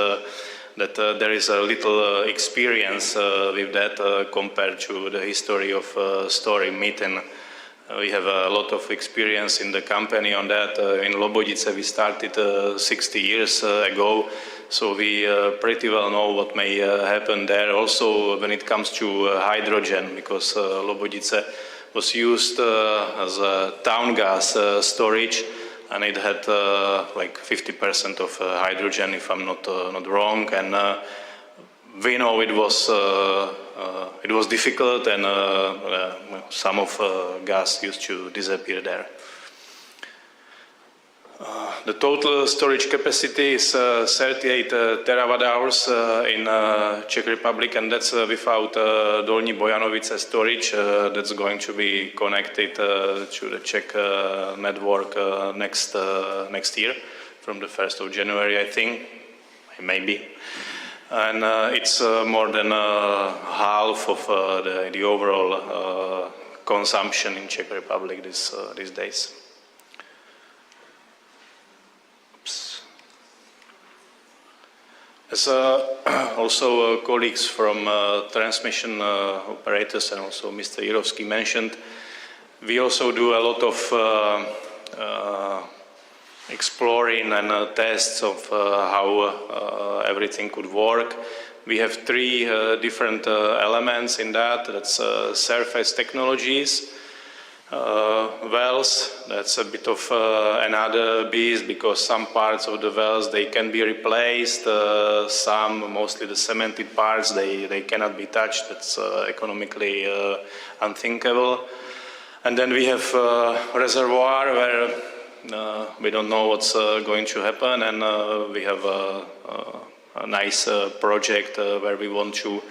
that there is a little experience with that compared to the history of storing methane. We have a lot of experience in the company on that. In Lobodice we started 60 years ago, so we pretty well know what may happen there. Also when it comes to hydrogen, because Lobodice was used as a town gas storage, and it had like 50% of hydrogen, if I'm not wrong. And we know it was difficult, and some of gas used to disappear there. The total storage capacity is 38 terawatt hours in Czech Republic, and that's without Dolní Bojanovice storage. That's going to be connected to the Czech network next year, from the 1st of January, I think, maybe. And it's more than half of the overall consumption in Czech Republic these days. As also colleagues from transmission operators and also Mr. Jirovský mentioned, we also do a lot of exploring and tests of how everything could work. We have 3 different elements in that. That's surface technologies, wells. That's a bit of another beast, because some parts of the wells, they can be replaced. Some, mostly the cemented parts, they cannot be touched. That's economically unthinkable. And then we have reservoir where we don't know what's going to happen, and we have a nice project where we want to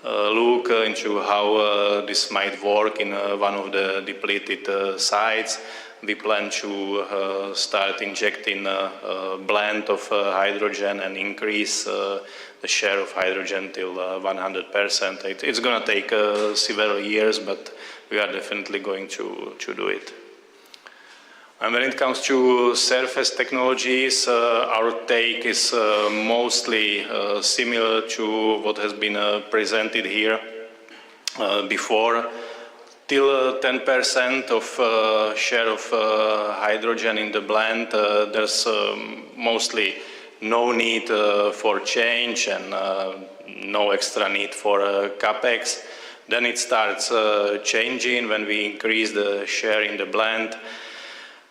look into how this might work in one of the depleted sites. We plan to start injecting a blend of hydrogen and increase the share of hydrogen till 100%. It's going to take several years, but we are definitely going to do it. And when it comes to surface technologies, our take is mostly similar to what has been presented here before. Till 10% of share of hydrogen in the blend, there's mostly no need for change and no extra need for capex. Then it starts changing when we increase the share in the blend.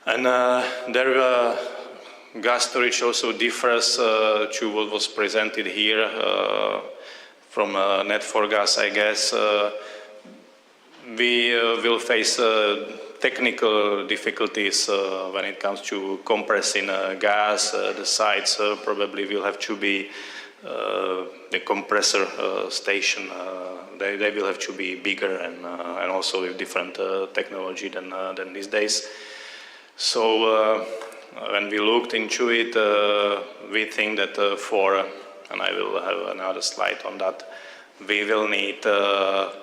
And there gas storage also differs to what was presented here from Net4Gas, I guess. We will face technical difficulties when it comes to compressing gas. The sites probably will have to be the compressor station. They will have to be bigger and also with different technology than these days. So when we looked into it, we think that and I will have another slide on that, we will need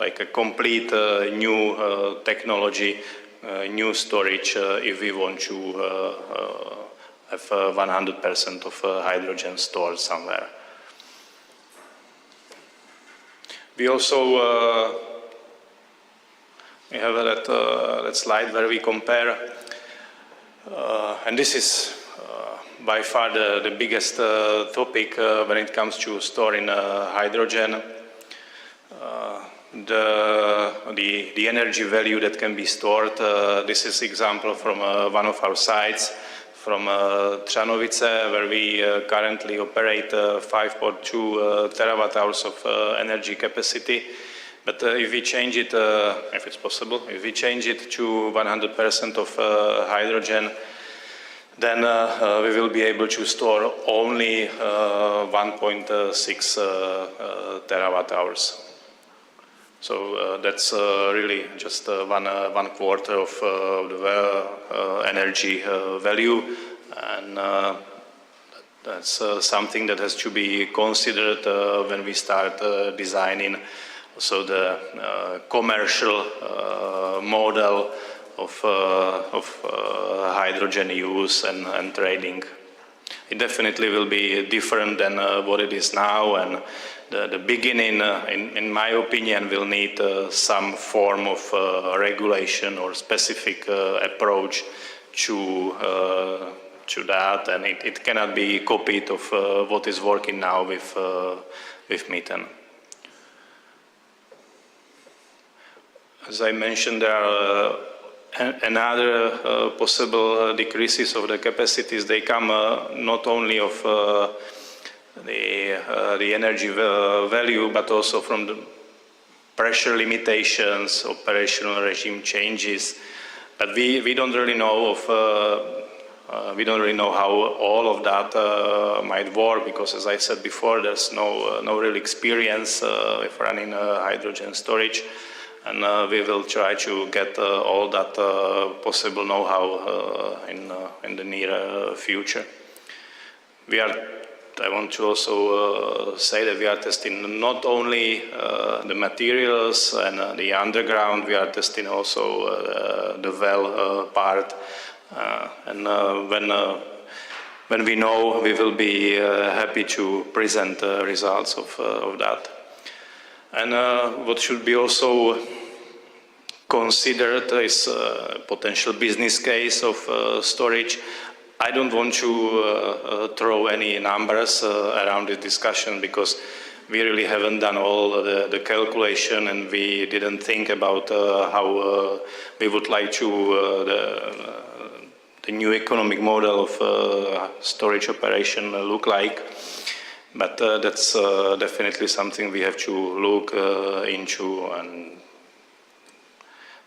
like a complete new technology new storage if we want to have 100% of hydrogen stored somewhere. We also we have that slide where we compare, and this is by far the biggest topic when it comes to storing hydrogen. The energy value that can be stored. This is example from one of our sites from Třanovice, where we currently operate 5.2 terawatt hours of energy capacity. But if we change it, if it's possible, if we change it to 100% of hydrogen, then we will be able to store only 1.6 terawatt hours. So that's really just one quarter of the energy value, and that's something that has to be considered when we start designing also the commercial model of hydrogen use and trading. It definitely will be different than what it is now, and the beginning, in my opinion, will need some form of regulation or specific approach to that, and it cannot be copied of what is working now with methane. As I mentioned, there are another possible decreases of the capacities. They come not only of the energy value, but also from the pressure limitations, operational regime changes. But we don't really know we don't really know how all of that might work, because, as I said before, there's no real experience with running hydrogen storage, and we will try to get all that possible know-how in the near future. I want to also say that we are testing not only the materials and the underground, we are testing also the well part. And when we know, we will be happy to present the results of that. And what should be also considered is a potential business case of storage. I don't want to throw any numbers around the discussion, because we really haven't done all the calculation, and we didn't think about how we would like to the new economic model of storage operation look like. But that's definitely something we have to look into, and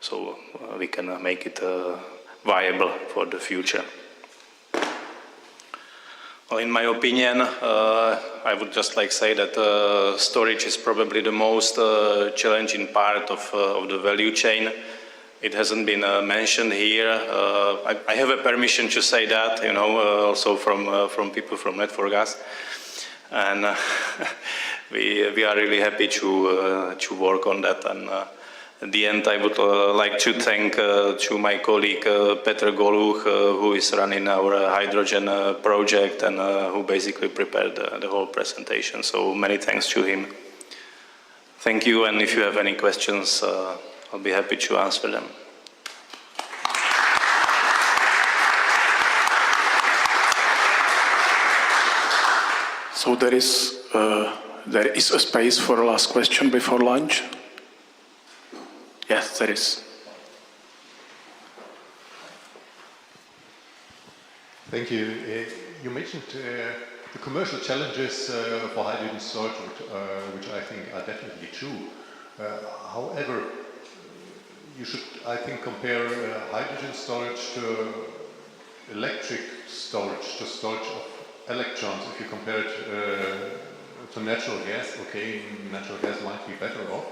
so we can make it viable for the future. Well, in my opinion, I would just like say that storage is probably the most challenging part of the value chain. It hasn't been mentioned here. I have a permission to say that, you know, also from people from Net4Gas, and we are really happy to work on that. And at the end, I would like to thank to my colleague Petr Goluch, who is running our hydrogen project, and who basically prepared the whole presentation. So many thanks to him. Thank you, and if you have any questions, I'll be happy to answer them. So there is a space for a last question before lunch. Yes, there is. Thank you. You mentioned the commercial challenges for hydrogen storage, which I think are definitely true. However, you should, I think, compare hydrogen storage to electric storage, to storage of electrons. If you compare it to natural gas, okay, natural gas might be better off,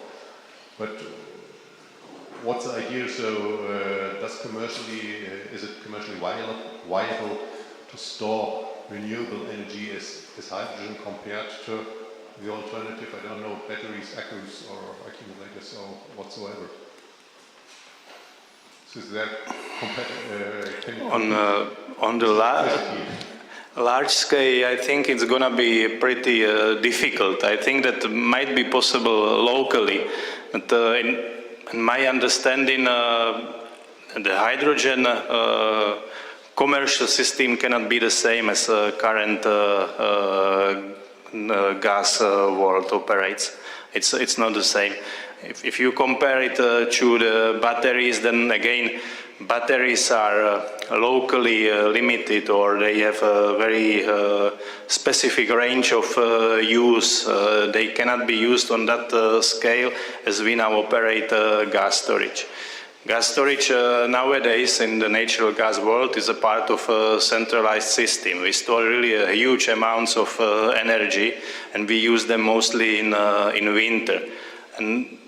but what's the idea? So, is it commercially viable to store renewable energy as hydrogen compared to the alternative? I don't know, batteries, accus, or accumulators, or whatsoever. Is that on the large scale, I think it's going to be pretty difficult. I think that might be possible locally. But in my understanding, the hydrogen commercial system cannot be the same as current gas world operates. It's not the same. If you compare it to the batteries, then again, batteries are locally limited, or they have a very specific range of use. They cannot be used on that scale as we now operate gas storage. Gas storage nowadays in the natural gas world is a part of a centralized system. We store really huge amounts of energy, and we use them mostly in winter. And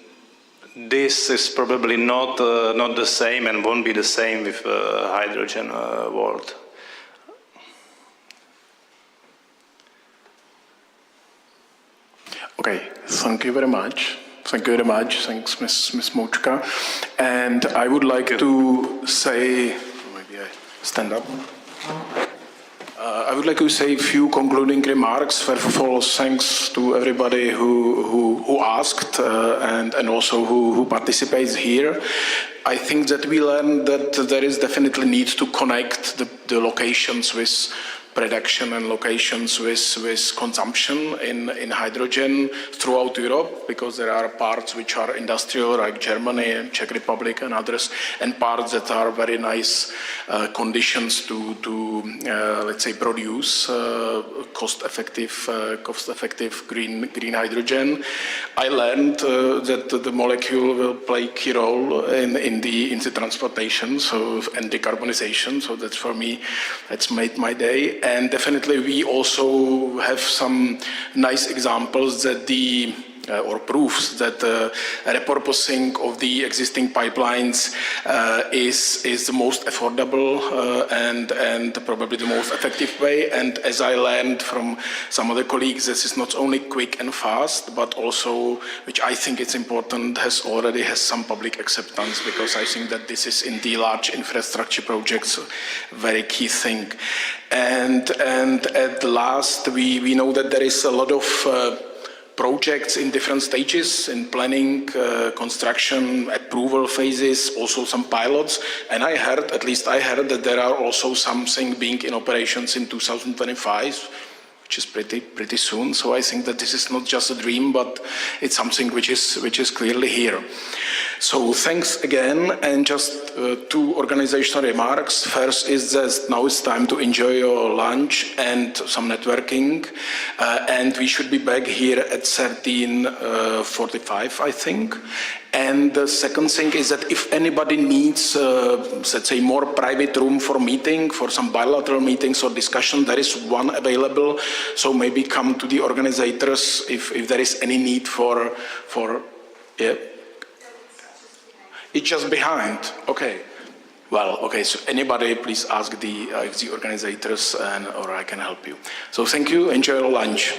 this is probably not the same, and won't be the same with hydrogen world. Okay, thank you very much. Thank you very much. Thanks, Ms. Močka. And I would like to say, maybe I stand up. I would like to say a few concluding remarks. First of all, thanks to everybody who asked and also who participates here. I think that we learned that there is definitely need to connect the locations with production and locations with consumption in hydrogen throughout Europe, because there are parts which are industrial, like Germany and Czech Republic and others, and parts that are very nice conditions to let's say, produce cost-effective green hydrogen. I learned that the molecule will play a key role in the transportation and decarbonization. So that's, for me, that's made my day. And definitely we also have some nice examples that or proofs that repurposing of the existing pipelines is the most affordable and probably the most effective way. And as I learned from some other colleagues, this is not only quick and fast, but also, which I think is important, already has some public acceptance, because I think that this is in the large infrastructure projects a very key thing. And at last, we know that there is a lot of projects in different stages, in planning, construction, approval phases, also some pilots. And I heard that there are also something being in operations in 2025, which is pretty soon. So I think that this is not just a dream, but it's something which is clearly here. So thanks again, and just two organizational remarks. First is that now it's time to enjoy your lunch and some networking, and we should be back here at 13:45, I think. And the second thing is that if anybody needs, let's say, more private room for meeting, for some bilateral meetings or discussion, there is one available. So maybe come to the organizers if there is any need for yeah. It's just behind. Okay. Well, okay. So anybody, please ask the organizers, or I can help you. So thank you. Enjoy your lunch.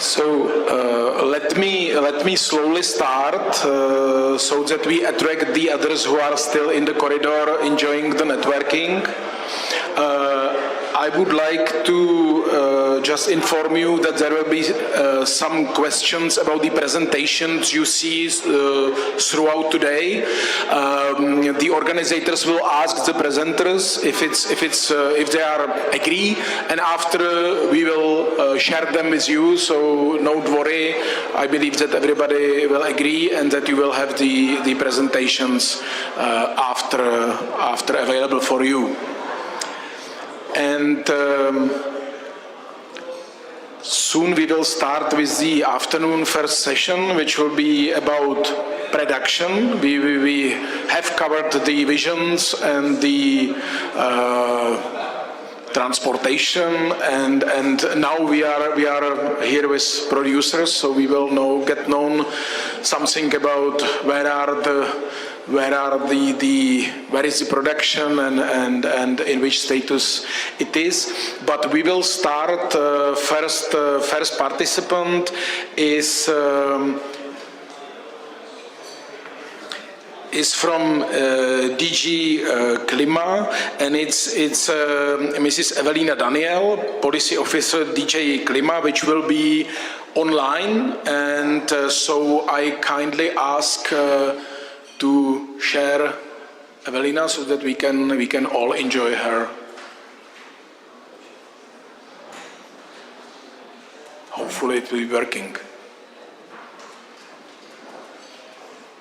So let me slowly start so that we attract the others who are still in the corridor enjoying the networking. I would like to just inform you that there will be some questions about the presentations you see throughout today. The organizers will ask the presenters if they are agree, and after we will share them with you. So don't worry. I believe that everybody will agree and that you will have the presentations after available for you. And soon we will start with the afternoon first session, which will be about production. We have covered the visions and the transportation, and now we are here with producers, so we will get known something about where is the production and in which status it is. But we will start first participant is from DG Klima, and it's Mrs. Evelina Daniel, Policy Officer DG Klima, which will be online, and so I kindly ask to share Evelina so that we can all enjoy her. Hopefully it will be working.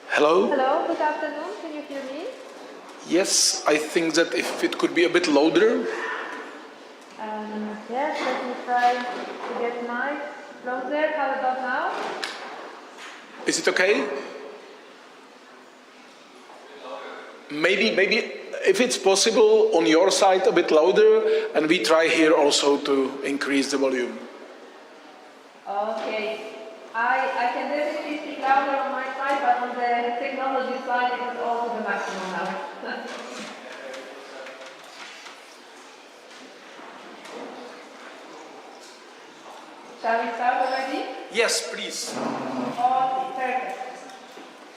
Hello? Hello, good afternoon. Can you hear me? Yes, I think that if it could be a bit louder. Yes, let me try to get nice closer. How about now? Is it okay? Maybe if it's possible on your side a bit louder, and we try here also to increase the volume. Okay. I can definitely speak louder on my side, but on the technology side it is also the maximum now. Shall we start already? Yes, please. Okay, perfect.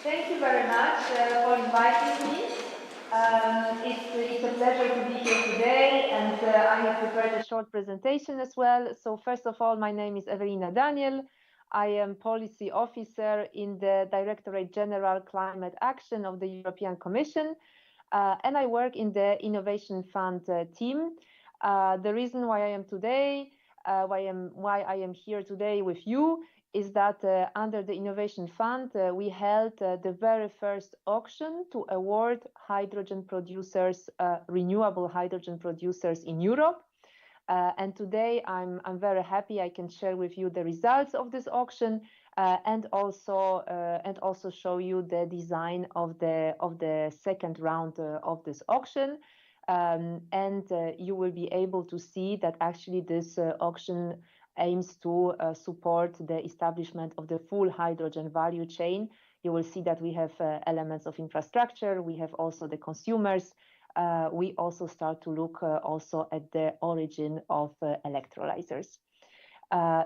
Thank you very much for inviting me. It's a pleasure to be here today, and I have prepared a short presentation as well. So first of all, my name is Evelina Daniel. I am Policy Officer in the Directorate General Climate Action of the European Commission, and I work in the Innovation Fund team. The reason why I am here today with you is that under the Innovation Fund, we held the very first auction to award hydrogen producers, renewable hydrogen producers in Europe. And today I'm very happy I can share with you the results of this auction and also show you the design of the second round of this auction. And you will be able to see that actually this auction aims to support the establishment of the full hydrogen value chain. You will see that we have elements of infrastructure, we have also the consumers, we also start to look also at the origin of electrolyzers.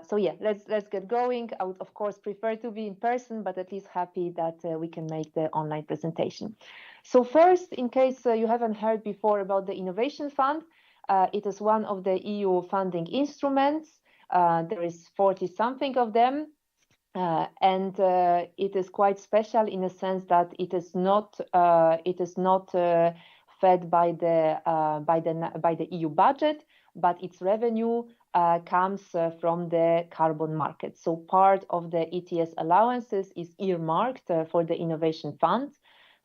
So yeah, let's get going. I would of course prefer to be in person, but at least happy that we can make the online presentation. So first, in case you haven't heard before about the Innovation Fund, it is one of the EU funding instruments. There is 40-something of them, and it is quite special in a sense that it is not fed by the EU budget, but its revenue comes from the carbon market. So part of the ETS allowances is earmarked for the Innovation Fund.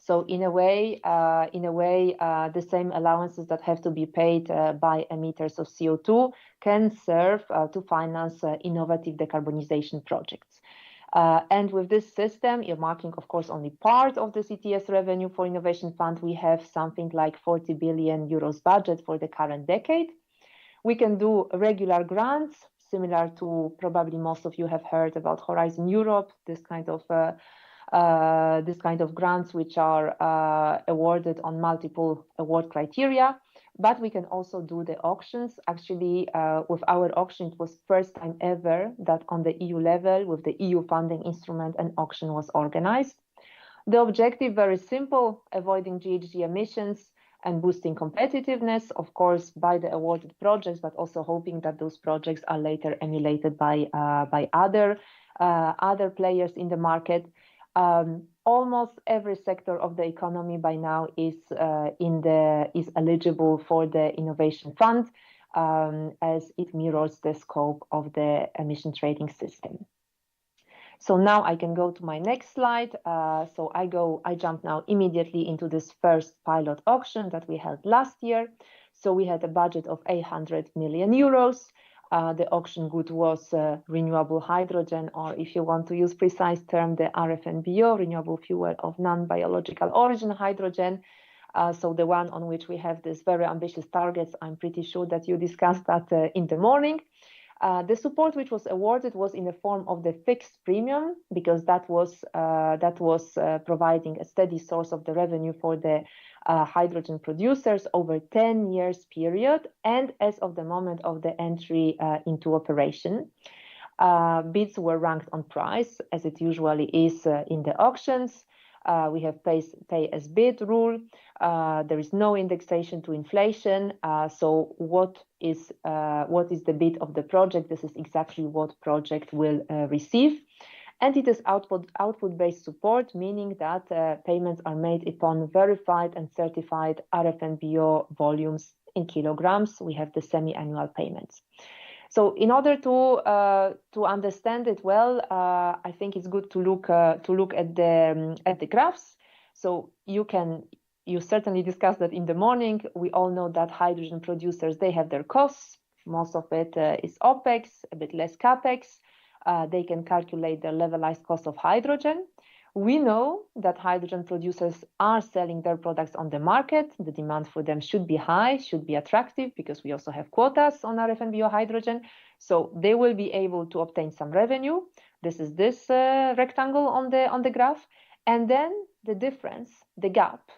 So in a way, the same allowances that have to be paid by emitters of CO2 can serve to finance innovative decarbonization projects. And with this system, earmarking, of course, only part of the ETS revenue for Innovation Fund, we have something like 40 billion euros budget for the current decade. We can do regular grants, similar to probably most of you have heard about Horizon Europe, this kind of grants which are awarded on multiple award criteria. but we can also do the auctions. Actually, with our auction, it was first time ever that on the EU level, with the EU funding instrument, an auction was organized. The objective, very simple, avoiding GHG emissions and boosting competitiveness, of course, by the awarded projects, but also hoping that those projects are later emulated by other players in the market. Almost every sector of the economy by now is eligible for the Innovation Fund, as it mirrors the scope of the emission trading system. So now I can go to my next slide. I jump now immediately into this first pilot auction that we held last year. So we had a budget of 800 million euros. The auction good was renewable hydrogen, or if you want to use precise term, the RFNBO, renewable fuel of non-biological origin hydrogen. So the one on which we have these very ambitious targets, I'm pretty sure that you discussed that in the morning. The support which was awarded was in the form of the fixed premium, because that was providing a steady source of the revenue for the hydrogen producers over 10 years period, and as of the moment of the entry into operation. Bids were ranked on price, as it usually is in the auctions. We have pay as bid rule. There is no indexation to inflation. So what is the bid of the project? This is exactly what project will receive. And it is output-based support, meaning that payments are made upon verified and certified RFNBO volumes in kilograms. We have the semi-annual payments. So in order to understand it well, I think it's good to look at the graphs. So you certainly discussed that in the morning. We all know that hydrogen producers, they have their costs. Most of it is OPEX, a bit less CAPEX. They can calculate the levelized cost of hydrogen. We know that hydrogen producers are selling their products on the market. The demand for them should be high, should be attractive, because we also have quotas on RFNBO hydrogen. So they will be able to obtain some revenue. This is this rectangle on the graph. And then the difference, the gap,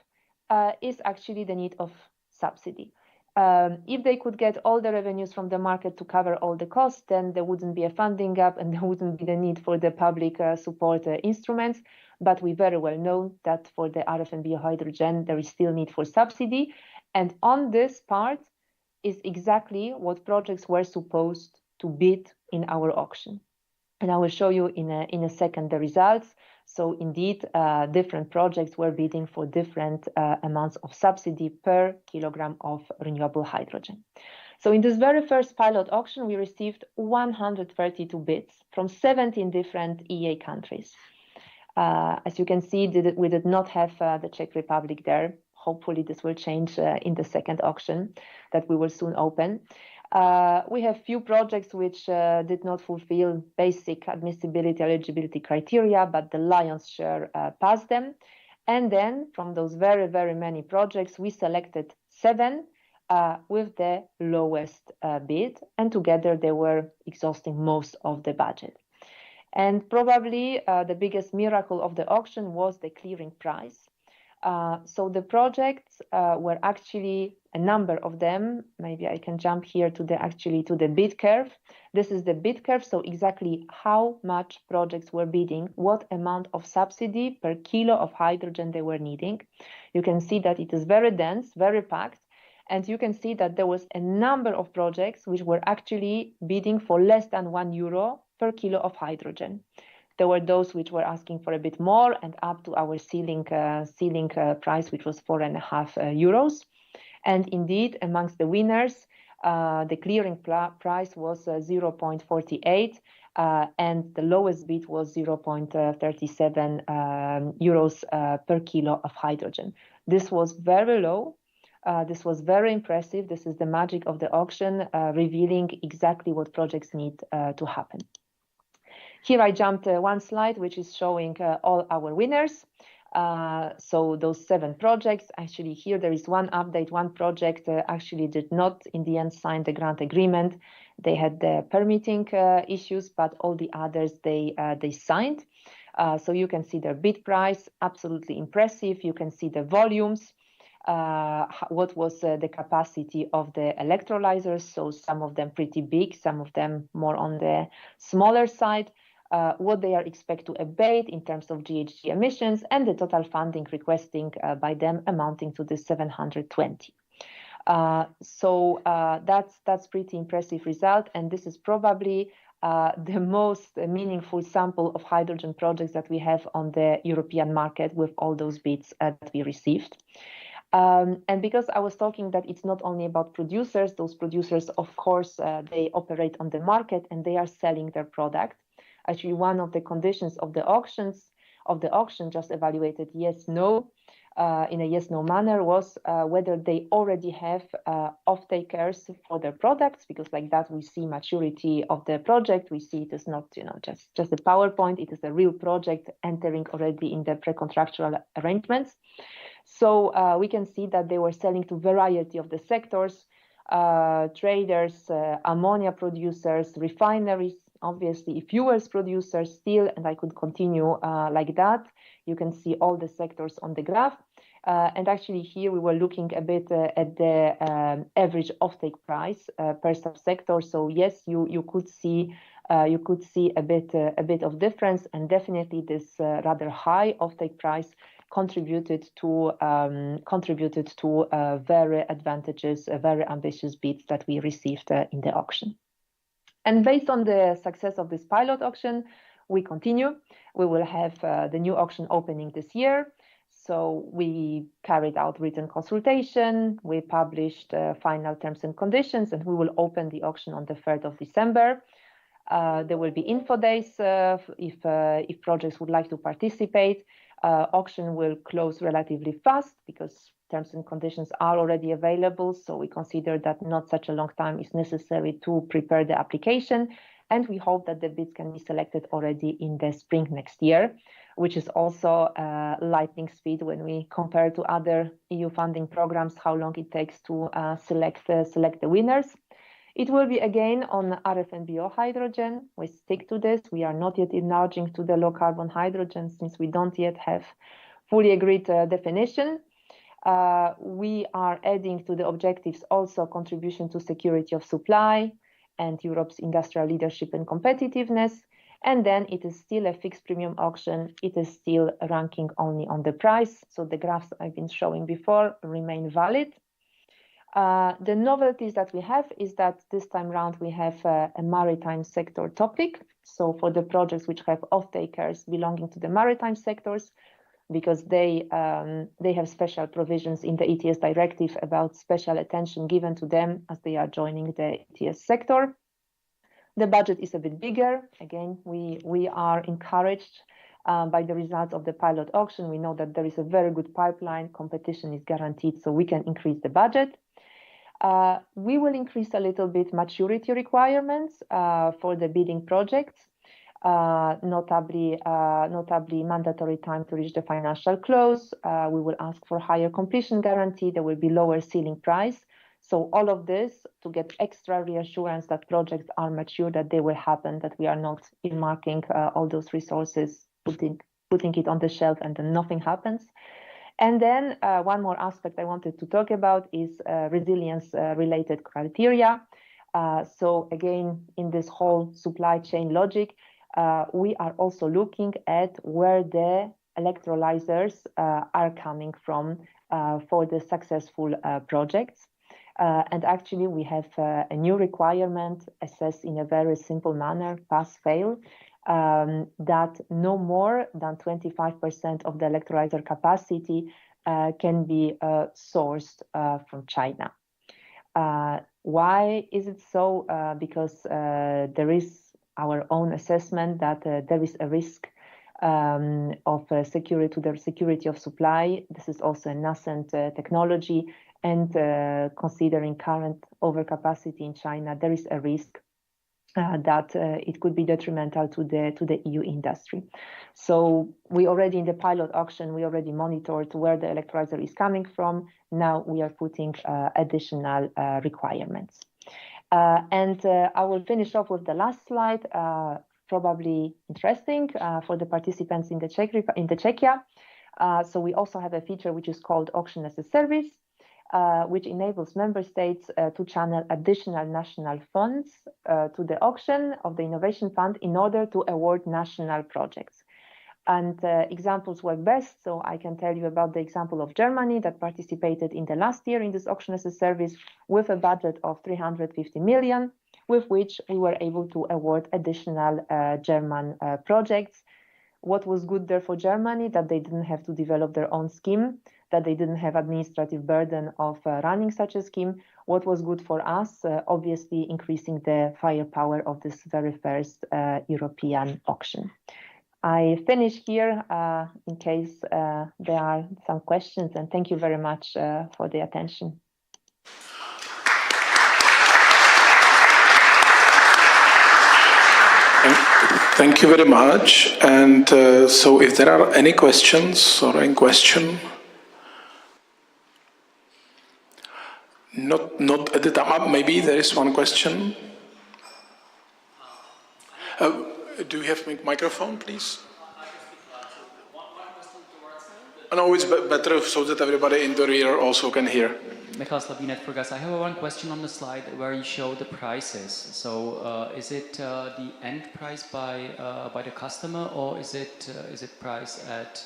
is actually the need of subsidy. If they could get all the revenues from the market to cover all the costs, then there wouldn't be a funding gap and there wouldn't be the need for the public support instruments. But we very well know that for the RFNBO hydrogen, there is still need for subsidy. And on this part is exactly what projects were supposed to bid in our auction. And I will show you in a second the results. So indeed, different projects were bidding for different amounts of subsidy per kilogram of renewable hydrogen. So in this very first pilot auction, we received 132 bids from 17 different EEA countries. As you can see, we did not have the Czech Republic there. Hopefully this will change in the second auction that we will soon open. We have few projects which did not fulfill basic admissibility eligibility criteria, but the lion's share passed them. And then from those very, very many projects, we selected 7 with the lowest bid, and together they were exhausting most of the budget. And probably the biggest miracle of the auction was the clearing price. So the projects were actually a number of them. Maybe I can jump here to the bid curve. This is the bid curve. So exactly how much projects were bidding, what amount of subsidy per kilo of hydrogen they were needing. You can see that it is very dense, very packed. And you can see that there was a number of projects which were actually bidding for less than €1 per kilo of hydrogen. There were those which were asking for a bit more and up to our ceiling price, which was €4.5. And indeed, amongst the winners, the clearing price was 0.48 and the lowest bid was 0.37 euros per kilo of hydrogen. This was very low. This was very impressive. This is the magic of the auction, revealing exactly what projects need to happen. Here I jumped one slide, which is showing all our winners. So those 7 projects, actually here there is one update. One project actually did not in the end sign the grant agreement. They had the permitting issues, but all the others, they signed. So you can see their bid price, absolutely impressive. You can see the volumes. what was the capacity of the electrolyzers, so some of them pretty big, some of them more on the smaller side, what they are expected to abate in terms of GHG emissions, and the total funding requesting by them amounting to the 720. That's pretty impressive result, and this is probably the most meaningful sample of hydrogen projects that we have on the European market with all those bids that we received. And because I was talking that it's not only about producers, those producers, of course, they operate on the market and they are selling their product. Actually, one of the conditions of the auction just evaluated yes, no, in a yes, no manner was whether they already have off-takers for their products, because like that we see maturity of the project. We see it is not, just a PowerPoint, it is a real project entering already in the pre-contractual arrangements. So we can see that they were selling to variety of the sectors, traders, ammonia producers, refineries, obviously fuels producers, steel, and I could continue like that. You can see all the sectors on the graph. And actually here we were looking a bit at the average offtake price per subsector. So yes, you could see a bit of difference, and definitely this rather high offtake price contributed to very advantageous, very ambitious bids that we received in the auction. And based on the success of this pilot auction, we continue. We will have the new auction opening this year. So we carried out written consultation, we published final terms and conditions, and we will open the auction on the 3rd of December. There will be info days if projects would like to participate. Auction will close relatively fast because terms and conditions are already available. So we consider that not such a long time is necessary to prepare the application. And we hope that the bids can be selected already in the spring next year, which is also lightning speed when we compare to other EU funding programs, how long it takes to select the winners. It will be again on RF and biohydrogen. We stick to this. We are not yet enlarging to the low carbon hydrogen since we don't yet have fully agreed definition. We are adding to the objectives also contribution to security of supply and Europe's industrial leadership and competitiveness. And then it is still a fixed premium auction. It is still ranking only on the price. So the graphs I've been showing before remain valid. The novelties that we have is that this time around we have a maritime sector topic. So for the projects which have off-takers belonging to the maritime sectors, because they have special provisions in the ETS directive about special attention given to them as they are joining the ETS sector. The budget is a bit bigger. Again, we are encouraged by the results of the pilot auction. We know that there is a very good pipeline, competition is guaranteed, so we can increase the budget. We will increase a little bit maturity requirements for the bidding projects, notably mandatory time to reach the financial close. We will ask for higher completion guarantee. There will be lower ceiling price. So all of this to get extra reassurance that projects are mature, that they will happen, that we are not earmarking all those resources, putting it on the shelf and then nothing happens. And then one more aspect I wanted to talk about is resilience-related criteria. So again, in this whole supply chain logic, we are also looking at where the electrolyzers are coming from for the successful projects. And actually, we have a new requirement assessed in a very simple manner, pass-fail, that no more than 25% of the electrolyzer capacity can be sourced from China. Why is it so? Because there is our own assessment that there is a risk of security of supply. This is also a nascent technology, and considering current overcapacity in China, there is a risk that it could be detrimental to the EU industry. So we already in the pilot auction, we already monitored where the electrolyzer is coming from. Now we are putting additional requirements. And I will finish off with the last slide, probably interesting for the participants in the Czechia. So we also have a feature which is called Auction as a Service, which enables member states to channel additional national funds to the auction of the Innovation Fund in order to award national projects. And examples work best. So I can tell you about the example of Germany that participated in the last year in this Auction as a Service with a budget of 350 million, with which we were able to award additional German projects. What was good there for Germany, that they didn't have to develop their own scheme, that they didn't have administrative burden of running such a scheme. What was good for us, obviously increasing the firepower of this very first European auction. I finish here in case there are some questions, and thank you very much for the attention. Thank you very much. And so if there are any questions or any question, not at the time. Maybe there is one question. Do you have a microphone, please? No, it's better so that everybody in the rear also can hear. Michal Slabinek for Gas. I have one question on the slide where you show the prices. So is it the end price by the customer, or is it price at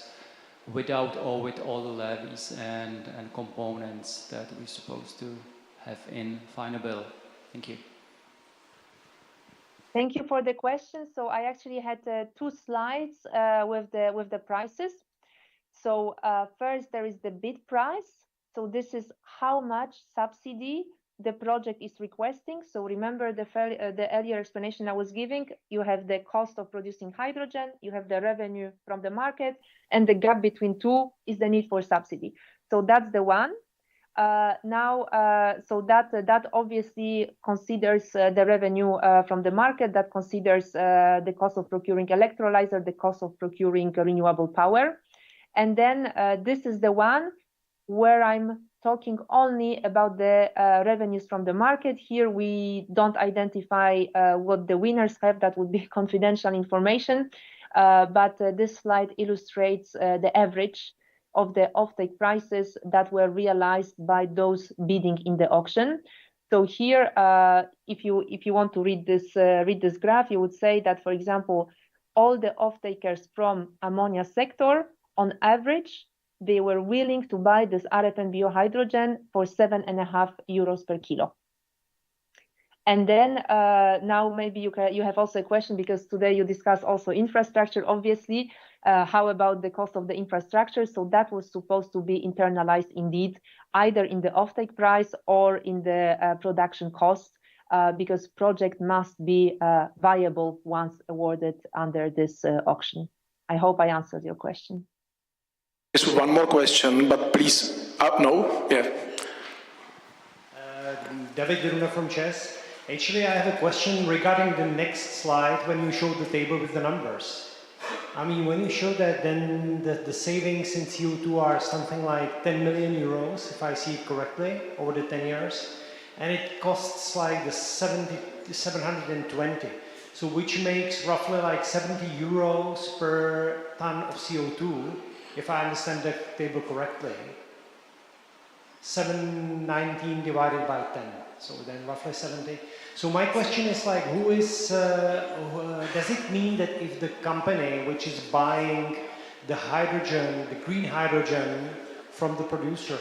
without or with all the levies and components that we're supposed to have in final bill? Thank you. Thank you for the question. So I actually had two slides with the prices. So first there is the bid price. So this is how much subsidy the project is requesting. So remember the earlier explanation I was giving. You have the cost of producing hydrogen, you have the revenue from the market, and the gap between two is the need for subsidy. So that's the one. So that obviously considers the revenue from the market, that considers the cost of procuring electrolyzer, the cost of procuring renewable power. And then this is the one where I'm talking only about the revenues from the market. Here we don't identify what the winners have. That would be confidential information. But this slide illustrates the average of the offtake prices that were realized by those bidding in the auction. So here, if you want to read this graph, you would say that, for example, all the off-takers from ammonia sector, on average, they were willing to buy this RFN biohydrogen for 7.5 euros per kilo. And then now maybe you have also a question, because today you discuss also infrastructure, obviously. How about the cost of the infrastructure? So that was supposed to be internalized indeed, either in the offtake price or in the production cost, because project must be viable once awarded under this auction. I hope I answered your question. There's one more question, but please, no, yeah. David Gruna from Czech. Actually, I have a question regarding the next slide when you show the table with the numbers. I mean, when you show that, then the savings in CO2 are something like 10 million euros, if I see it correctly, over the 10 years. And it costs like the 720. So which makes roughly like 70 euros per ton of CO2, if I understand the table correctly. 719 divided by 10, so then roughly 70. So my question is like, does it mean that if the company which is buying the hydrogen, the green hydrogen from the producer,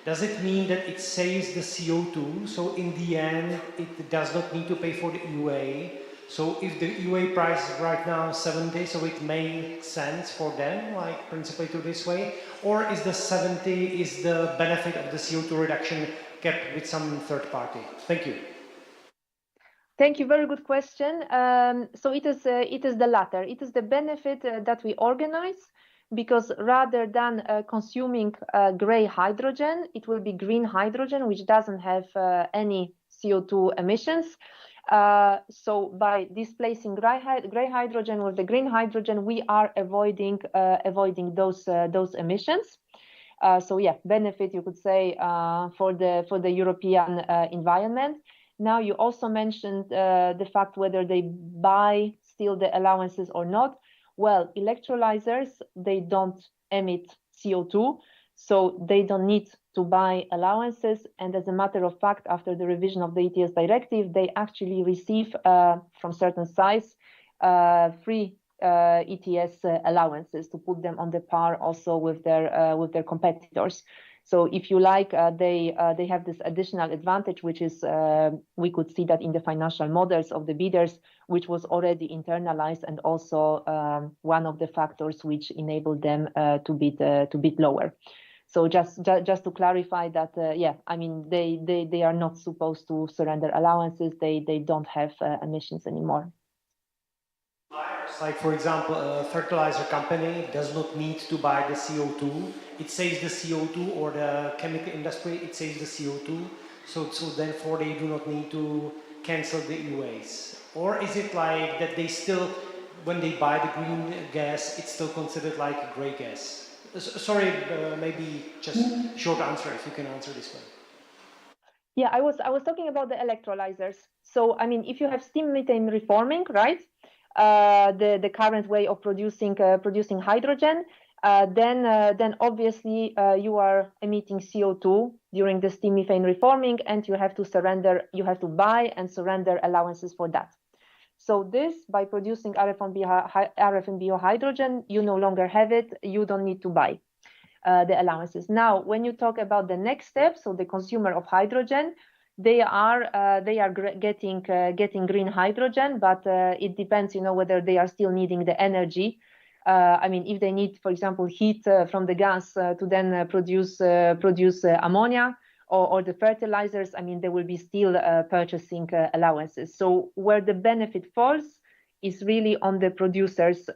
does it mean that it saves the CO2? So in the end, it does not need to pay for the EUA. So if the EUA price is right now 70, so it makes sense for them, like principally to this way? Or is the 70 is the benefit of the CO2 reduction kept with some third party? Thank you. Thank you. Very good question. So it is the latter. It is the benefit that we organize, because rather than consuming gray hydrogen, it will be green hydrogen, which doesn't have any CO2 emissions. So by displacing gray hydrogen with the green hydrogen, we are avoiding those emissions. So yeah, benefit, you could say, for the European environment. Now you also mentioned the fact whether they buy still the allowances or not. Well, electrolyzers, they don't emit CO2, so they don't need to buy allowances. And as a matter of fact, after the revision of the ETS directive, they actually receive from certain sites free ETS allowances to put them on the par also with their competitors. So if you like, they have this additional advantage, which is we could see that in the financial models of the bidders, which was already internalized, and also one of the factors which enabled them to bid lower. So just to clarify that, yeah, I mean they are not supposed to surrender allowances. They don't have emissions anymore. Like, for example, a fertilizer company does not need to buy the CO2. It saves the CO2, or the chemical industry, it saves the CO2. So therefore they do not need to cancel the EUAs. Or is it like that they still, when they buy the green gas, it's still considered like a grey gas? Sorry, maybe just short answer if you can answer this one. Yeah, I was talking about the electrolyzers. So I mean, if you have steam methane reforming, right? The current way of producing hydrogen, then obviously you are emitting CO2 during the steam methane reforming, and you have to buy and surrender allowances for that. So this, by producing RF&BO hydrogen, you no longer have it. You don't need to buy the allowances. Now, when you talk about the next step, so the consumer of hydrogen, they are getting green hydrogen, but it depends, whether they are still needing the energy. I mean, if they need, for example, heat from the gas to then produce ammonia or the fertilizers, I mean, they will be still purchasing allowances. So where the benefit falls is really on the producers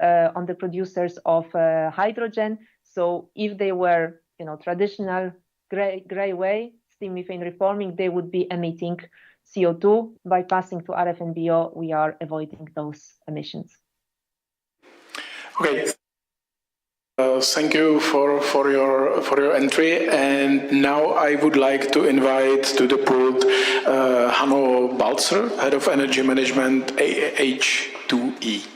of hydrogen. So if they were, traditional gray way, steam methane reforming, they would be emitting CO2. By passing to RF&BO, we are avoiding those emissions. Okay. Thank you for your entry, and now I would like to invite to the pult Hanno Balzer, Head of Energy Management, H2E.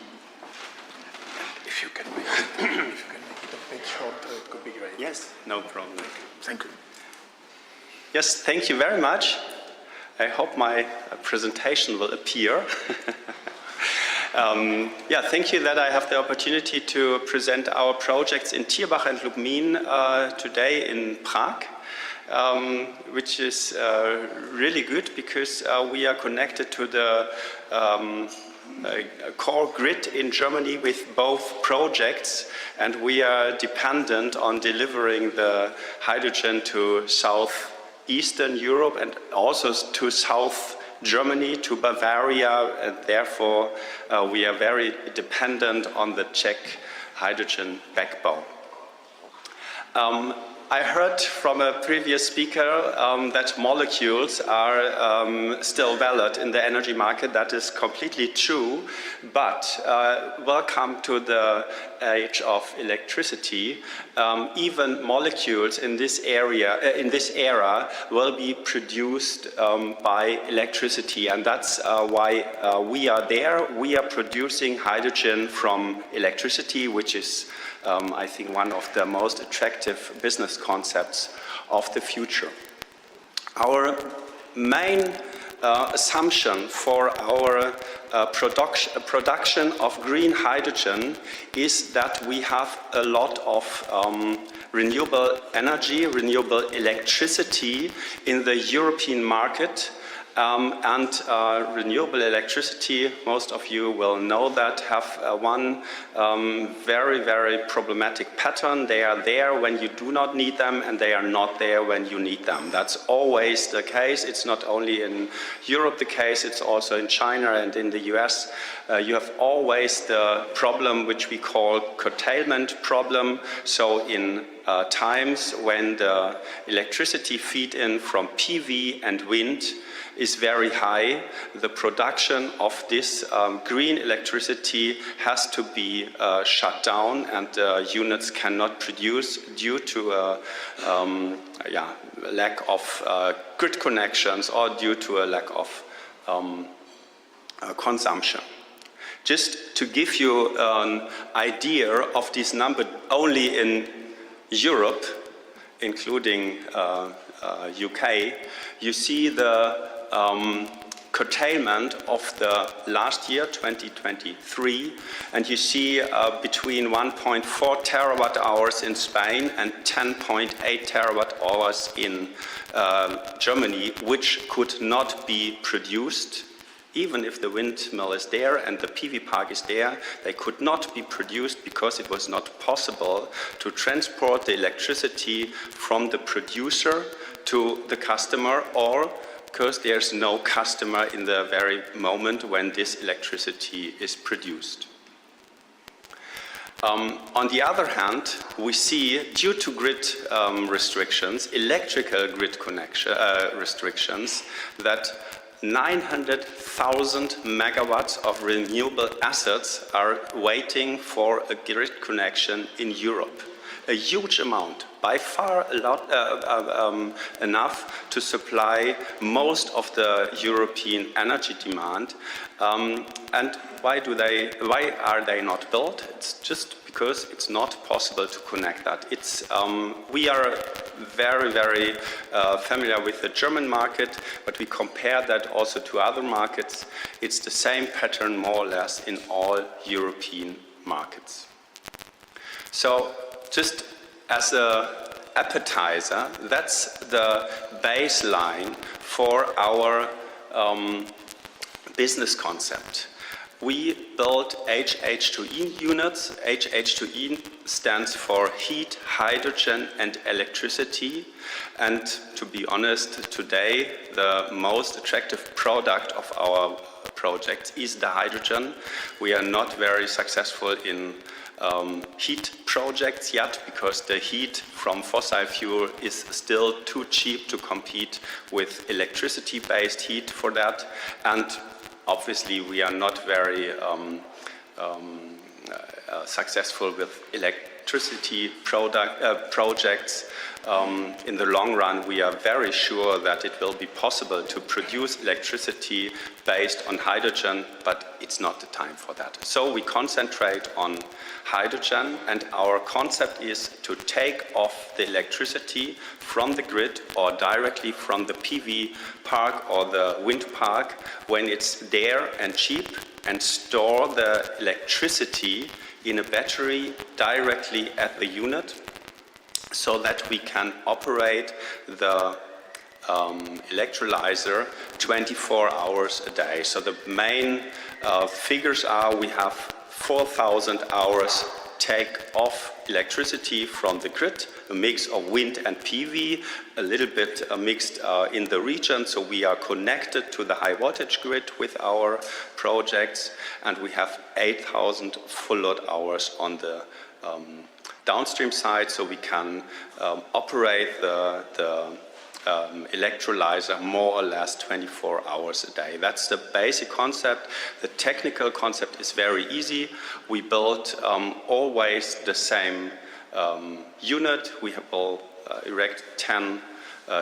If you can make it a bit short, it could be great. Yes, no problem. Thank you. Yes, thank you very much. I hope my presentation will appear. Yeah, thank you that I have the opportunity to present our projects in Tierbach and Lubmin today in Prague, which is really good because we are connected to the core grid in Germany with both projects, and we are dependent on delivering the hydrogen to southeastern Europe and also to South Germany, to Bavaria, and therefore we are very dependent on the Czech hydrogen backbone. I heard from a previous speaker that molecules are still valid in the energy market. That is completely true, but welcome to the age of electricity. Even molecules in this era will be produced by electricity, and that's why we are there. We are producing hydrogen from electricity, which is I think one of the most attractive business concepts of the future. Our main assumption for our production of green hydrogen is that we have a lot of renewable energy, renewable electricity in the European market. Renewable electricity, most of you will know that, have one very, very problematic pattern. They are there when you do not need them, and they are not there when you need them. That's always the case. It's not only in Europe the case, it's also in China and in the US. You have always the problem which we call curtailment problem. So in times when the electricity feed in from PV and wind is very high, the production of this green electricity has to be shut down, and units cannot produce due to a lack of grid connections or due to a lack of consumption. Just to give you an idea of this number, only in Europe, including UK, you see the curtailment of the last year, 2023, and you see between 1.4 terawatt hours in Spain and 10.8 terawatt hours in Germany, which could not be produced. Even if the windmill is there and the PV park is there, they could not be produced because it was not possible to transport the electricity from the producer to the customer, or because there's no customer in the very moment when this electricity is produced. On the other hand, we see, due to grid restrictions, electrical grid connection restrictions, that 900,000 megawatts of renewable assets are waiting for a grid connection in Europe. A huge amount, by far a lot, enough to supply most of the European energy demand. And why are they not built? It's just because it's not possible to connect that. We are very, very familiar with the German market, but we compare that also to other markets. It's the same pattern, more or less, in all European markets. So, just as an appetizer, that's the baseline for our business concept. We built HH2E units. HH2E stands for heat, hydrogen, and electricity. And to be honest, today the most attractive product of our project is the hydrogen. We are not very successful in heat projects yet, because the heat from fossil fuel is still too cheap to compete with electricity-based heat for that. And obviously, we are not very successful with electricity projects. In the long run, we are very sure that it will be possible to produce electricity based on hydrogen, but it's not the time for that. So we concentrate on hydrogen, and our concept is to take off the electricity from the grid or directly from the PV park or the wind park when it's there and cheap, and store the electricity in a battery directly at the unit, so that we can operate the electrolyzer 24 hours a day. So the main figures are, we have 4,000 hours take off electricity from the grid, a mix of wind and PV, a little bit mixed in the region, so we are connected to the high voltage grid with our projects, and we have 8,000 full load hours on the downstream side, so we can operate the electrolyzer more or less 24 hours a day. That's the basic concept. The technical concept is very easy. We built always the same unit. We will erect 10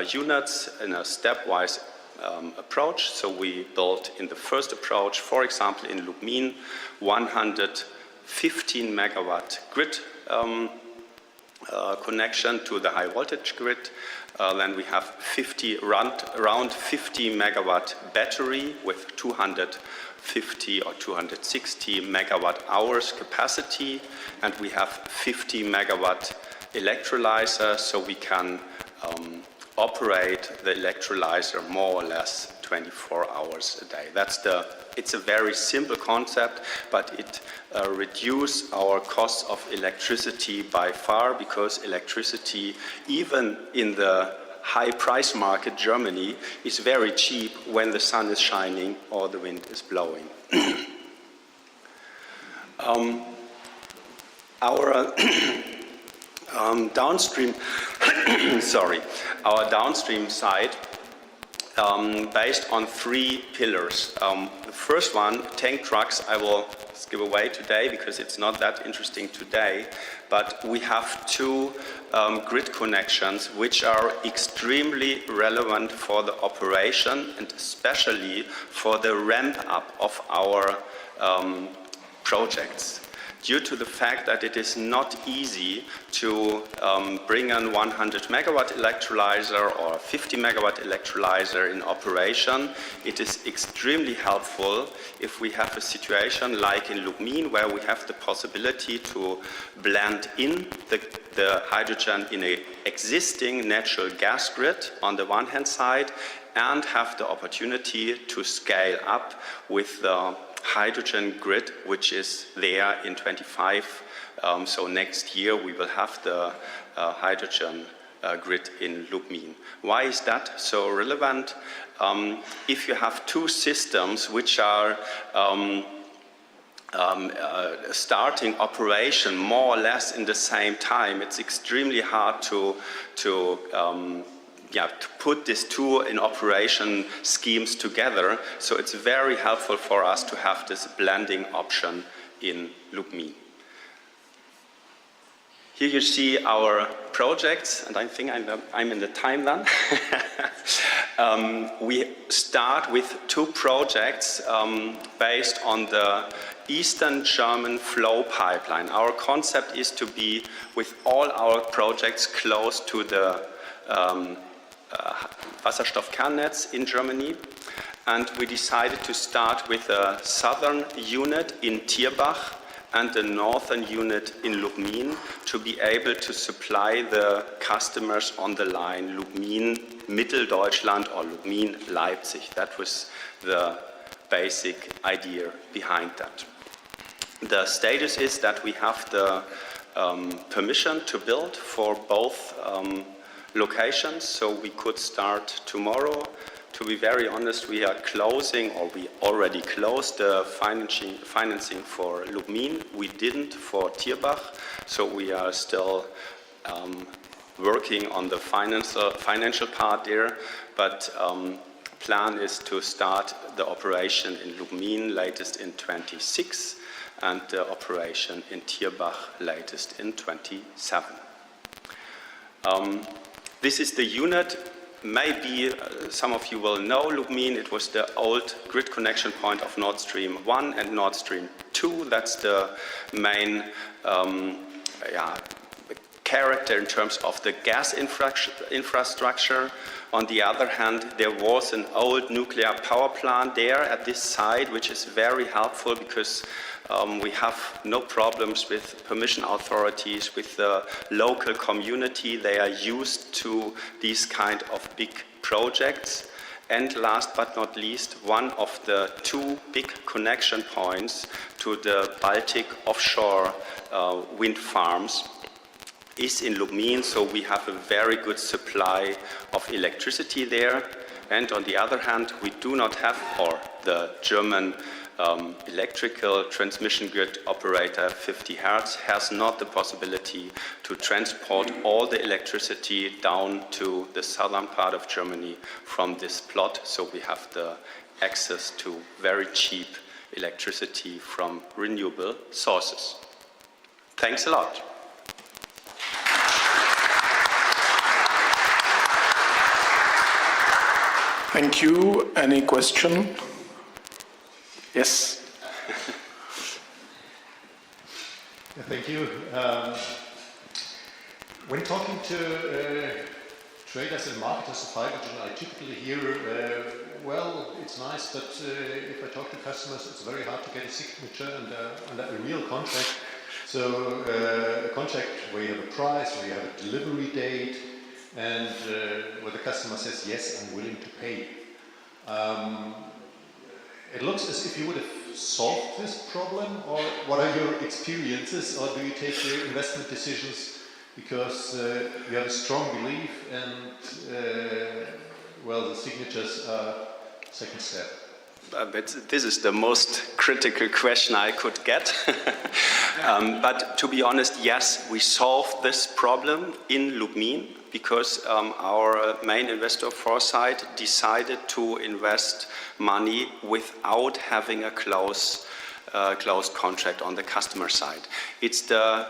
units in a stepwise approach. So we built in the first approach, for example, in Lubmin, 115 megawatt grid connection to the high voltage grid. Then we have around 50 megawatt battery with 250 or 260 megawatt hours capacity, and we have 50 megawatt electrolyzer, so we can operate the electrolyzer more or less 24 hours a day. It's a very simple concept, but it reduces our cost of electricity by far, because electricity, even in the high price market Germany, is very cheap when the sun is shining or the wind is blowing. Our downstream, our downstream side, based on 3 pillars. The first one, tank trucks, I will skip away today because it's not that interesting today, but we have 2 grid connections which are extremely relevant for the operation and especially for the ramp up of our projects, due to the fact that it is not easy to bring an 100 megawatt electrolyzer or a 50 megawatt electrolyzer in operation. It is extremely helpful if we have a situation like in Lubmin, where we have the possibility to blend in the hydrogen in an existing natural gas grid on the one hand side, and have the opportunity to scale up with the hydrogen grid, which is there in 25. So next year we will have the hydrogen grid in Lubmin. Why is that so relevant? If you have two systems which are starting operation more or less in the same time, it's extremely hard to put these two in operation schemes together. So it's very helpful for us to have this blending option in Lubmin. Here you see our projects, and I think I'm in the time then. We start with two projects based on the Eastern German flow pipeline. Our concept is to be, with all our projects, close to the Wasserstoffkernnetz in Germany, and we decided to start with a southern unit in Tierbach and the northern unit in Lubmin to be able to supply the customers on the line Lubmin Mitteldeutschland or Lubmin Leipzig. That was the basic idea behind that. The status is that we have the permission to build for both locations, so we could start tomorrow. To be very honest, we are closing, or we already closed the financing for Lubmin. We didn't for Tierbach, so we are still working on the financial part there, but plan is to start the operation in Lubmin latest in 26 and the operation in Tierbach latest in 27. This is the unit. Maybe some of you will know Lubmin. It was the old grid connection point of Nord Stream 1 and Nord Stream 2. That's the main character in terms of the gas infrastructure. On the other hand, there was an old nuclear power plant there at this site, which is very helpful because we have no problems with permission authorities, with the local community. They are used to these kind of big projects. And last but not least, one of the two big connection points to the Baltic offshore wind farms is in Lubmin, so we have a very good supply of electricity there. And on the other hand, we do not have, or the German electrical transmission grid operator 50 Hertz has not the possibility to transport all the electricity down to the southern part of Germany from this plot, so we have the access to very cheap electricity from renewable sources. Thanks a lot. Thank you. Any question? Yes. Thank you. When talking to traders and marketers of hydrogen, I typically hear, well, it's nice, but if I talk to customers, it's very hard to get a signature and a real contract. So a contract where you have a price, where you have a delivery date, and where the customer says, yes, I'm willing to pay. It looks as if you would have solved this problem, or what are your experiences, or do you take your investment decisions because you have a strong belief and, well, the signatures are second step? But this is the most critical question I could get. But to be honest, yes, we solved this problem in Lubmin because our main investor, Foresight, decided to invest money without having a close contract on the customer side. It's the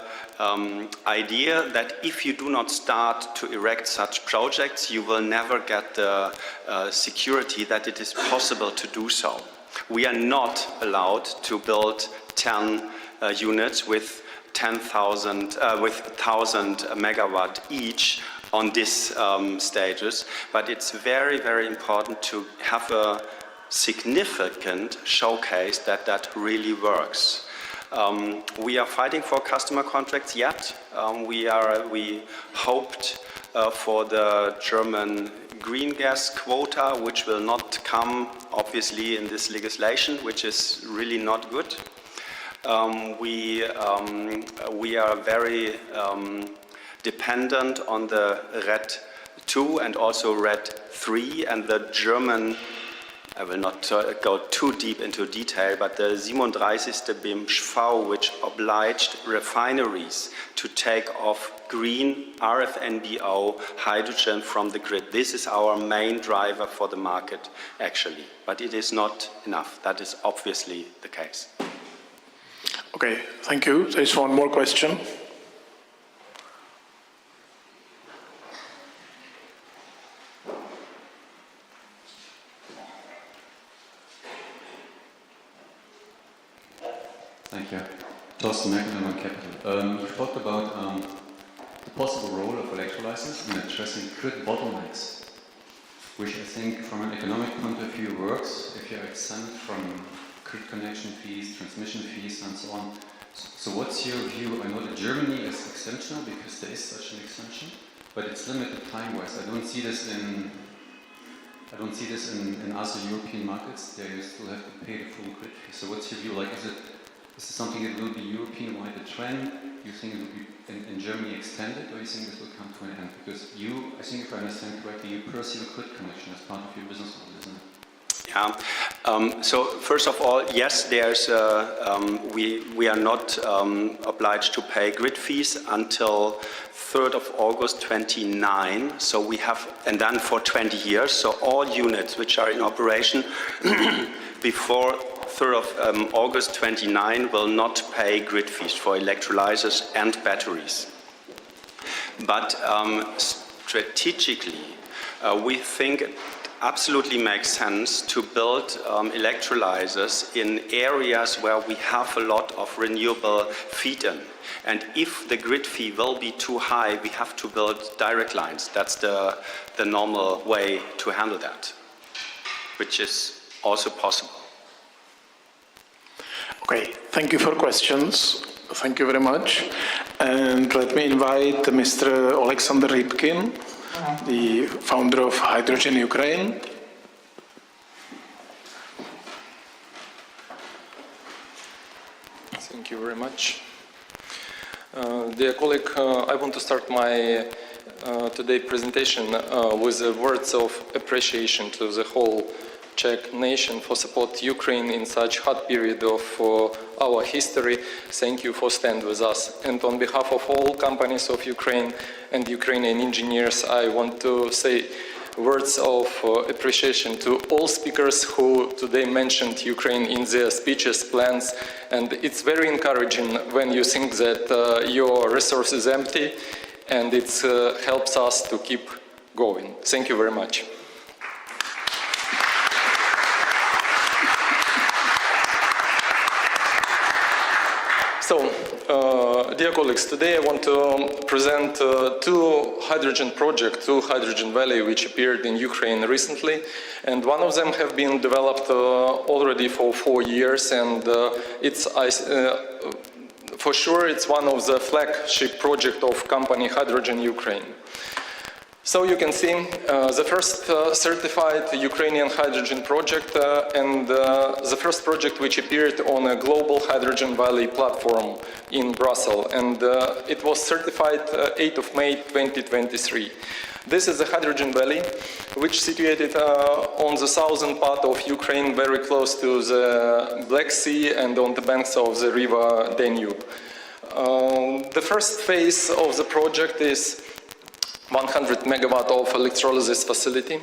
idea that if you do not start to erect such projects, you will never get the security that it is possible to do so. We are not allowed to build 10 units with 1,000 megawatt each on these stages. But it's very, very important to have a significant showcase that really works. We are fighting for customer contracts yet. We hoped for the German green gas quota, which will not come obviously in this legislation, which is really not good. We are very dependent on the RED 2 and also RED 3, and the German, I will not go too deep into detail, but the 37. BMV, which obliged refineries to take off green RFNBO hydrogen from the grid. This is our main driver for the market, actually. But it is not enough. That is obviously the case. Okay, thank you. There is one more question. Thank you. Thorsten Mecklenburg Capital. You talked about the possible role of electrolyzers in addressing grid bottlenecks, which I think from an economic point of view works if you're exempt from grid connection fees, transmission fees and so on. So what's your view? I know that Germany is exceptional because there is such an exemption, but it's limited time-wise. I don't see this in other European markets. There you still have to pay the full grid fee. So what's your view? Like, is it something that will be European-wide a trend? Do you think it will be in Germany extended, or you think this will come to an end? Because you, I think if I understand correctly, you pursue grid connection as part of your business model, isn't it? Yeah. So first of all, yes, there's we are not obliged to pay grid fees until 3rd of August 29. So we have, and then for 20 years. So all units which are in operation before 3rd of August 29 will not pay grid fees for electrolyzers and batteries. But strategically, we think it absolutely makes sense to build electrolyzers in areas where we have a lot of renewable feed-in. And if the grid fee will be too high, we have to build direct lines. That's the normal way to handle that, which is also possible. Okay, thank you for questions. Thank you very much. And let me invite Mr. Alexander Rybkin, the founder of Hydrogen Ukraine. Thank you very much. Dear colleague, I want to start my today's presentation with the words of appreciation to the whole Czech nation for support Ukraine in such hard period of our history. Thank you for standing with us. And on behalf of all companies of Ukraine and Ukrainian engineers, I want to say words of appreciation to all speakers who today mentioned Ukraine in their speeches, plans. And it's very encouraging when you think that your resource is empty, and it helps us to keep going. Thank you very much. So, dear colleagues, today I want to present two hydrogen projects, two hydrogen valley, which appeared in Ukraine recently, and one of them have been developed already for 4 years, and it's for sure it's one of the flagship project of company Hydrogen Ukraine. So you can see the first certified Ukrainian hydrogen project and the first project which appeared on a global hydrogen valley platform in Brussels, and it was certified 8th of May 2023. This is the Hydrogen Valley, which is situated on the southern part of Ukraine, very close to the Black Sea and on the banks of the river Danube. The first phase of the project is 100 megawatt of electrolysis facility,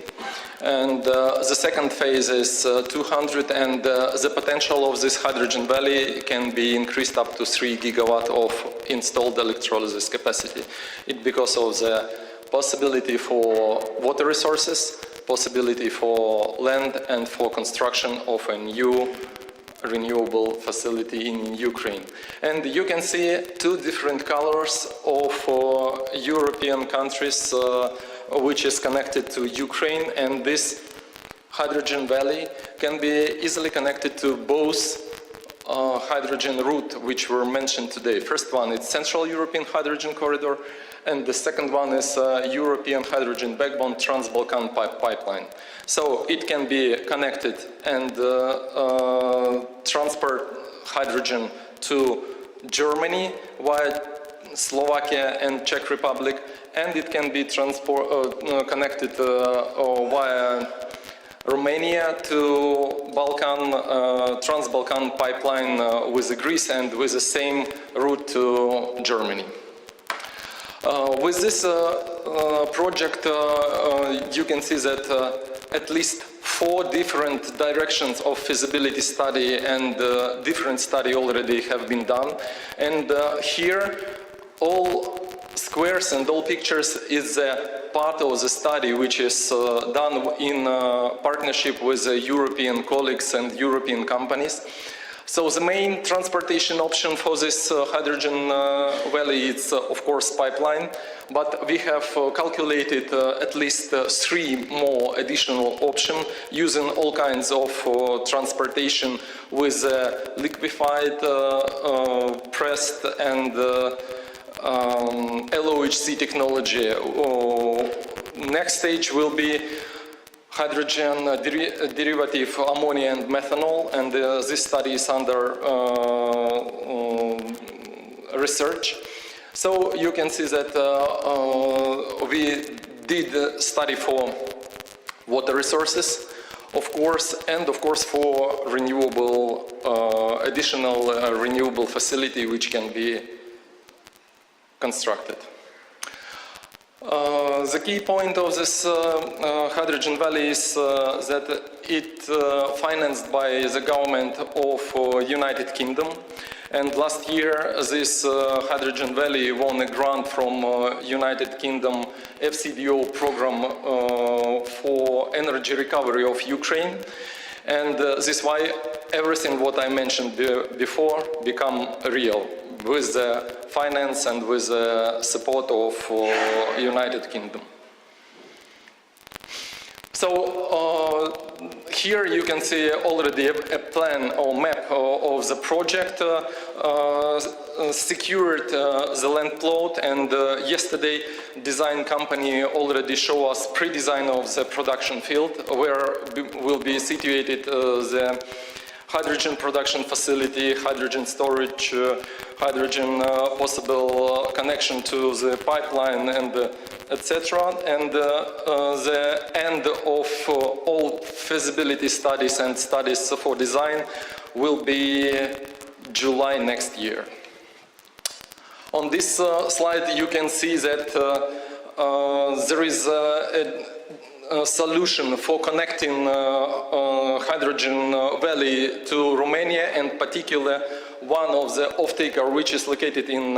and the second phase is 200, and the potential of this hydrogen valley can be increased up to 3 gigawatt of installed electrolysis capacity. It's because of the possibility for water resources, possibility for land, and for construction of a new renewable facility in Ukraine. And you can see two different colors of European countries which is connected to Ukraine, and this hydrogen valley can be easily connected to both hydrogen route which were mentioned today. First one is Central European Hydrogen Corridor, and the second one is European Hydrogen Backbone Trans-Balkan Pipeline. So it can be connected and transport hydrogen to Germany via Slovakia and Czech Republic, and it can be connected via Romania to Trans-Balkan pipeline with Greece and with the same route to Germany. With this project, you can see that at least 4 different directions of feasibility study and different study already have been done. And here, all squares and all pictures is a part of the study which is done in partnership with European colleagues and European companies. So the main transportation option for this hydrogen valley is of course pipeline, but we have calculated at least 3 more additional options using all kinds of transportation with liquefied, pressed and LOHC technology. Next stage will be hydrogen derivative ammonia and methanol, and this study is under research. So you can see that we did a study for water resources, of course, and of course for renewable, additional renewable facility which can be constructed. The key point of this hydrogen valley is that it financed by the government of United Kingdom, and last year this hydrogen valley won a grant from United Kingdom FCDO program for energy recovery of Ukraine, and this is why everything what I mentioned before become real, with the finance and with the support of United Kingdom. So here you can see already a plan or map of the project, secured the land plot, and yesterday design company already showed us pre-design of the production field where will be situated the hydrogen production facility, hydrogen storage, hydrogen possible connection to the pipeline, and etc. And the end of all feasibility studies and studies for design will be July next year. On this slide you can see that there is a solution for connecting hydrogen valley to Romania, and particularly one of the off-taker which is located in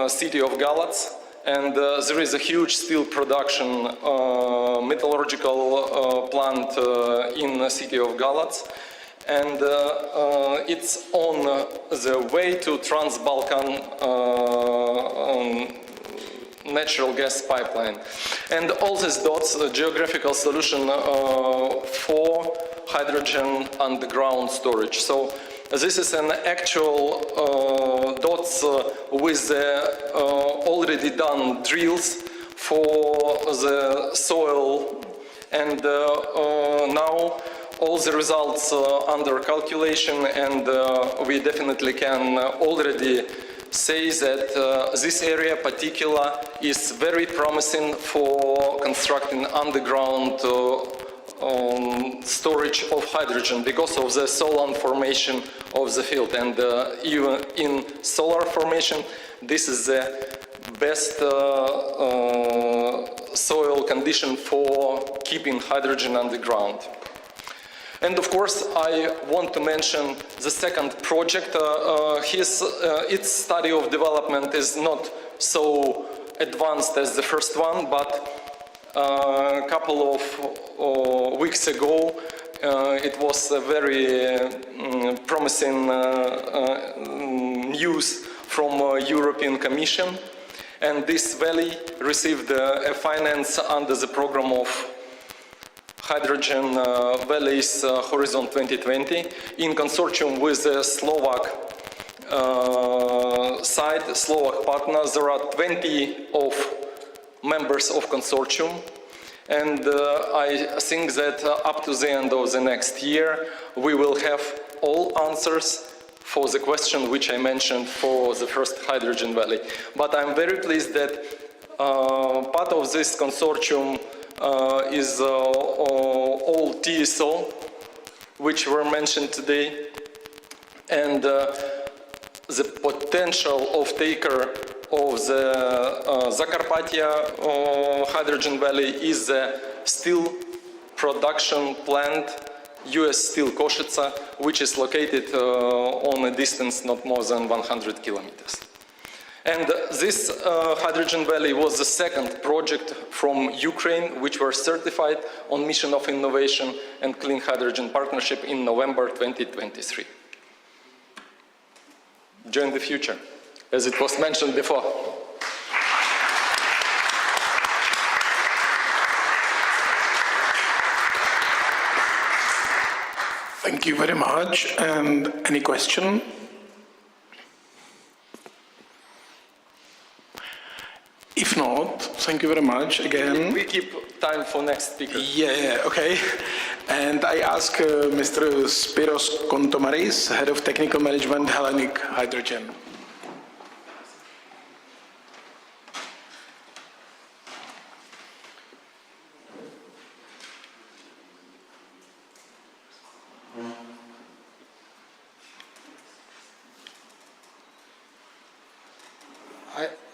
city of Galați, and there is a huge steel production metallurgical plant in the city of Galați, and it's on the way to Trans-Balkan natural gas pipeline. And all these dots, a geographical solution for hydrogen underground storage. So this is an actual dots with already done drills for the soil, and now all the results under calculation, and we definitely can already say that this area particular is very promising for constructing underground storage of hydrogen because of the solar formation of the field, and even in solar formation this is the best soil condition for keeping hydrogen underground. And of course, I want to mention the second project. Its study of development is not so advanced as the first one, but a couple of weeks ago, it was a very promising news from European Commission, and this valley received a finance under the program of Hydrogen Valleys Horizon 2020 in consortium with the Slovak side, Slovak partners. There are 20 of members of consortium, and I think that up to the end of the next year we will have all answers for the question which I mentioned for the first hydrogen valley. But I'm very pleased that part of this consortium is all TSO, which were mentioned today, and the potential of taker of the Zakarpattia hydrogen valley is the steel production plant, US Steel Košice, which is located on a distance not more than 100 kilometers. And this hydrogen valley was the second project from Ukraine which were certified on Mission of Innovation and Clean Hydrogen Partnership in November 2023. Join the future, as it was mentioned before. Thank you very much. And any question? If not, thank you very much again. We keep time for next speaker. Yeah, okay. And I ask Mr. Spiros Kontomaris, Head of Technical Management, Hellenic Hydrogen.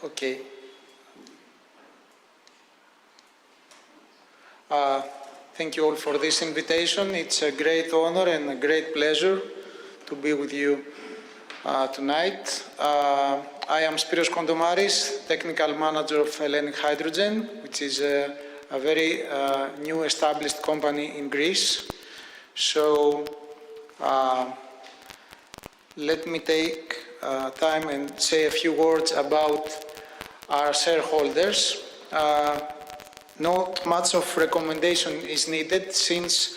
Okay. Thank you all for this invitation. It's a great honor and a great pleasure to be with you tonight. I am Spiros Kontomaris, Technical Manager of Hellenic Hydrogen, which is a very new established company in Greece. So let me take time and say a few words about our shareholders. Not much of recommendation is needed since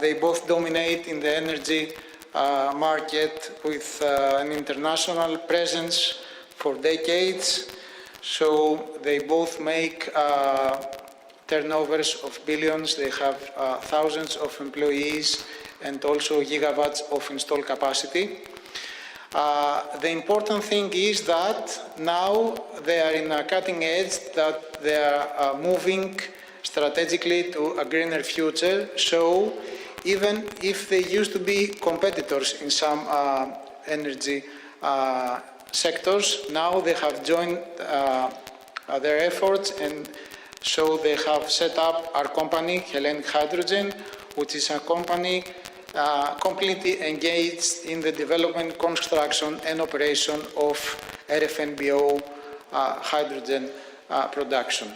they both dominate in the energy market with an international presence for decades. So they both make turnovers of billions. They have thousands of employees and also gigawatts of installed capacity. The important thing is that now they are in a cutting edge, that they are moving strategically to a greener future. So even if they used to be competitors in some energy sectors, now they have joined their efforts, and so they have set up our company, Hellenic Hydrogen, which is a company completely engaged in the development, construction and operation of RFNBO hydrogen production.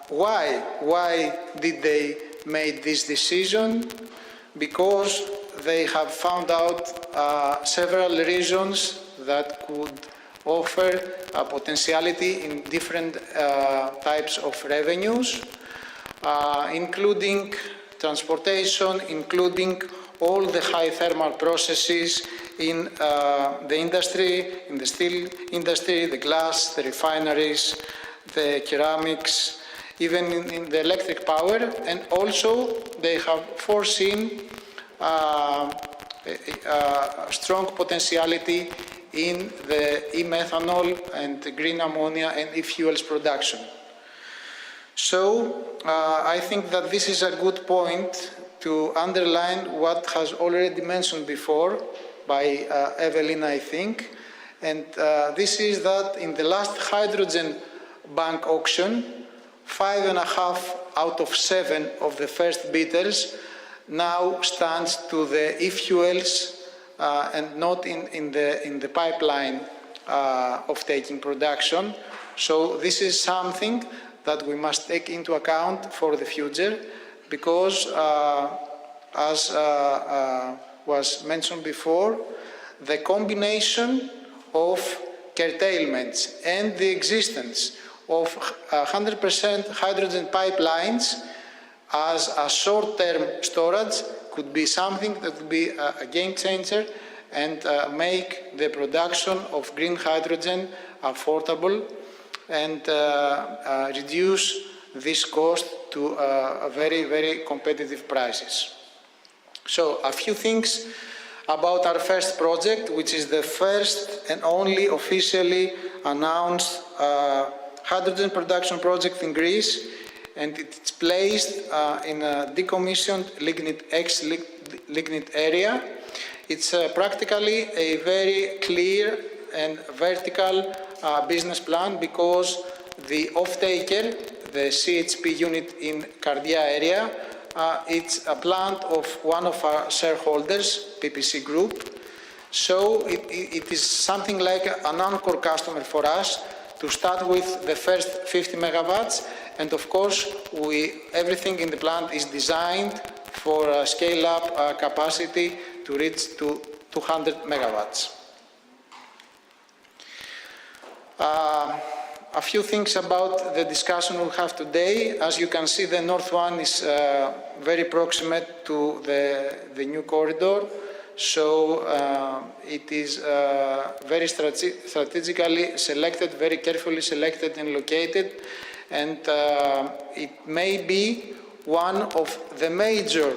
Why did they make this decision? Because they have found out several reasons that could offer a potentiality in different types of revenues, including transportation, including all the high thermal processes in the industry, in the steel industry, the glass, the refineries, the ceramics, even in the electric power. And also they have foreseen strong potentiality in the e-methanol and green ammonia and e-fuels production. So I think that this is a good point to underline what has already been mentioned before by Evelyn, I think. And this is that in the last hydrogen bank auction, 5.5 out of 7 of the first bidders now stands to the e-fuels and not in the pipeline of taking production. So this is something that we must take into account for the future. because, as was mentioned before, the combination of curtailments and the existence of 100% hydrogen pipelines as a short-term storage could be something that would be a game changer and make the production of green hydrogen affordable and reduce this cost to very, very competitive prices. So a few things about our first project, which is the first and only officially announced hydrogen production project in Greece, and it's placed in a decommissioned lignite area. It's practically a very clear and vertical business plan, because the off-taker, the CHP unit in Kardia area, it's a plant of one of our shareholders, PPC Group. So it is something like an anchor customer for us to start with the first 50 megawatts. And of course, everything in the plant is designed for scale-up capacity to reach to 200 megawatts. A few things about the discussion we have today. As you can see, the north one is very proximate to the new corridor. So it is very strategically selected, very carefully selected and located. And it may be one of the major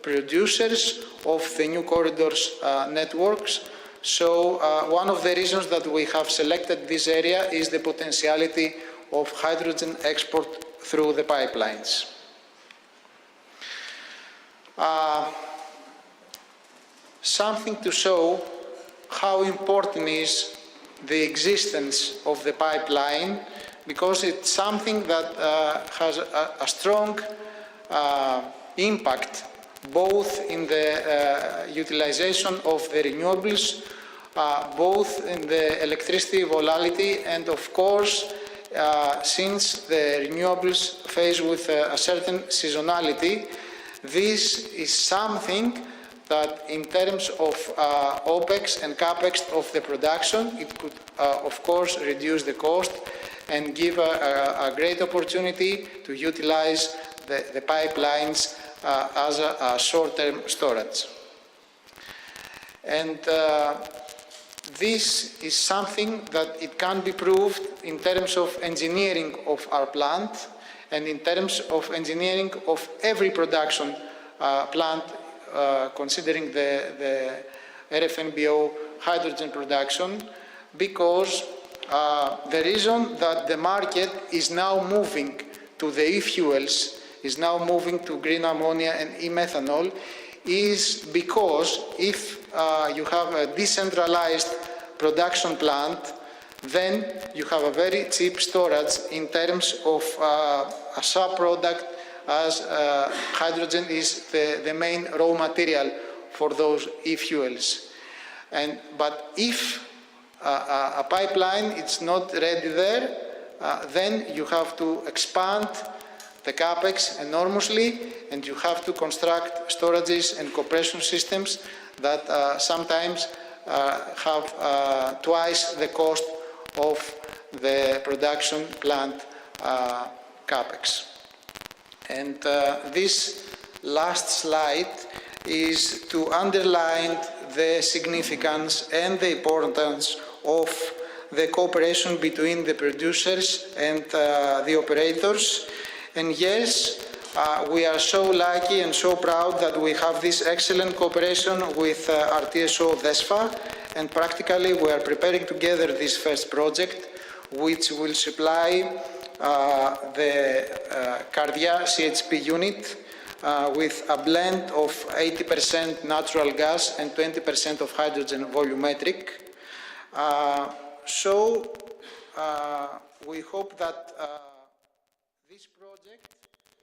producers of the new corridors networks. So one of the reasons that we have selected this area is the potentiality of hydrogen export through the pipelines. Something to show how important is the existence of the pipeline, because it's something that has a strong impact both in the utilization of the renewables, both in the electricity volatility, and of course, since the renewables face with a certain seasonality, this is something that in terms of OPEX and CAPEX of the production, it could of course reduce the cost and give a great opportunity to utilize the pipelines as a short-term storage. And this is something that it can be proved in terms of engineering of our plant and in terms of engineering of every production plant, considering the RFNBO hydrogen production, because the reason that the market is now moving to the e-fuels, is now moving to green ammonia and e-methanol, is because if you have a decentralized production plant, then you have a very cheap storage in terms of a sub-product, as hydrogen is the main raw material for those e-fuels. But if a pipeline is not ready there, then you have to expand the CAPEX enormously, and you have to construct storages and compression systems that sometimes have twice the cost of the production plant CAPEX. And this last slide is to underline the significance and the importance of the cooperation between the producers and the operators. And yes, we are so lucky and so proud that we have this excellent cooperation with our TSO DESFA, and practically we are preparing together this first project, which will supply the Kardia CHP unit with a blend of 80% natural gas and 20% of hydrogen volumetric. So we hope that this project,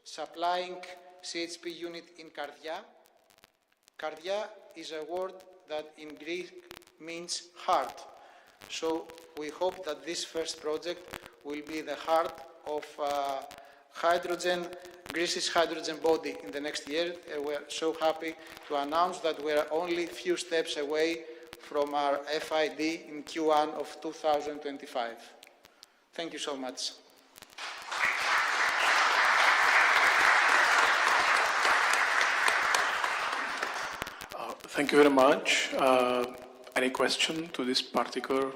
supplying CHP unit in Kardia. Kardia is a word that in Greek means heart. So we hope that this first project will be the heart of hydrogen, Greece's hydrogen body in the next year. We're so happy to announce that we're only a few steps away from our FID in Q1 of 2025. Thank you so much. Thank you very much. Any question to this particular?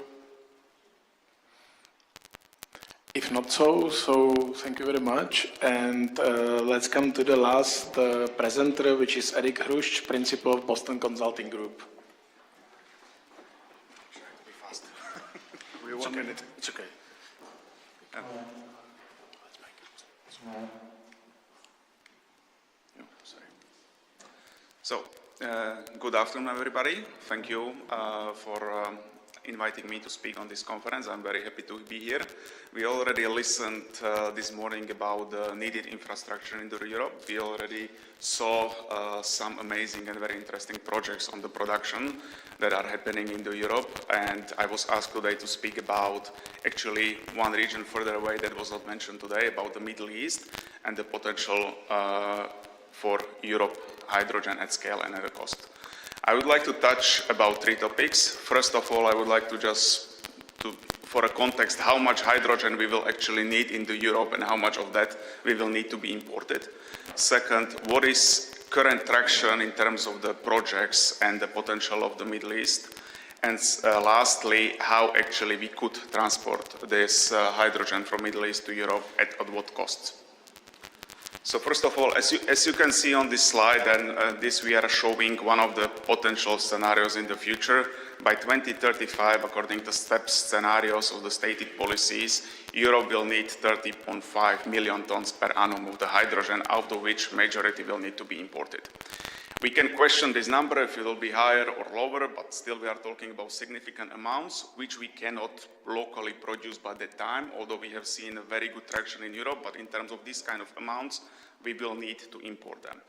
If not so thank you very much. And let's come to the last presenter, which is Erik Hrušč, Principal of Boston Consulting Group. Try to be fast. We have 1 minute. It's okay. So, good afternoon, everybody. Thank you for inviting me to speak on this conference. I'm very happy to be here. We already listened this morning about the needed infrastructure in Europe. We already saw some amazing and very interesting projects on the production that are happening in Europe. And I was asked today to speak about actually one region further away that was not mentioned today, about the Middle East and the potential for Europe hydrogen at scale and at a cost. I would like to touch about 3 topics. First of all, I would like to for a context, how much hydrogen we will actually need in Europe and how much of that we will need to be imported. Second, what is current traction in terms of the projects and the potential of the Middle East? And lastly, how actually we could transport this hydrogen from Middle East to Europe at what cost? So first of all, as you can see on this slide, and this we are showing one of the potential scenarios in the future. By 2035, according to STEP scenarios of the stated policies, Europe will need 30.5 million tons per annum of the hydrogen, out of which majority will need to be imported. We can question this number if it will be higher or lower, but still we are talking about significant amounts, which we cannot locally produce by that time, although we have seen a very good traction in Europe, but in terms of these kind of amounts, we will need to import them.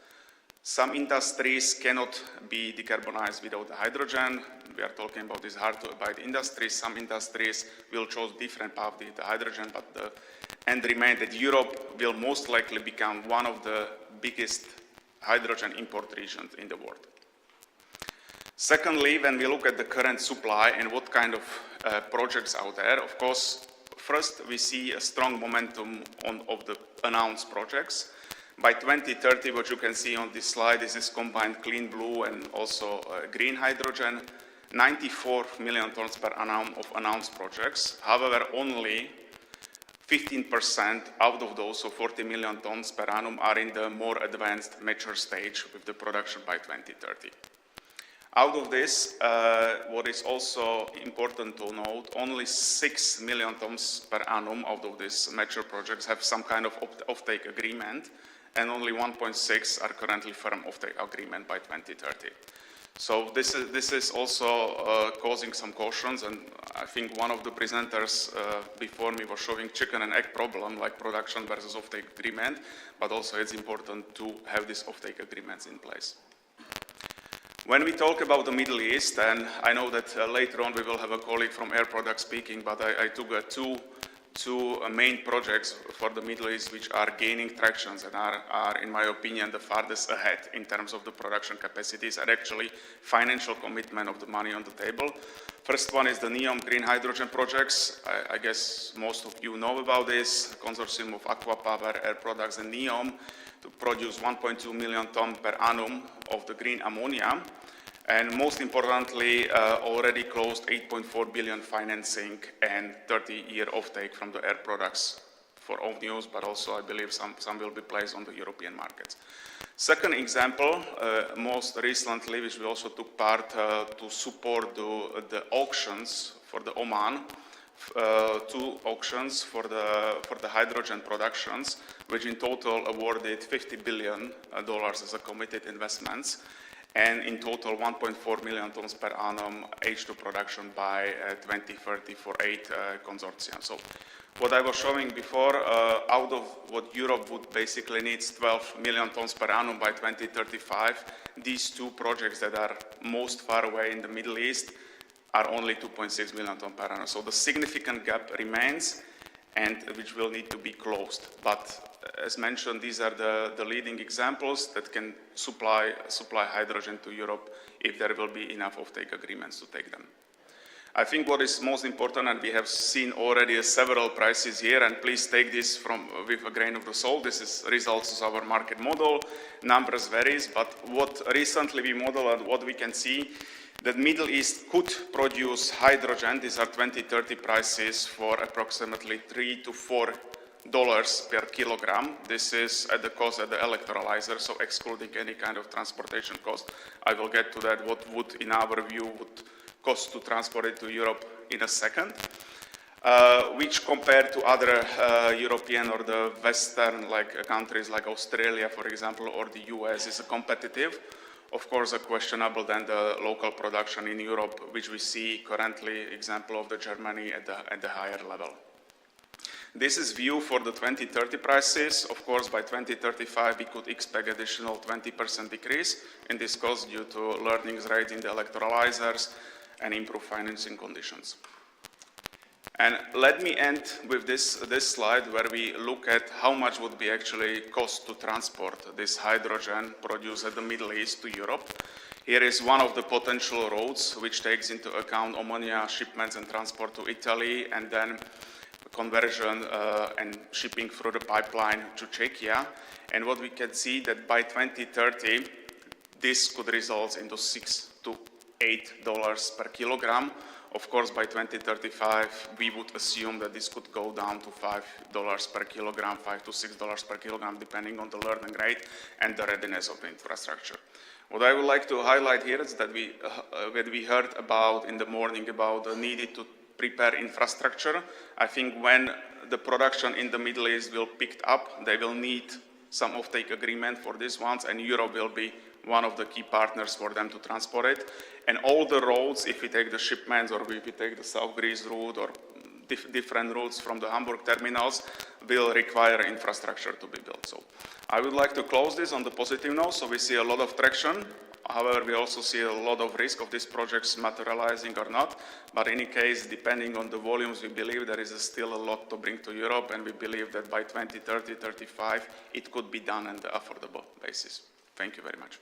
Some industries cannot be decarbonized without the hydrogen. We are talking about these hard-to-abate industries. Some industries will choose different path with the hydrogen, but the end remains that Europe will most likely become one of the biggest hydrogen import regions in the world. Secondly, when we look at the current supply and what kind of projects out there, of course, first we see a strong momentum of the announced projects. By 2030, what you can see on this slide is this combined clean blue and also green hydrogen, 94 million tons per annum of announced projects. However, only 15% out of those, so 40 million tons per annum, are in the more advanced mature stage with the production by 2030. Out of this, what is also important to note, only 6 million tons per annum out of these mature projects have some kind of offtake agreement, and only 1.6 are currently firm offtake agreement by 2030. So this is also causing some cautions, and I think one of the presenters before me was showing chicken and egg problem, like production versus offtake agreement, but also it's important to have these offtake agreements in place. When we talk about the Middle East, and I know that later on we will have a colleague from Air Products speaking, but I took two main projects for the Middle East which are gaining tractions and are, in my opinion, the farthest ahead in terms of the production capacities and actually financial commitment of the money on the table. First one is the NEOM green hydrogen projects. I guess most of you know about this consortium of Aqua Power, Air Products and NEOM to produce 1.2 million tons per annum of the green ammonia. And most importantly, already closed 8.4 billion financing and 30-year offtake from the Air Products for OVNIUS, but also I believe some will be placed on the European markets. Second example, most recently, which we also took part to support the auctions for the Oman, 2 auctions for the hydrogen productions, which in total awarded $50 billion as a committed investments. And in total 1.4 million tons per annum H2 production by 2030 for 8 consortia. So what I was showing before, out of what Europe would basically need 12 million tons per annum by 2035, these 2 projects that are most far away in the Middle East are only 2.6 million tons per annum. So the significant gap remains, and which will need to be closed. But as mentioned, these are the leading examples that can supply hydrogen to Europe if there will be enough offtake agreements to take them. I think what is most important, and we have seen already several prices here, and please take this with a grain of the salt. This is results of our market model. Numbers varies, but what recently we modeled and what we can see, that Middle East could produce hydrogen. These are 2030 prices for approximately $3 to $4 per kilogram. This is at the cost of the electrolyzer, so excluding any kind of transportation cost. I will get to that, what would, in our view, would cost to transport it to Europe in a second, which compared to other European or the Western countries like Australia, for example, or the US is competitive. Of course, questionable than the local production in Europe, which we see currently, example of the Germany at the higher level. This is view for the 2030 prices. Of course, by 2035, we could expect additional 20% decrease in this cost due to learnings rate in the electrolyzers and improved financing conditions. And let me end with this slide where we look at how much would be actually cost to transport this hydrogen produced at the Middle East to Europe. Here is one of the potential routes which takes into account ammonia shipments and transport to Italy, and then conversion and shipping through the pipeline to Czechia. And what we can see that by 2030, this could result into $6 to $8 per kilogram. Of course, by 2035, we would assume that this could go down to $5 per kilogram, $5 to $6 per kilogram, depending on the learning rate and the readiness of the infrastructure. What I would like to highlight here is that we heard about in the morning about the need to prepare infrastructure. I think when the production in the Middle East will pick up, they will need some offtake agreement for these ones, and Europe will be one of the key partners for them to transport it. And all the roads, if we take the shipments or if we take the South Greece route or different routes from the Hamburg terminals, will require infrastructure to be built. So I would like to close this on the positive note. So we see a lot of traction. However, we also see a lot of risk of these projects materializing or not. But in any case, depending on the volumes, we believe there is still a lot to bring to Europe, and we believe that by 2030, 35, it could be done on the affordable basis. Thank you very much.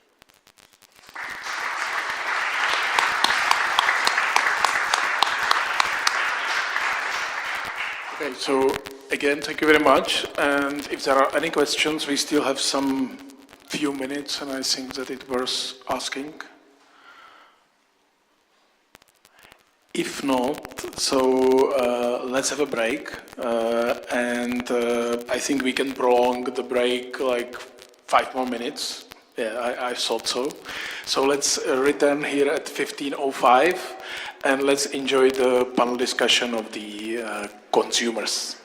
Okay, so again, thank you very much. And if there are any questions, we still have some few minutes, and I think that it's worth asking. If not, so let's have a break. And I think we can prolong the break like 5 more minutes. Yeah, I thought so. So let's return here at 15:05, and let's enjoy the panel discussion of the consumers.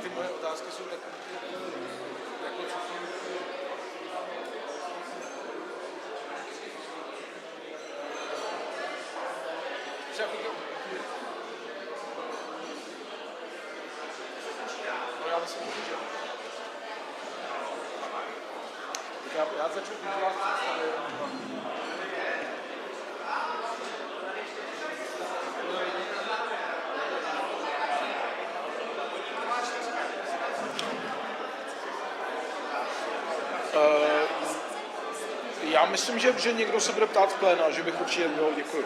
ty moje otázky jsou tak já začnu vás představit. Já myslím, že někdo se bude ptát v pléna, že bych určitě měl. Děkuji.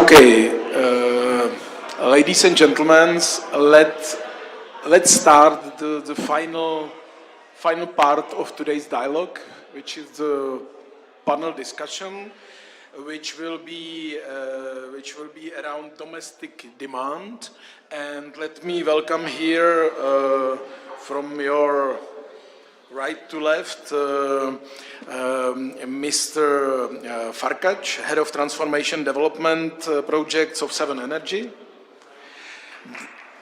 Okay, ladies and gentlemen, let's start the final part of today's dialogue, which is the panel discussion, which will be around domestic demand. And let me welcome here from your right to left, Mr. Farkac, Head of Transformation Development Projects of Seven Energy.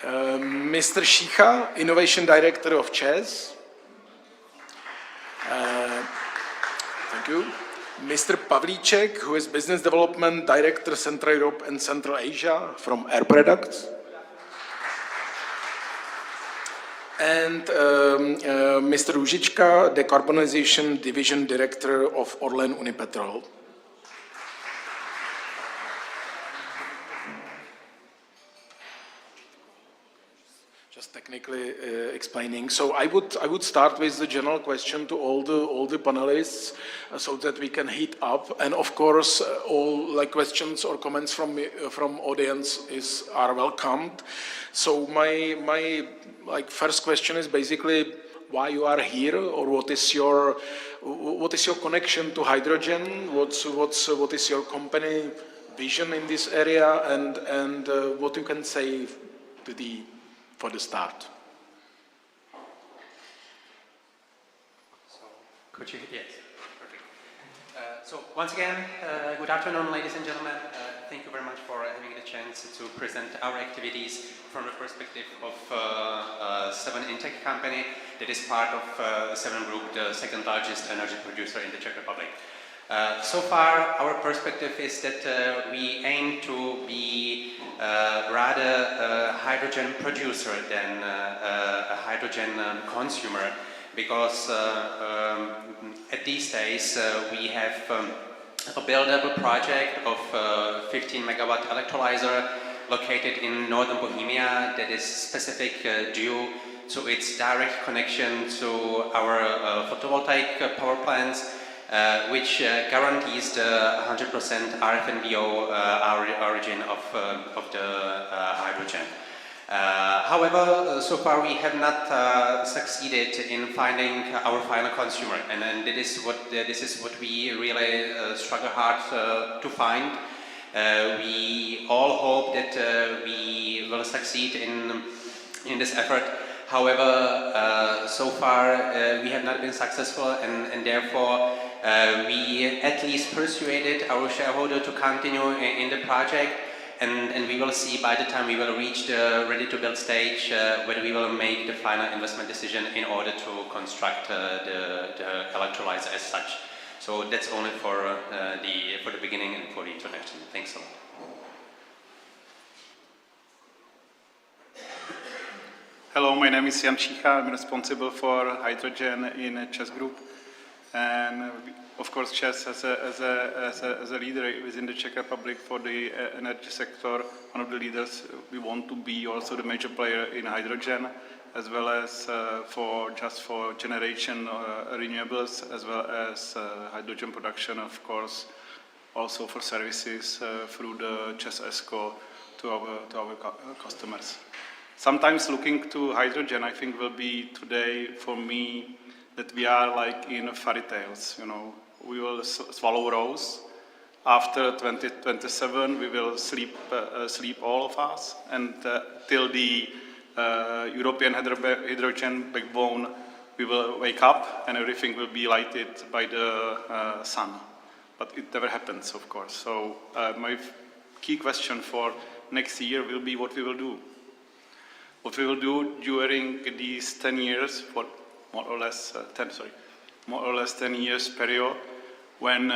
Mr. Šicha, Innovation Director of Czech. Thank you. Mr. Pavlíček, who is Business Development Director, Central Europe and Central Asia from Air Products. And Mr. Růžička, Decarbonization Division Director of Orlen Unipetrol. Just technically explaining. So I would start with the general question to all the panelists, so that we can heat up. And of course, all questions or comments from audience are welcomed. So my first question is basically why you are here, or what is your connection to hydrogen? What is your company vision in this area, and what you can say for the start? Could you? Yes, perfect. So once again, good afternoon, ladies and gentlemen. Thank you very much for having the chance to present our activities from the perspective of Seven Intech company that is part of Seven Group, the second largest energy producer in the Czech Republic. So far, our perspective is that we aim to be rather a hydrogen producer than a hydrogen consumer, because at these days we have a buildable project of 15 megawatt electrolyzer located in northern Bohemia that is specific due to its direct connection to our photovoltaic power plants, which guarantees the 100% RFNBO origin of the hydrogen. However, so far we have not succeeded in finding our final consumer, and this is what we really struggle hard to find. We all hope that we will succeed in this effort. However, so far we have not been successful, and therefore we at least persuaded our shareholder to continue in the project. And we will see by the time we will reach the ready-to-build stage whether we will make the final investment decision in order to construct the electrolyzer as such. So that's only for the beginning and for the introduction. Thanks a lot. Hello, my name is Jan Šicha. I'm responsible for hydrogen in Czech Group. And of course, Czech as a leader within the Czech Republic for the energy sector, one of the leaders, we want to be also the major player in hydrogen, as well as for generation renewables, as well as hydrogen production, of course, also for services through the Czech ESCO to our customers. Sometimes looking to hydrogen, I think, will be today for me that we are like in fairy tales, you know. We will swallow rose. After 2027, we will sleep all of us, and till the European hydrogen backbone, we will wake up and everything will be lighted by the sun. But it never happens, of course. So my key question for next year will be what we will do. what we will do during these 10 years, for more or less 10 years period, when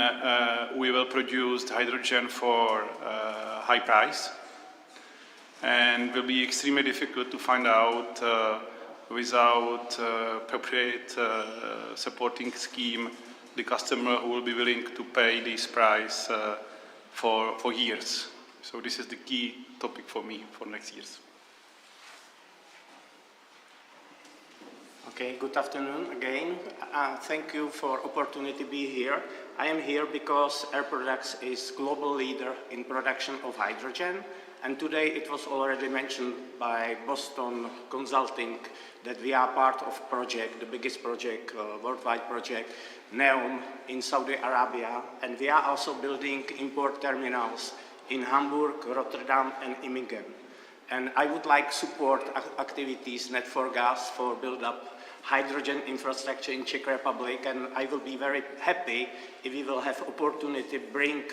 we will produce hydrogen for high price, and will be extremely difficult to find out without appropriate supporting scheme the customer who will be willing to pay this price for years. So this is the key topic for me for next years. Okay, good afternoon again. Thank you for opportunity to be here. I am here because Air Products is global leader in production of hydrogen. And today it was already mentioned by Boston Consulting that we are part of project, the biggest project, worldwide project, NEOM in Saudi Arabia. And we are also building import terminals in Hamburg, Rotterdam, and Imingen. And I would like support activities Net4Gas for build up hydrogen infrastructure in Czech Republic, and I will be very happy if we will have opportunity to bring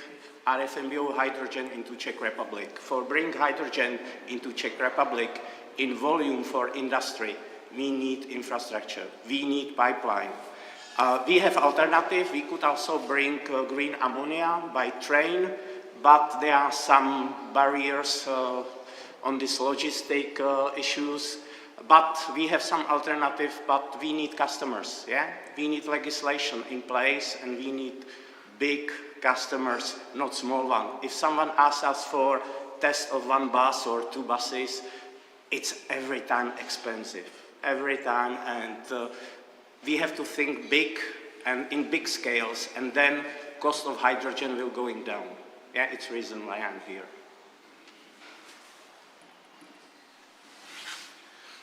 RFNBO hydrogen into Czech Republic. For bring hydrogen into Czech Republic in volume for industry, we need infrastructure, we need pipeline. We have alternative, we could also bring green ammonia by train, but there are some barriers on these logistic issues. But we have some alternative, but we need customers, yeah? We need legislation in place, and we need big customers, not small one. If someone asks us for test of one bus or two buses, it's every time expensive, every time, and we have to think big and in big scales, and then cost of hydrogen will going down. Yeah, it's the reason why I'm here.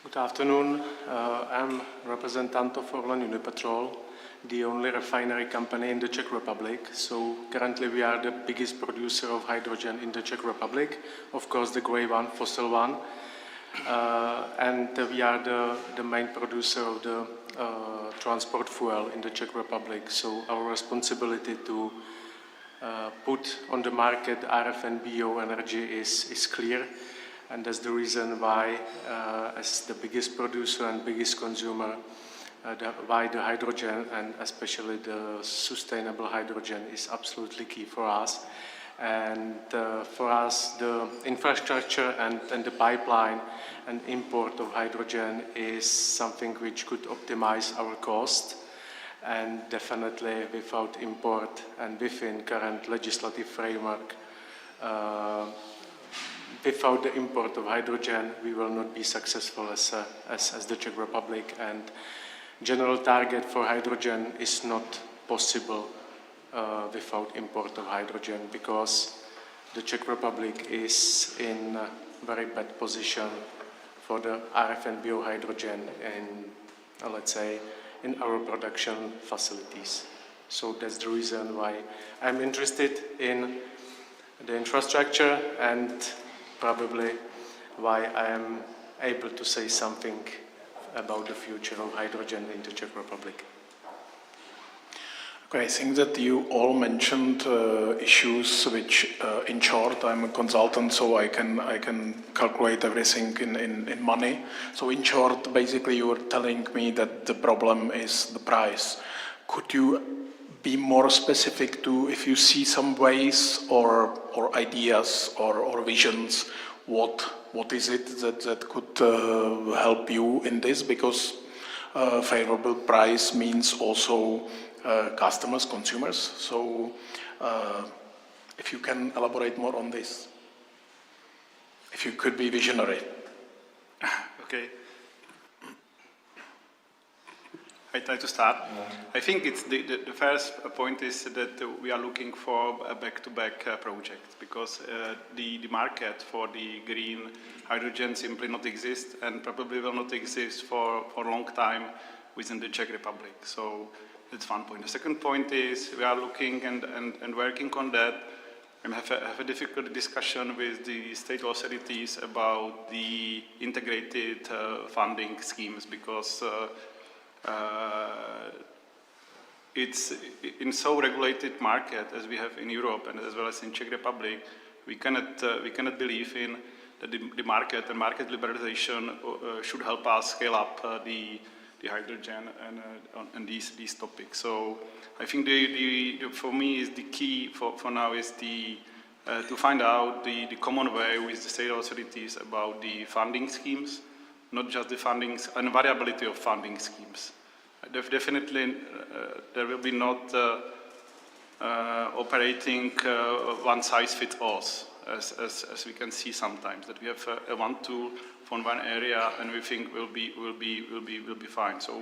Good afternoon. I'm representative of Orlen Unipetrol, the only refinery company in the Czech Republic. So currently we are the biggest producer of hydrogen in the Czech Republic, of course the grey one, fossil one. And we are the main producer of the transport fuel in the Czech Republic. So our responsibility to put on the market RFNBO energy is clear. And that's the reason why, as the biggest producer and biggest consumer, why the hydrogen, and especially the sustainable hydrogen, is absolutely key for us. And for us, the infrastructure and the pipeline and import of hydrogen is something which could optimize our cost. And definitely without import and within current legislative framework, without the import of hydrogen, we will not be successful as the Czech Republic, and general target for hydrogen is not possible without import of hydrogen, because the Czech Republic is in a very bad position for the RFNBO hydrogen and, let's say, in our production facilities. So that's the reason why I'm interested in the infrastructure, and probably why I am able to say something about the future of hydrogen in the Czech Republic. Okay, I think that you all mentioned issues which, in short, I'm a consultant, so I can calculate everything in money. So in short, basically you were telling me that the problem is the price. Could you be more specific to if you see some ways or ideas or visions, what is it that could help you in this? Because favorable price means also customers, consumers. So if you can elaborate more on this, if you could be visionary. Okay. I try to start. I think it's the first point is that we are looking for a back-to-back project, because the market for the green hydrogen simply not exist, and probably will not exist for a long time within the Czech Republic. So that's one point. The second point is we are looking and working on that, and have a difficult discussion with the state authorities about the integrated funding schemes, because it's in so regulated market as we have in Europe and as well as in Czech Republic, we cannot believe in the market and market liberalization should help us scale up the hydrogen and these topics. So I think for me is the key for now is to find out the common way with the state authorities about the funding schemes, not just the fundings and variability of funding schemes. Definitely there will be not operating one size fits all, as we can see sometimes, that we have one tool from one area and we think will be fine. So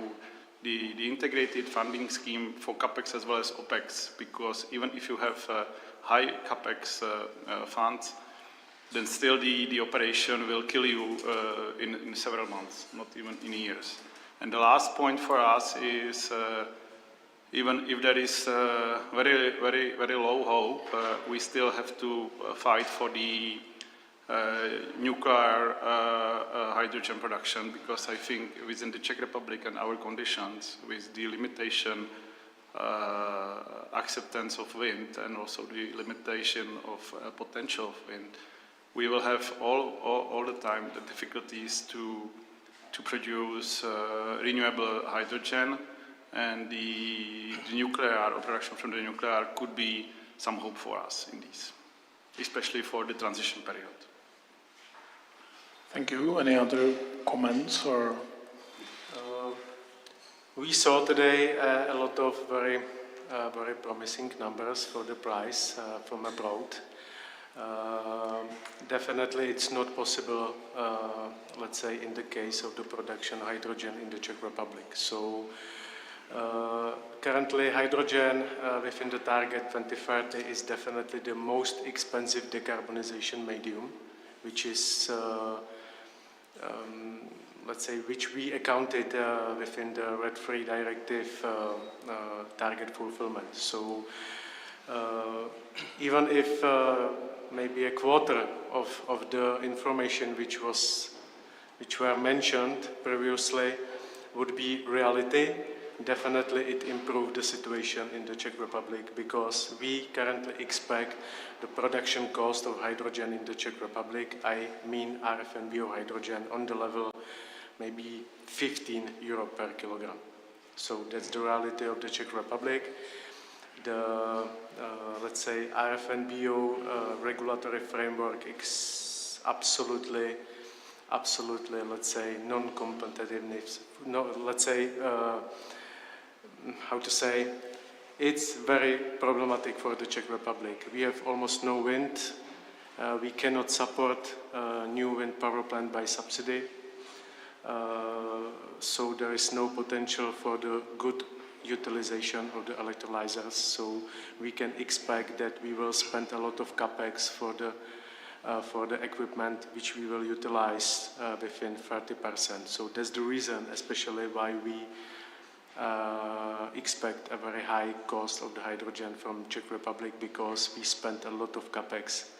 the integrated funding scheme for CAPEX as well as OPEX, because even if you have high CAPEX funds, then still the operation will kill you in several months, not even in years. And the last point for us is even if there is very low hope, we still have to fight for the nuclear hydrogen production, because I think within the Czech Republic and our conditions, with the limitation acceptance of wind and also the limitation of potential of wind, we will have all the time the difficulties to produce renewable hydrogen, and the nuclear or production from the nuclear could be some hope for us in this, especially for the transition period. Thank you. Any other comments or? We saw today a lot of very promising numbers for the price from abroad. Definitely it's not possible, let's say, in the case of the production hydrogen in the Czech Republic. So currently hydrogen within the target 2030 is definitely the most expensive decarbonization medium, which is let's say, which we accounted within the RED III directive target fulfillment. So even if maybe a quarter of the information which were mentioned previously would be reality, definitely it improved the situation in the Czech Republic, because we currently expect the production cost of hydrogen in the Czech Republic, I mean RFNBO hydrogen, on the level maybe 15 euro per kilogram. So that's the reality of the Czech Republic. The, let's say, RFNBO regulatory framework is absolutely, let's say, non-competitiveness. No, let's say, how to say, it's very problematic for the Czech Republic. We have almost no wind. We cannot support new wind power plant by subsidy. So there is no potential for the good utilization of the electrolyzers. So we can expect that we will spend a lot of capex for the equipment which we will utilize within 30%. So that's the reason, especially why we expect a very high cost of the hydrogen from Czech Republic, because we spent a lot of capex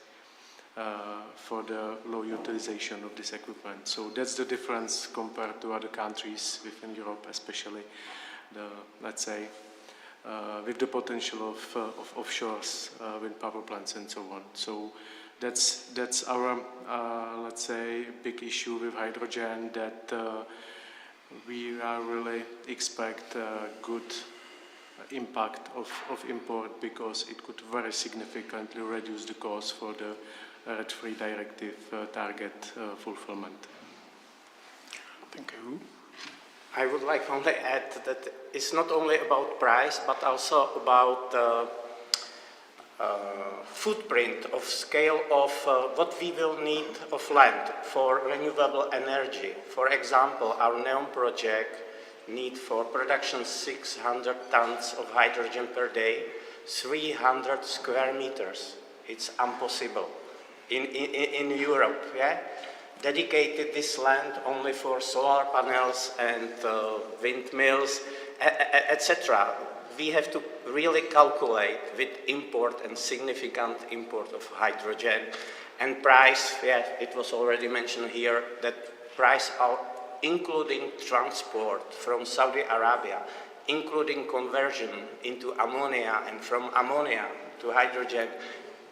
for the low utilization of this equipment. So that's the difference compared to other countries within Europe, especially the, let's say, with the potential of offshores, wind power plants and so on. So that's our, let's say, big issue with hydrogen, that we really expect a good impact of import, because it could very significantly reduce the cost for the RED III directive target fulfillment. Thank you. I would like to only add that it's not only about price, but also about footprint of scale of what we will need of land for renewable energy. For example, our NEOM project need for production 600 tons of hydrogen per day, 300 square meters. It's impossible in Europe, yeah? Dedicated this land only for solar panels and windmills, etc. We have to really calculate with import and significant import of hydrogen. And price, yeah, it was already mentioned here, that price are including transport from Saudi Arabia, including conversion into ammonia, and from ammonia to hydrogen.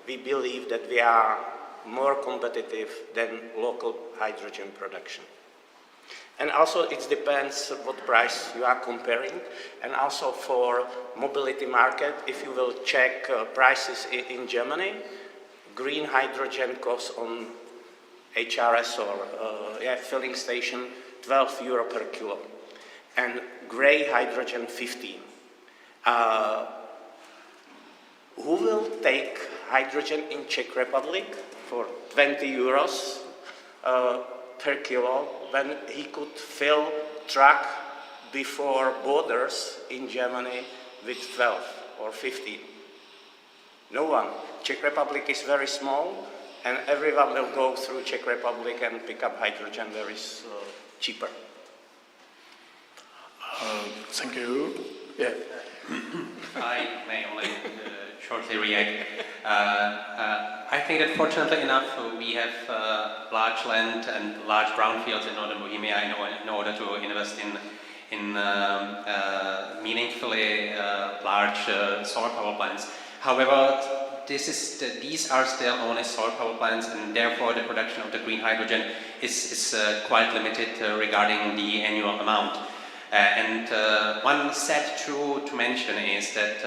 We believe that we are more competitive than local hydrogen production. And also it depends what price you are comparing. And also for mobility market, if you will check prices in Germany, green hydrogen costs on HRS or filling station 12 euro per kilo. And gray hydrogen 15. Who will take hydrogen in Czech Republic for 20 euros per kilo when he could fill truck before borders in Germany with 12 or 15? No one. Czech Republic is very small and everyone will go through Czech Republic and pick up hydrogen very cheaper. Thank you. Yeah. I may only shortly react. I think that fortunately enough we have large land and large brownfields in northern Bohemia in order to invest in meaningfully large solar power plants. However, these are still only solar power plants, and therefore the production of the green hydrogen is quite limited regarding the annual amount. One sad truth to mention is that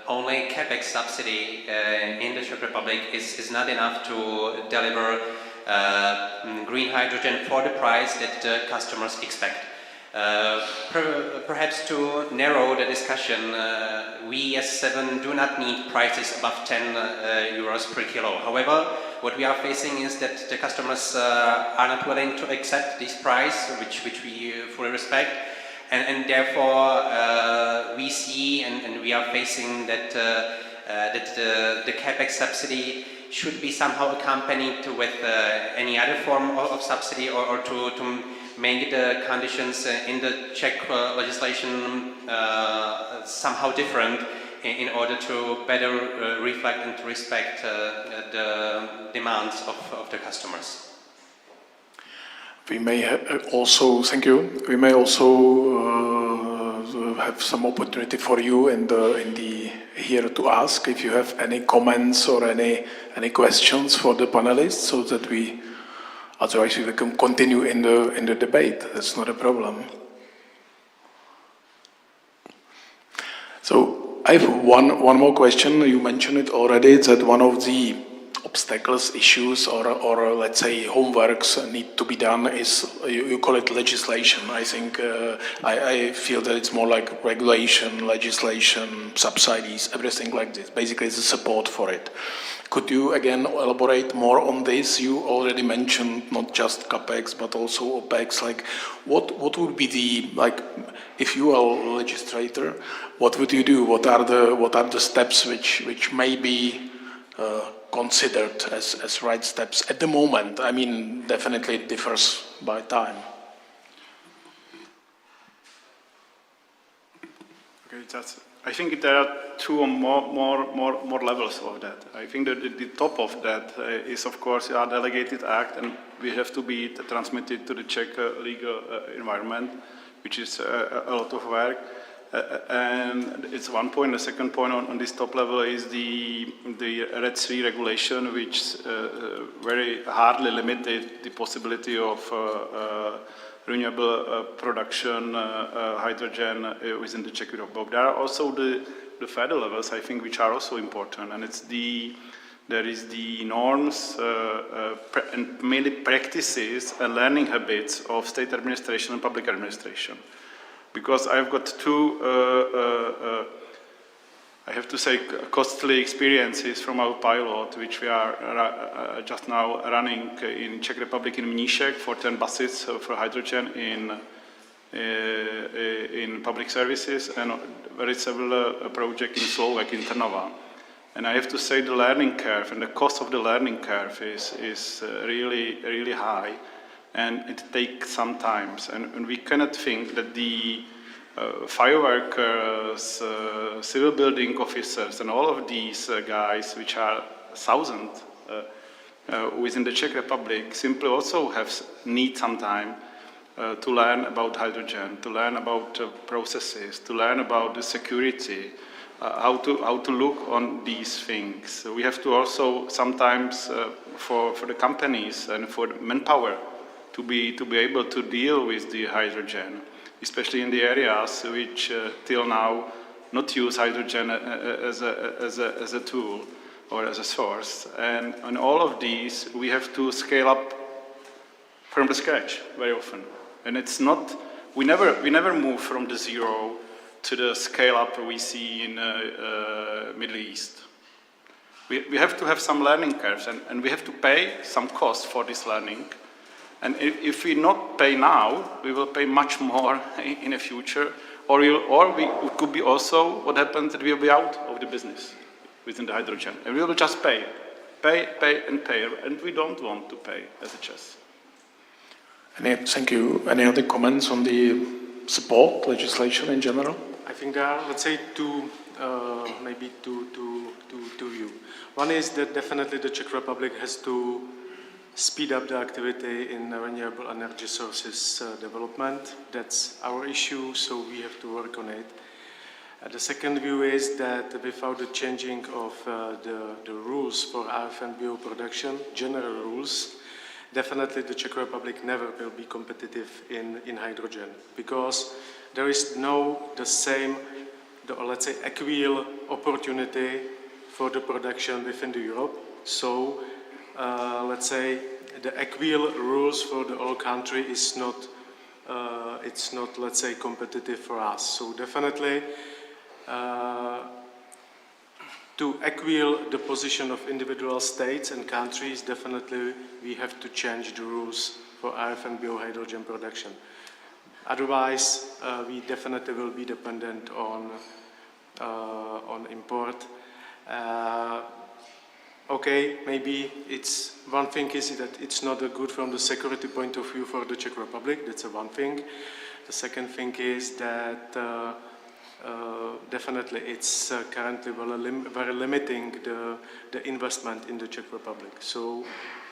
only capex subsidy in the Czech Republic is not enough to deliver green hydrogen for the price that the customers expect. Perhaps to narrow the discussion, we as Seven do not need prices above 10 euros per kilo. However, what we are facing is that the customers are not willing to accept this price, which we fully respect. And therefore, we see and we are facing that the capex subsidy should be somehow accompanied with any other form of subsidy, or to make the conditions in the Czech legislation somehow different in order to better reflect and to respect the demands of the customers. We may also, thank you. We may also have some opportunity for you in the here to ask if you have any comments or any questions for the panelists, so that otherwise we can continue in the debate. That's not a problem. So I have one more question. You mentioned it already, that one of the obstacles, issues, or let's say homeworks need to be done is, you call it legislation. I think I feel that it's more like regulation, legislation, subsidies, everything like this. Basically, it's a support for it. Could you again elaborate more on this? You already mentioned not just capex but also opex. Like, what would be the, like, if you are a legislator, what would you do? What are the steps which may be considered as right steps at the moment? I mean, definitely it differs by time. Okay, I think there are two or more levels of that. I think that the top of that is, of course, our delegated act, and we have to be transmitted to the Czech legal environment, which is a lot of work. And it's one point. The second point on this top level is the RED III regulation, which very hardly limited the possibility of renewable production hydrogen within the Czech Republic. There are also the federal levels, I think, which are also important, and there is the norms and mainly practices and learning habits of state administration and public administration. Because I've got two, I have to say, costly experiences from our pilot, which we are just now running in Czech Republic in Mníšek for 10 buses for hydrogen in public services, and very similar project in Slovak, in Trnava. And I have to say the learning curve and the cost of the learning curve is really high. And it takes some time, and we cannot think that the fireworkers, civil building officers, and all of these guys, which are thousands within the Czech Republic, simply also need some time to learn about hydrogen, to learn about processes, to learn about the security, how to look on these things. We have to also sometimes for the companies and for the manpower to be able to deal with the hydrogen, especially in the areas which till now not use hydrogen as a tool or as a source. And on all of these, we have to scale up from the scratch very often. And it's not, we never move from the zero to the scale up we see in Middle East. We have to have some learning curves, and we have to pay some cost for this learning. And if we not pay now, we will pay much more in the future, or it could be also what happens that we will be out of the business within the hydrogen, and we will just pay, and we don't want to pay as a Czech. Thank you. Any other comments on the support legislation in general? I think there are, let's say, maybe two views. One is that definitely the Czech Republic has to speed up the activity in renewable energy sources development. That's our issue, so we have to work on it. The second view is that without the changing of the rules for RFNBO production, general rules, definitely the Czech Republic never will be competitive in hydrogen, because there is the same, let's say, equal opportunity for the production within the Europe. So, let's say, the equal rules for the whole country is not, it's not, let's say, competitive for us. So definitely, to equal the position of individual states and countries, definitely we have to change the rules for RFNBO hydrogen production. Otherwise, we definitely will be dependent on import. Okay, maybe it's one thing is that it's not good from the security point of view for the Czech Republic. That's one thing. The second thing is that definitely it's currently very limiting the investment in the Czech Republic. So,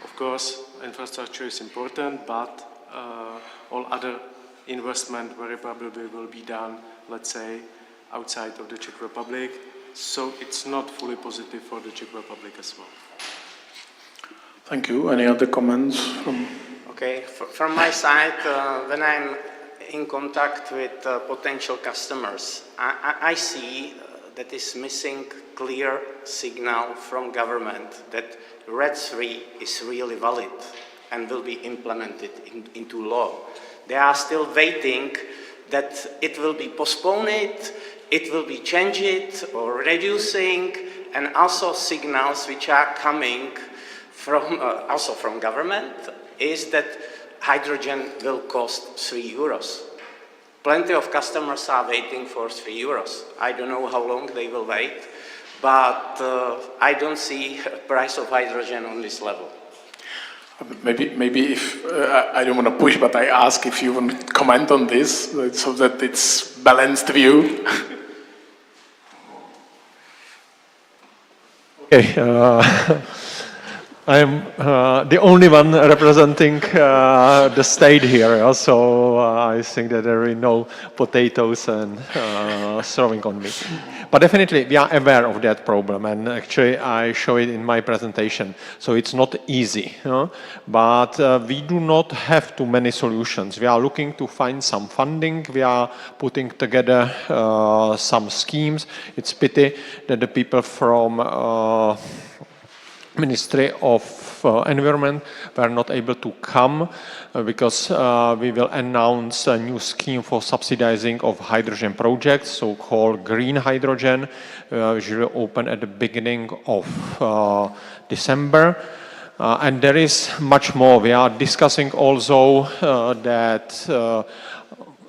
of course, infrastructure is important, but all other investment very probably will be done, let's say, outside of the Czech Republic. So it's not fully positive for the Czech Republic as well. Thank you. Any other comments from? Okay, from my side, when I'm in contact with potential customers, I see that is missing clear signal from government that RED III is really valid and will be implemented into law. They are still waiting that it will be postponed, it will be changed or reducing, and also signals which are coming from also from government is that hydrogen will cost 3 euros. Plenty of customers are waiting for 3 euros. I don't know how long they will wait, but I don't see a price of hydrogen on this level. Maybe if, I don't want to push, but I ask if you want to comment on this, so that it's balanced view. Okay, I am the only one representing the state here, so I think that there are no potatoes and throwing on me. But definitely we are aware of that problem, and actually I show it in my presentation. So it's not easy, you know? But we do not have too many solutions. We are looking to find some funding. We are putting together some schemes. It's pity that the people from Ministry of Environment were not able to come because we will announce a new scheme for subsidizing of hydrogen projects, so-called green hydrogen, which will open at the beginning of December. And there is much more. We are discussing also that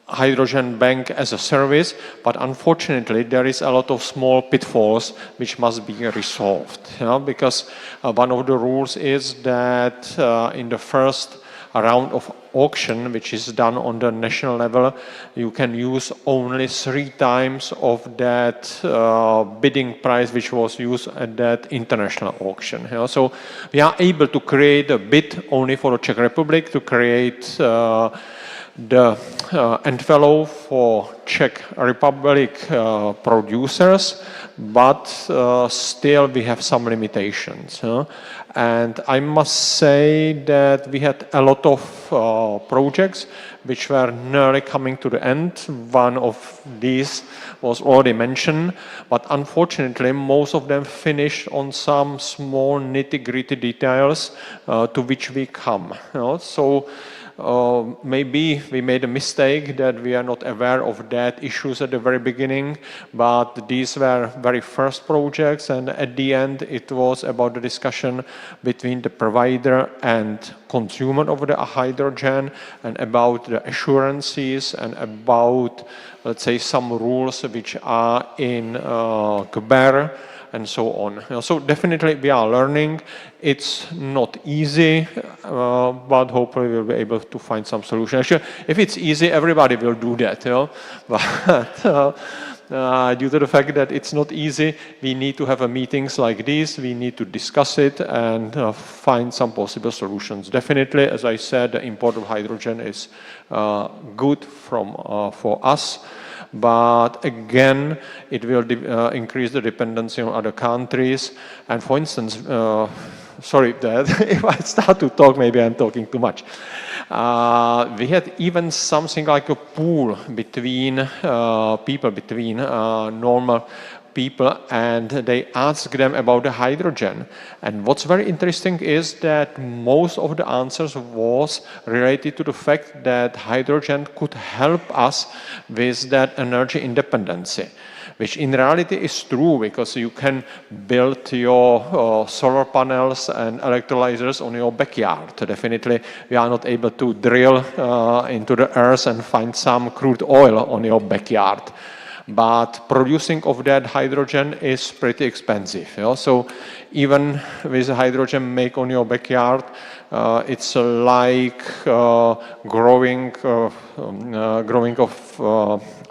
hydrogen bank as a service, but unfortunately there is a lot of small pitfalls which must be resolved, you know, because one of the rules is that in the first round of auction, which is done on the national level, you can use only 3 times of that bidding price which was used at that international auction. You know? So we are able to create a bid only for the Czech Republic, to create the envelope for Czech Republic producers, but still we have some limitations. And I must say that we had a lot of projects which were nearly coming to the end. One of these was already mentioned, but unfortunately most of them finished on some small nitty-gritty details to which we come. So maybe we made a mistake that we are not aware of that issues at the very beginning, but these were very first projects, and at the end it was about the discussion between the provider and consumer of the hydrogen, and about the assurances, and about, let's say, some rules which are in GBER, and so on. So definitely we are learning. It's not easy, but hopefully we'll be able to find some solution. Actually, if it's easy, everybody will do that. But due to the fact that it's not easy, we need to have meetings like this. We need to discuss it and find some possible solutions. Definitely, as I said, the import of hydrogen is good for us. But again, it will increase the dependency on other countries. And for instance, sorry, Dad, if I start to talk, maybe I'm talking too much. We had even something like a pool between people, between normal people, and they asked them about the hydrogen. And what's very interesting is that most of the answers was related to the fact that hydrogen could help us with that energy independency, which in reality is true, because you can build your solar panels and electrolyzers on your backyard. Definitely, we are not able to drill into the earth and find some crude oil on your backyard. But producing of that hydrogen is pretty expensive. So even with hydrogen make on your backyard, it's like growing of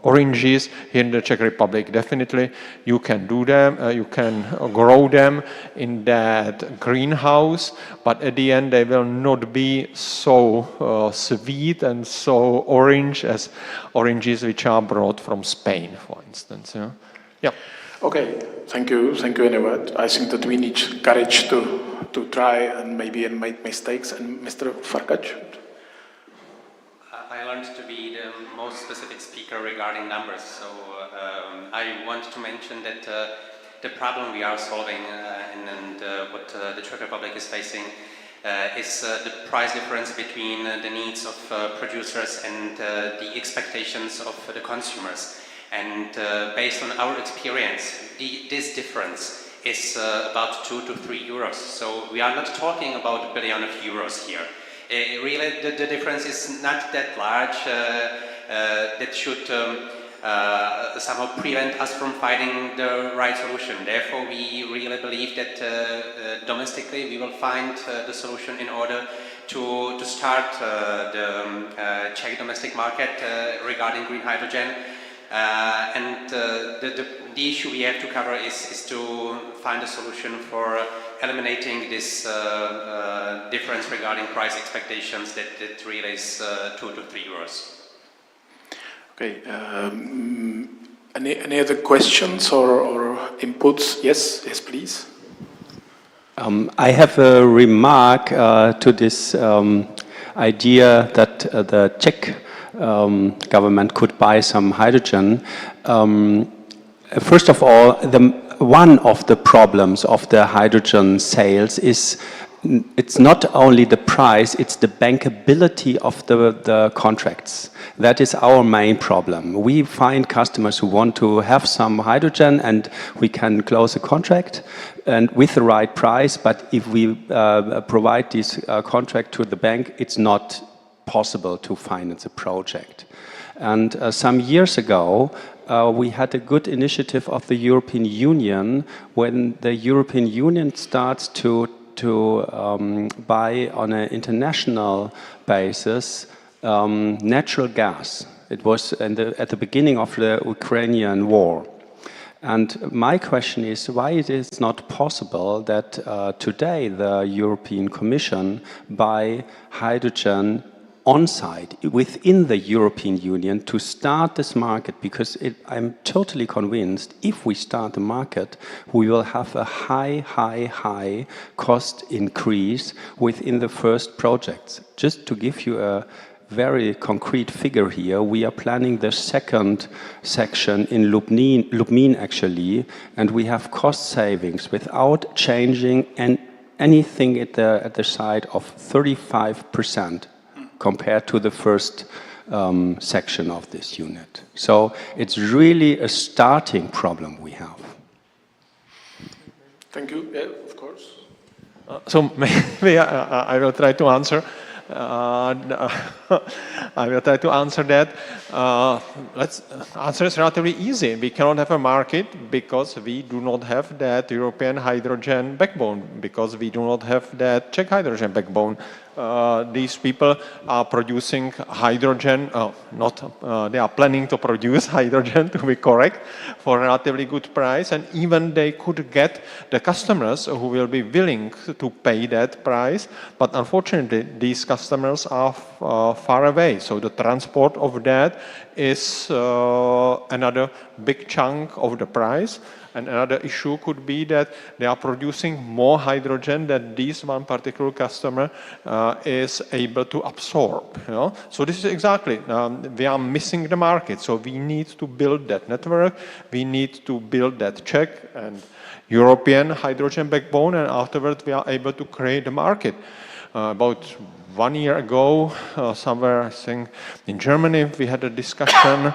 oranges here in the Czech Republic. Definitely, you can do them. You can grow them in that greenhouse, but at the end they will not be so sweet and so orange as oranges which are brought from Spain, for instance. Yeah. Okay, thank you, Edward. I think that we need courage to try and maybe make mistakes. And Mr. Farkac? I learned to be the most specific speaker regarding numbers, so I want to mention that the problem we are solving and what the Czech Republic is facing is the price difference between the needs of producers and the expectations of the consumers. And based on our experience, this difference is about 2 to 3 euros. So we are not talking about $1 billion here. Really, the difference is not that large that should somehow prevent us from finding the right solution. Therefore, we really believe that domestically we will find the solution in order to start the Czech domestic market regarding green hydrogen. And the issue we have to cover is to find a solution for eliminating this difference regarding price expectations that really is 2 to 3 euros. Okay. Any other questions or inputs? Yes, please. I have a remark to this idea that the Czech government could buy some hydrogen. First of all, one of the problems of the hydrogen sales is it's not only the price, it's the bankability of the contracts. That is our main problem. We find customers who want to have some hydrogen and we can close a contract and with the right price, but if we provide this contract to the bank, it's not possible to finance a project. And some years ago, we had a good initiative of the European Union when the European Union starts to buy on an international basis natural gas. It was at the beginning of the Ukrainian war. And my question is why it is not possible that today the European Commission buy hydrogen on-site within the European Union to start this market, because I'm totally convinced if we start the market, we will have a high cost increase within the first projects. Just to give you a very concrete figure here, we are planning the second section in Lubmin actually, and we have cost savings without changing anything at the side of 35%. Compared to the first section of this unit. So it's really a starting problem we have. Thank you. Yeah, of course. So maybe I will try to answer. I will try to answer that. Let's answer is relatively easy. We cannot have a market because we do not have that European hydrogen backbone, because we do not have that Czech hydrogen backbone. These people are producing hydrogen, they are planning to produce hydrogen, to be correct, for a relatively good price, and even they could get the customers who will be willing to pay that price, but unfortunately these customers are far away, so the transport of that is another big chunk of the price. And another issue could be that they are producing more hydrogen than this one particular customer is able to absorb. You know? So this is exactly, we are missing the market. So we need to build that network. We need to build that Czech and European hydrogen backbone, and afterwards we are able to create the market. About 1 year ago, somewhere I think in Germany, we had a discussion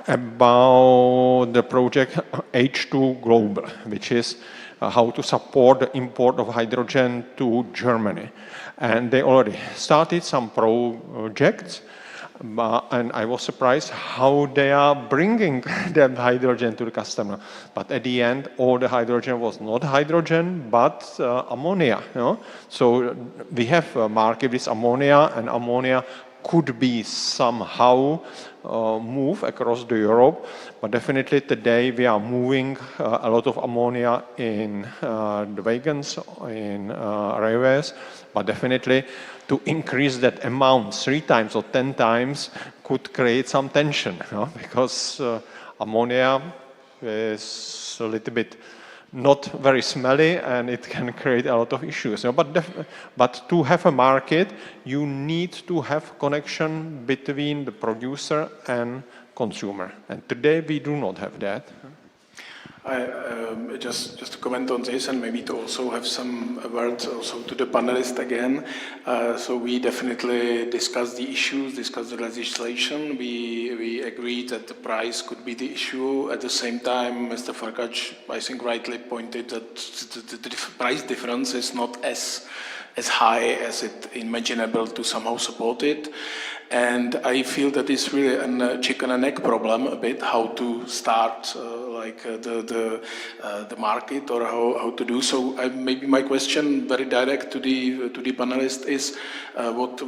about the project H2 Global, which is how to support the import of hydrogen to Germany. And they already started some projects, and I was surprised how they are bringing that hydrogen to the customer. But at the end, all the hydrogen was not hydrogen, but ammonia. You know? So we have a market with ammonia, and ammonia could be somehow move across the Europe, but definitely today we are moving a lot of ammonia in the wagons, in railways, but definitely to increase that amount 3 times or 10 times could create some tension, you know, because ammonia is a little bit not very smelly and it can create a lot of issues. You know, but to have a market, you need to have connection between the producer and consumer. And today we do not have that. Just to comment on this, and maybe to also have some words also to the panelists again. So we definitely discussed the issues, discussed the legislation. We agreed that the price could be the issue. At the same time, Mr. Farkac, I think, rightly pointed that the price difference is not as high as it imaginable to somehow support it. And I feel that it's really a chicken and egg problem a bit, how to start the market or how to do so. Maybe my question, very direct to the panelists, is what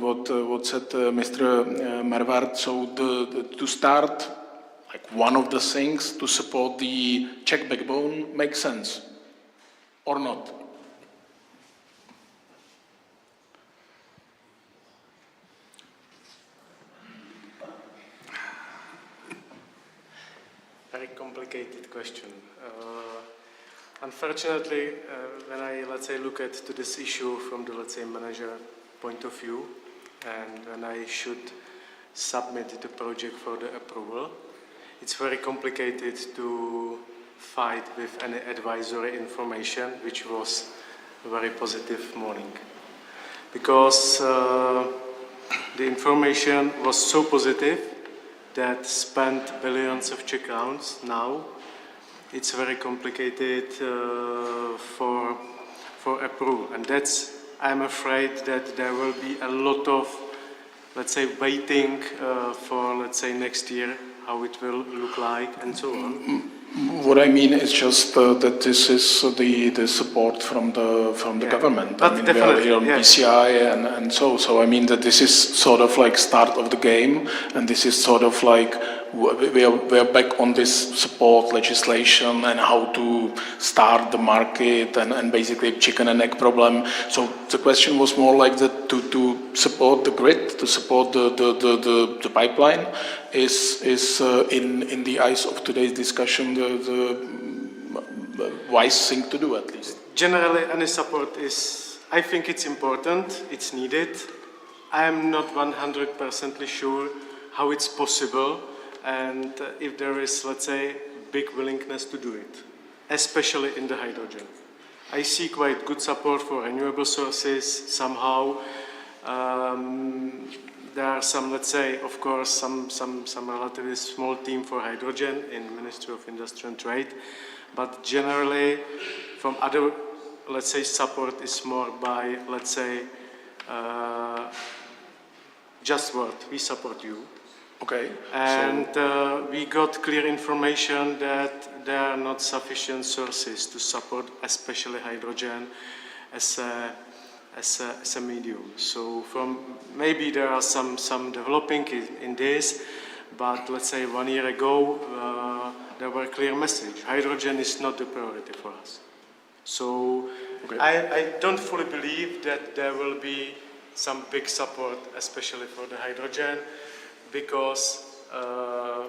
said Mr. Marvard. So to start, like one of the things to support the Czech backbone makes sense, or not? Very complicated question. Unfortunately, when I, let's say, look at to this issue from the, let's say, manager point of view, and when I should submit the project for the approval, it's very complicated to fight with any advisory information, which was a very positive morning. Because the information was so positive that spent billions of Czech crowns now, it's very complicated for approval. And that's, I'm afraid that there will be a lot of, let's say, waiting for, let's say, next year, how it will look like, and so on. What I mean is just that this is the support from the government. But I mean, we are here on PCI and so I mean that this is sort of like start of the game, and this is sort of like we are back on this support legislation and how to start the market and basically chicken and egg problem. So the question was more like that to support the grid, to support the pipeline is in the eyes of today's discussion the wise thing to do, at least. Generally, any support is, I think it's important, it's needed. I am not 100% sure how it's possible and if there is, let's say, big willingness to do it, especially in the hydrogen. I see quite good support for renewable sources. Somehow there are some, let's say, of course, some relatively small team for hydrogen in Ministry of Industry and Trade. But generally, from other, let's say, support is more by, let's say, just word, we support you. Okay. And we got clear information that there are not sufficient sources to support, especially hydrogen, as a medium. So maybe there are some developing in this, but let's say 1 year ago, there were clear message. Hydrogen is not the priority for us. So okay. I don't fully believe that there will be some big support, especially for the hydrogen, because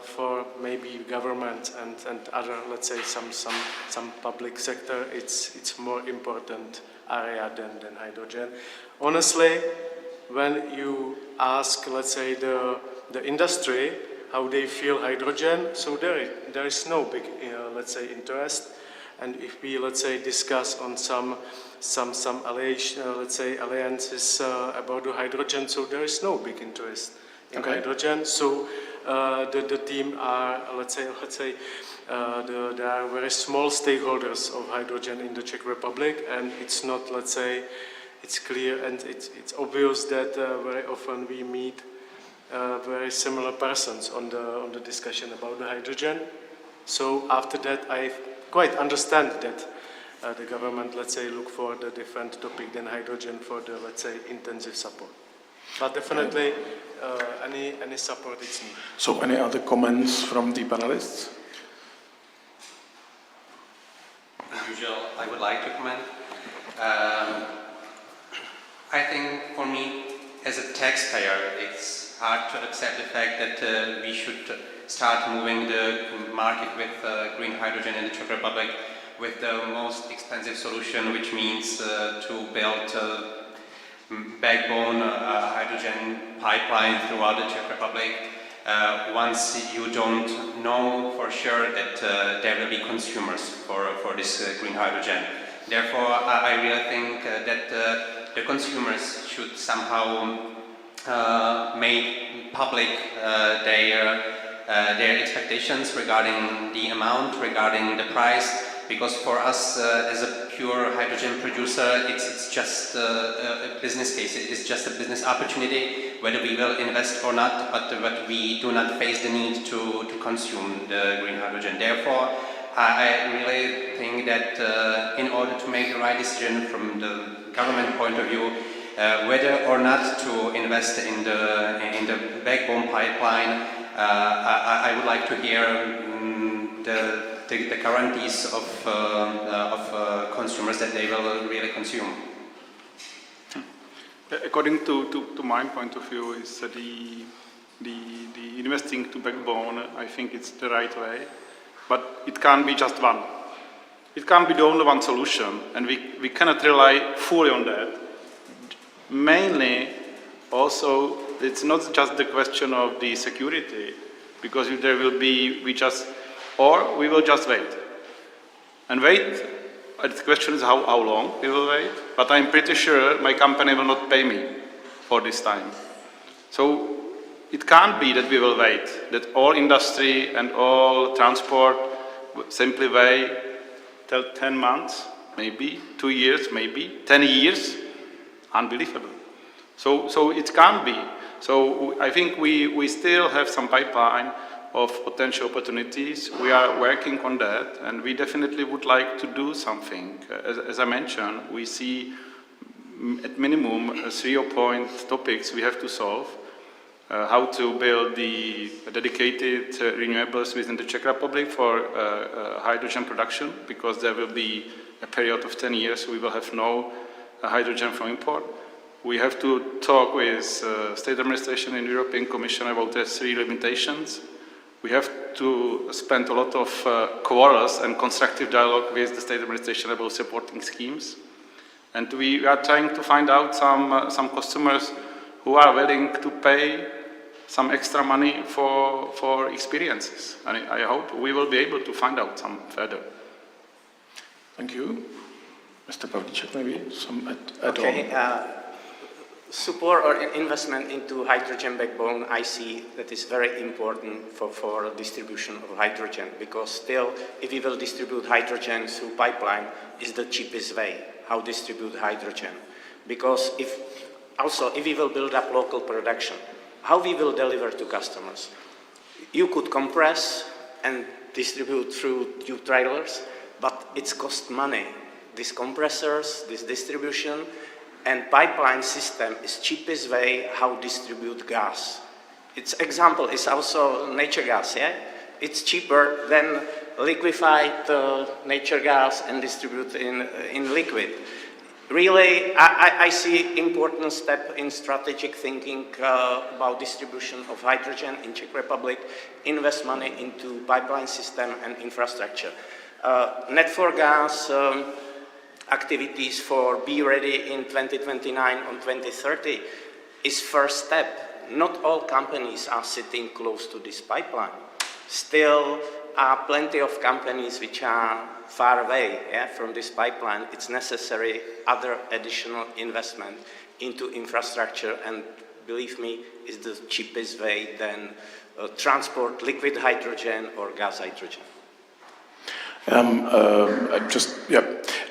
for maybe government and other, let's say, some public sector, it's more important area than hydrogen. Honestly, when you ask, let's say, the industry how they feel hydrogen, so there is no big, let's say, interest. And if we, let's say, discuss on some let's say, alliances about the hydrogen, so there is no big interest in okay. hydrogen. So the team are, let's say, there are very small stakeholders of hydrogen in the Czech Republic, and it's not, let's say, it's clear and it's obvious that very often we meet very similar persons on the discussion about the hydrogen. So after that, I quite understand that the government, let's say, look for the different topic than hydrogen for the, let's say, intensive support. But definitely, any support is needed. So any other comments from the panelists? As usual, I would like to comment. I think for me, as a taxpayer, it's hard to accept the fact that we should start moving the market with green hydrogen in the Czech Republic with the most expensive solution, which means to build backbone hydrogen pipeline throughout the Czech Republic once you don't know for sure that there will be consumers for this green hydrogen. Therefore, I really think that the consumers should somehow make public their expectations regarding the amount, regarding the price, because for us as a pure hydrogen producer, it's just a business case, it's just a business opportunity, whether we will invest or not, but we do not face the need to consume the green hydrogen. Therefore, I really think that in order to make the right decision from the government point of view, whether or not to invest in the backbone pipeline, I would like to hear the guarantees of consumers that they will really consume. According to my point of view, is the investing to backbone. I think it's the right way, but it can't be just one. It can't be the only one solution, and we cannot rely fully on that. Mainly, also, it's not just the question of the security, because if there will be, we will just wait. And wait, the question is how long we will wait, but I'm pretty sure my company will not pay me for this time. So it can't be that we will wait, that all industry and all transport simply wait till 10 months, maybe, 2 years, maybe, 10 years. Unbelievable. So it can't be. So I think we still have some pipeline of potential opportunities. We are working on that, and we definitely would like to do something. As I mentioned, we see at minimum 3 point topics we have to solve. how to build the dedicated renewables within the Czech Republic for hydrogen production, because there will be a period of 10 years we will have no hydrogen from import. We have to talk with state administration and European Commission about the 3 limitations. We have to spend a lot of quarrels and constructive dialogue with the state administration about supporting schemes. And we are trying to find out some customers who are willing to pay some extra money for experiences. And I hope we will be able to find out some further. Thank you. Mr. Pavlíček, maybe some add-on. Okay. Support or investment into hydrogen backbone, I see that is very important for distribution of hydrogen, because still, if we will distribute hydrogen through pipeline, is the cheapest way how distribute hydrogen. Because if we will build up local production, how we will deliver to customers? You could compress and distribute through tube trailers, but it's cost money. These compressors, this distribution, and pipeline system is cheapest way how distribute gas. Its example is also nature gas, yeah? It's cheaper than liquefied nature gas and distribute in liquid. Really, I see important step in strategic thinking about distribution of hydrogen in Czech Republic, invest money into pipeline system and infrastructure. Net for gas, activities for be ready in 2029 or 2030 is first step. Not all companies are sitting close to this pipeline. Still are plenty of companies which are far away from this pipeline. It's necessary other additional investment into infrastructure, and believe me, is the cheapest way than transport liquid hydrogen or gas hydrogen.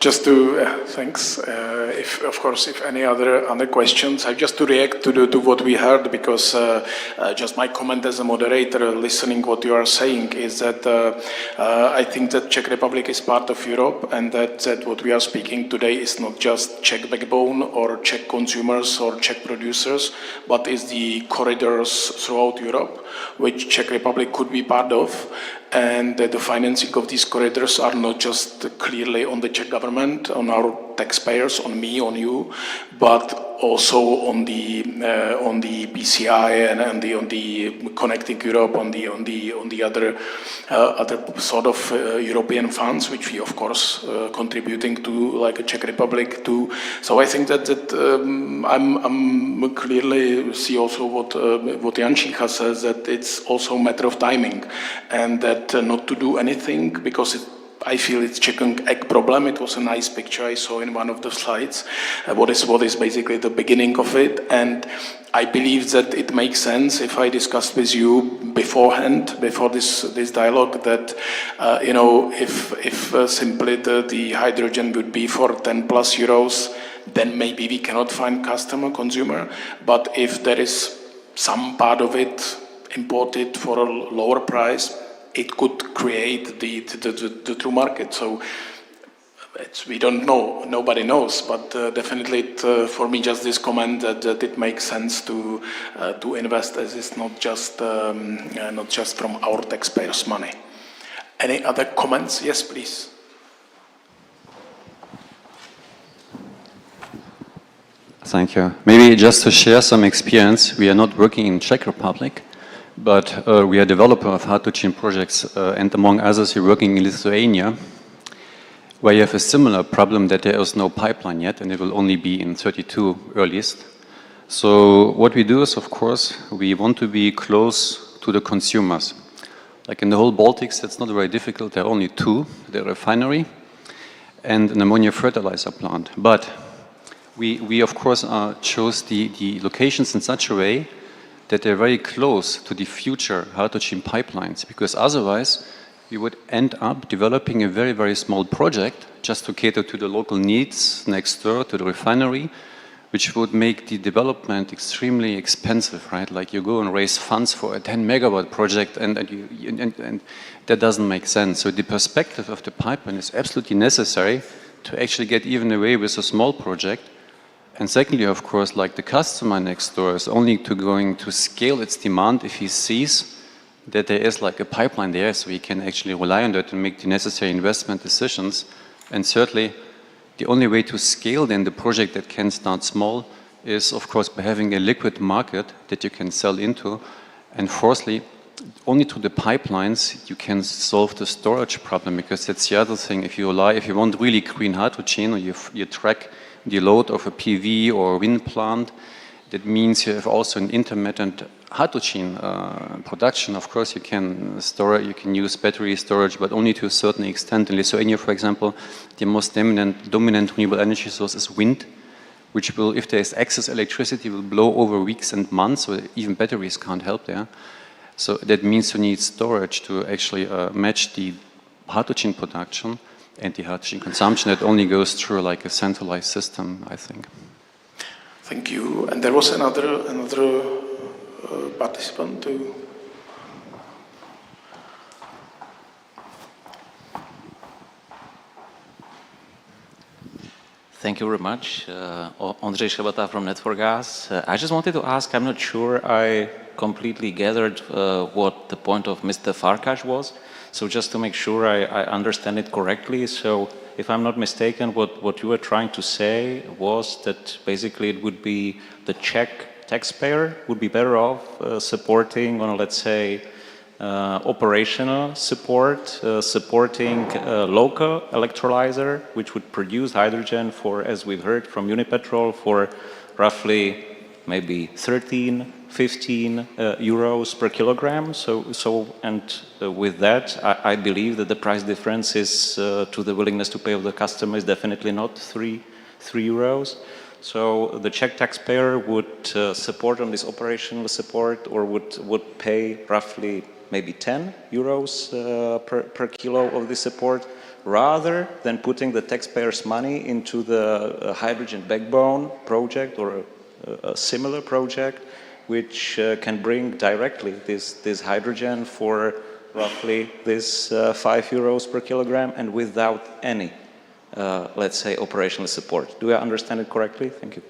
Just to thanks. If any other questions, just to react to what we heard, because just my comment as a moderator, listening what you are saying, is that I think that Czech Republic is part of Europe, and that what we are speaking today is not just Czech backbone or Czech consumers or Czech producers, but is the corridors throughout Europe, which Czech Republic could be part of. And the financing of these corridors are not just clearly on the Czech government, on our taxpayers, on me, on you, but also on the PCI and on the Connecting Europe, on the other sort of European funds, which we of course contributing to, like Czech Republic too. So I think that I'm clearly see also what Jan Čícha says, that it's also a matter of timing, and that not to do anything, because I feel it's chicken egg problem. It was a nice picture I saw in one of the slides. What is basically the beginning of it, and I believe that it makes sense. If I discussed with you beforehand, before this dialogue, that if simply the hydrogen would be for 10 plus euros, then maybe we cannot find consumer. But if there is some part of it imported for a lower price, it could create the true market. So we don't know, nobody knows, but definitely for me just this comment that it makes sense to invest, as it's not just from our taxpayers' money. Any other comments? Yes, please. Thank you. Maybe just to share some experience, we are not working in Czech Republic, but we are developer of hard-to-chain projects, and among others, we're working in Lithuania, where you have a similar problem that there is no pipeline yet, and it will only be in 32 earliest. So what we do is, of course, we want to be close to the consumers. Like in the whole Baltics, that's not very difficult. There are only two, the refinery and an ammonia fertilizer plant. But we of course, chose the locations in such a way that they're very close to the future hard-to-chain pipelines, because otherwise we would end up developing a very, very small project just to cater to the local needs next door to the refinery, which would make the development extremely expensive, right? Like you go and raise funds for a 10 megawatt project and that doesn't make sense. So the perspective of the pipeline is absolutely necessary to actually get even away with a small project, And secondly, of course, like the customer next door is only going to scale its demand if he sees that there is like a pipeline there, so he can actually rely on that and make the necessary investment decisions. And thirdly, the only way to scale then the project that can start small is, of course, by having a liquid market that you can sell into. And fourthly, only through the pipelines you can solve the storage problem, because that's the other thing. If you want really green hydrogen, or you track the load of a PV or a wind plant, that means you have also an intermittent hydrogen production. Of course, you can store it, you can use battery storage, but only to a certain extent. In Lithuania, for example, the most dominant renewable energy source is wind, which will, if there is excess electricity, will blow over weeks and months, so even batteries can't help there. So that means you need storage to actually match the hydrogen production and the hydrogen consumption. That only goes through like a centralized system, I think. Thank you. And there was another participant too. Thank you very much. Ondřej Šebata from Net4Gas. I just wanted to ask, I'm not sure I completely gathered what the point of Mr. Farkas was. So just to make sure I understand it correctly. So if I'm not mistaken, what you were trying to say was that basically it would be the Czech taxpayer would be better off supporting on, let's say, operational support, supporting a local electrolyzer, which would produce hydrogen for, as we've heard from Unipetrol, for roughly maybe 13, 15 euros per kilogram. With that, I believe that the price difference is to the willingness to pay of the customer is definitely not 3 euros. So the Czech taxpayer would support on this operational support, or would pay roughly maybe 10 euros per kilo of the support, rather than putting the taxpayers' money into the hydrogen backbone project or a similar project, which can bring directly this hydrogen for roughly this 5 euros per kilogram and without any, let's say, operational support. Do I understand it correctly? Thank you.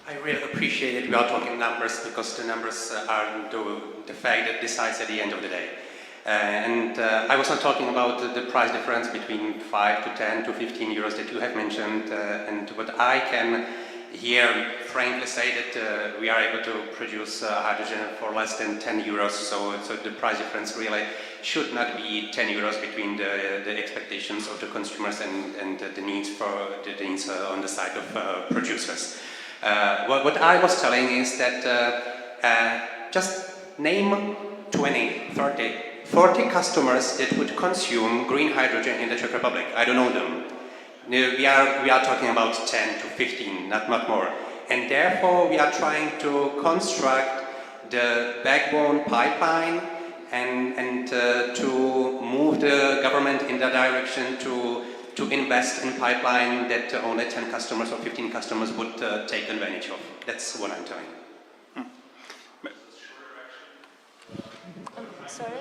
I really appreciate it. We are talking numbers, because the numbers are the fact that decides at the end of the day. I was not talking about the price difference between 5 to 10 to 15 euros that you have mentioned. And what I can here frankly say that we are able to produce hydrogen for less than 10 euros. So the price difference really should not be 10 euros between the expectations of the consumers and the needs on the side of producers. What I was telling is that just name 20, 30, 40 customers that would consume green hydrogen in the Czech Republic. I don't know them. We are talking about 10 to 15, not more. And therefore we are trying to construct the backbone pipeline and to move the government in that direction to invest in pipeline that only 10 customers or 15 customers would take advantage of. That's what I'm telling. Sorry?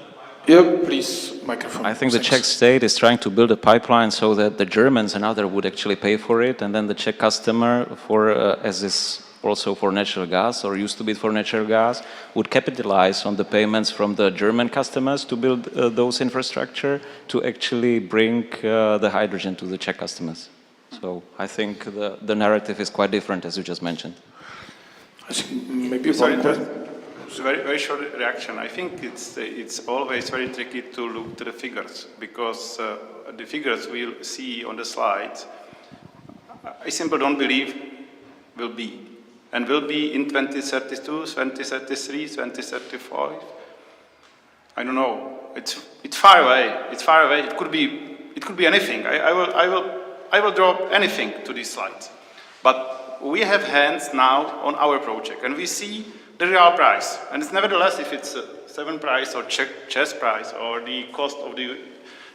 Yeah, please, microphone. I think the Czech state is trying to build a pipeline so that the Germans and others would actually pay for it, and then the Czech customer, as is also for natural gas, or used to be for natural gas, would capitalize on the payments from the German customers to build those infrastructure to actually bring the hydrogen to the Czech customers. So I think the narrative is quite different, as you just mentioned. Maybe sorry, it's a very short reaction. I think it's always very tricky to look to the figures, because the figures we'll see on the slides, I simply don't believe will be. And will be in 2032, 2033, 2035. I don't know. It's far away. It's far away. It could be anything. I will drop anything to these slides. But we have hands now on our project, and we see the real price. And it's nevertheless, if it's a 7 price or Czech price or the cost of the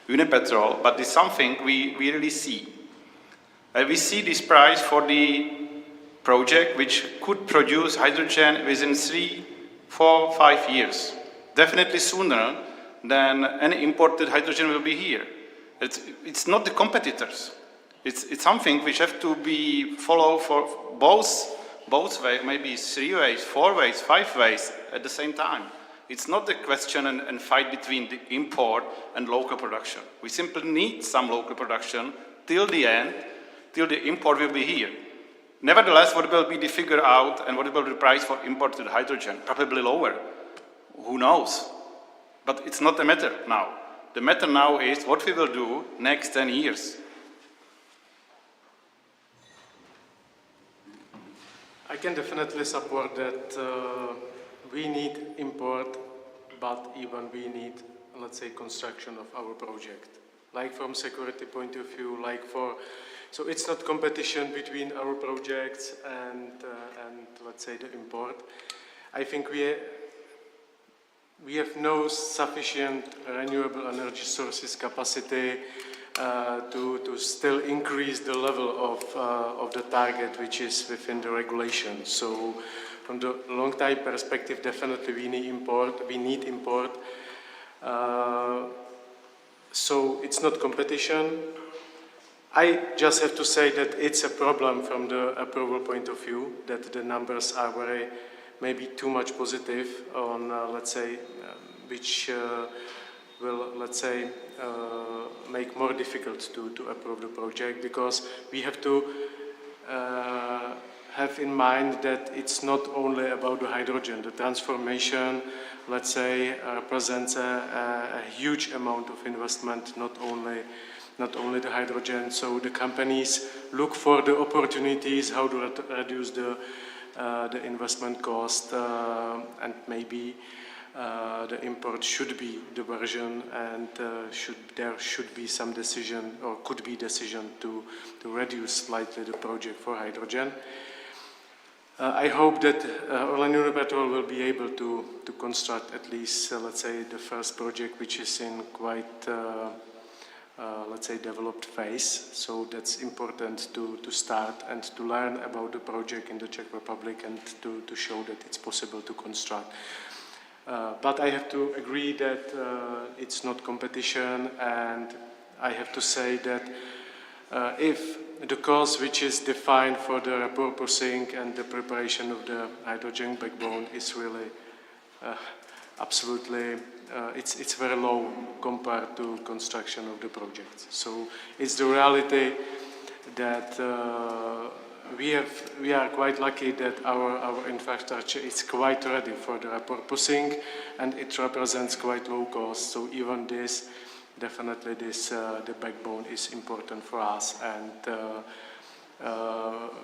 Unipetrol, but it's something we really see. We see this price for the project which could produce hydrogen within 3, 4, 5 years. Definitely sooner than any imported hydrogen will be here. It's not the competitors. It's something which have to be followed for both ways, maybe 3 ways, 4 ways, 5 ways at the same time. It's not the question and fight between the import and local production. We simply need some local production till the end, till the import will be here. Nevertheless, what will be the figure out and what will be the price for imported hydrogen? Probably lower. Who knows? But it's not the matter now. The matter now is what we will do next 10 years. I can definitely support that we need import, but even we need, let's say, construction of our project. Like from security point of view, like for, so it's not competition between our projects and let's say the import. I think we have no sufficient renewable energy sources capacity to still increase the level of the target which is within the regulation. So from the long time perspective, definitely we need import. So it's not competition. I just have to say that it's a problem from the approval point of view, that the numbers are very, maybe too much positive on, let's say, which will, let's say, make more difficult to approve the project, because we have to have in mind that it's not only about the hydrogen. The transformation, let's say, represents a huge amount of investment, not only the hydrogen. So the companies look for the opportunities how to reduce the investment cost, and maybe the import should be the version, and there should be some decision, or could be decision to reduce slightly the project for hydrogen. I hope that Orlen Unipetrol will be able to construct at least, let's say, the first project, which is in quite, let's say, developed phase. So that's important to start and to learn about the project in the Czech Republic, and to show that it's possible to construct. But I have to agree that it's not competition, and I have to say that if the cost which is defined for the repurposing and the preparation of the hydrogen backbone is really absolutely, it's very low compared to construction of the project. So it's the reality that we are quite lucky that our infrastructure is quite ready for the repurposing, and it represents quite low cost. So even this, definitely the backbone is important for us, and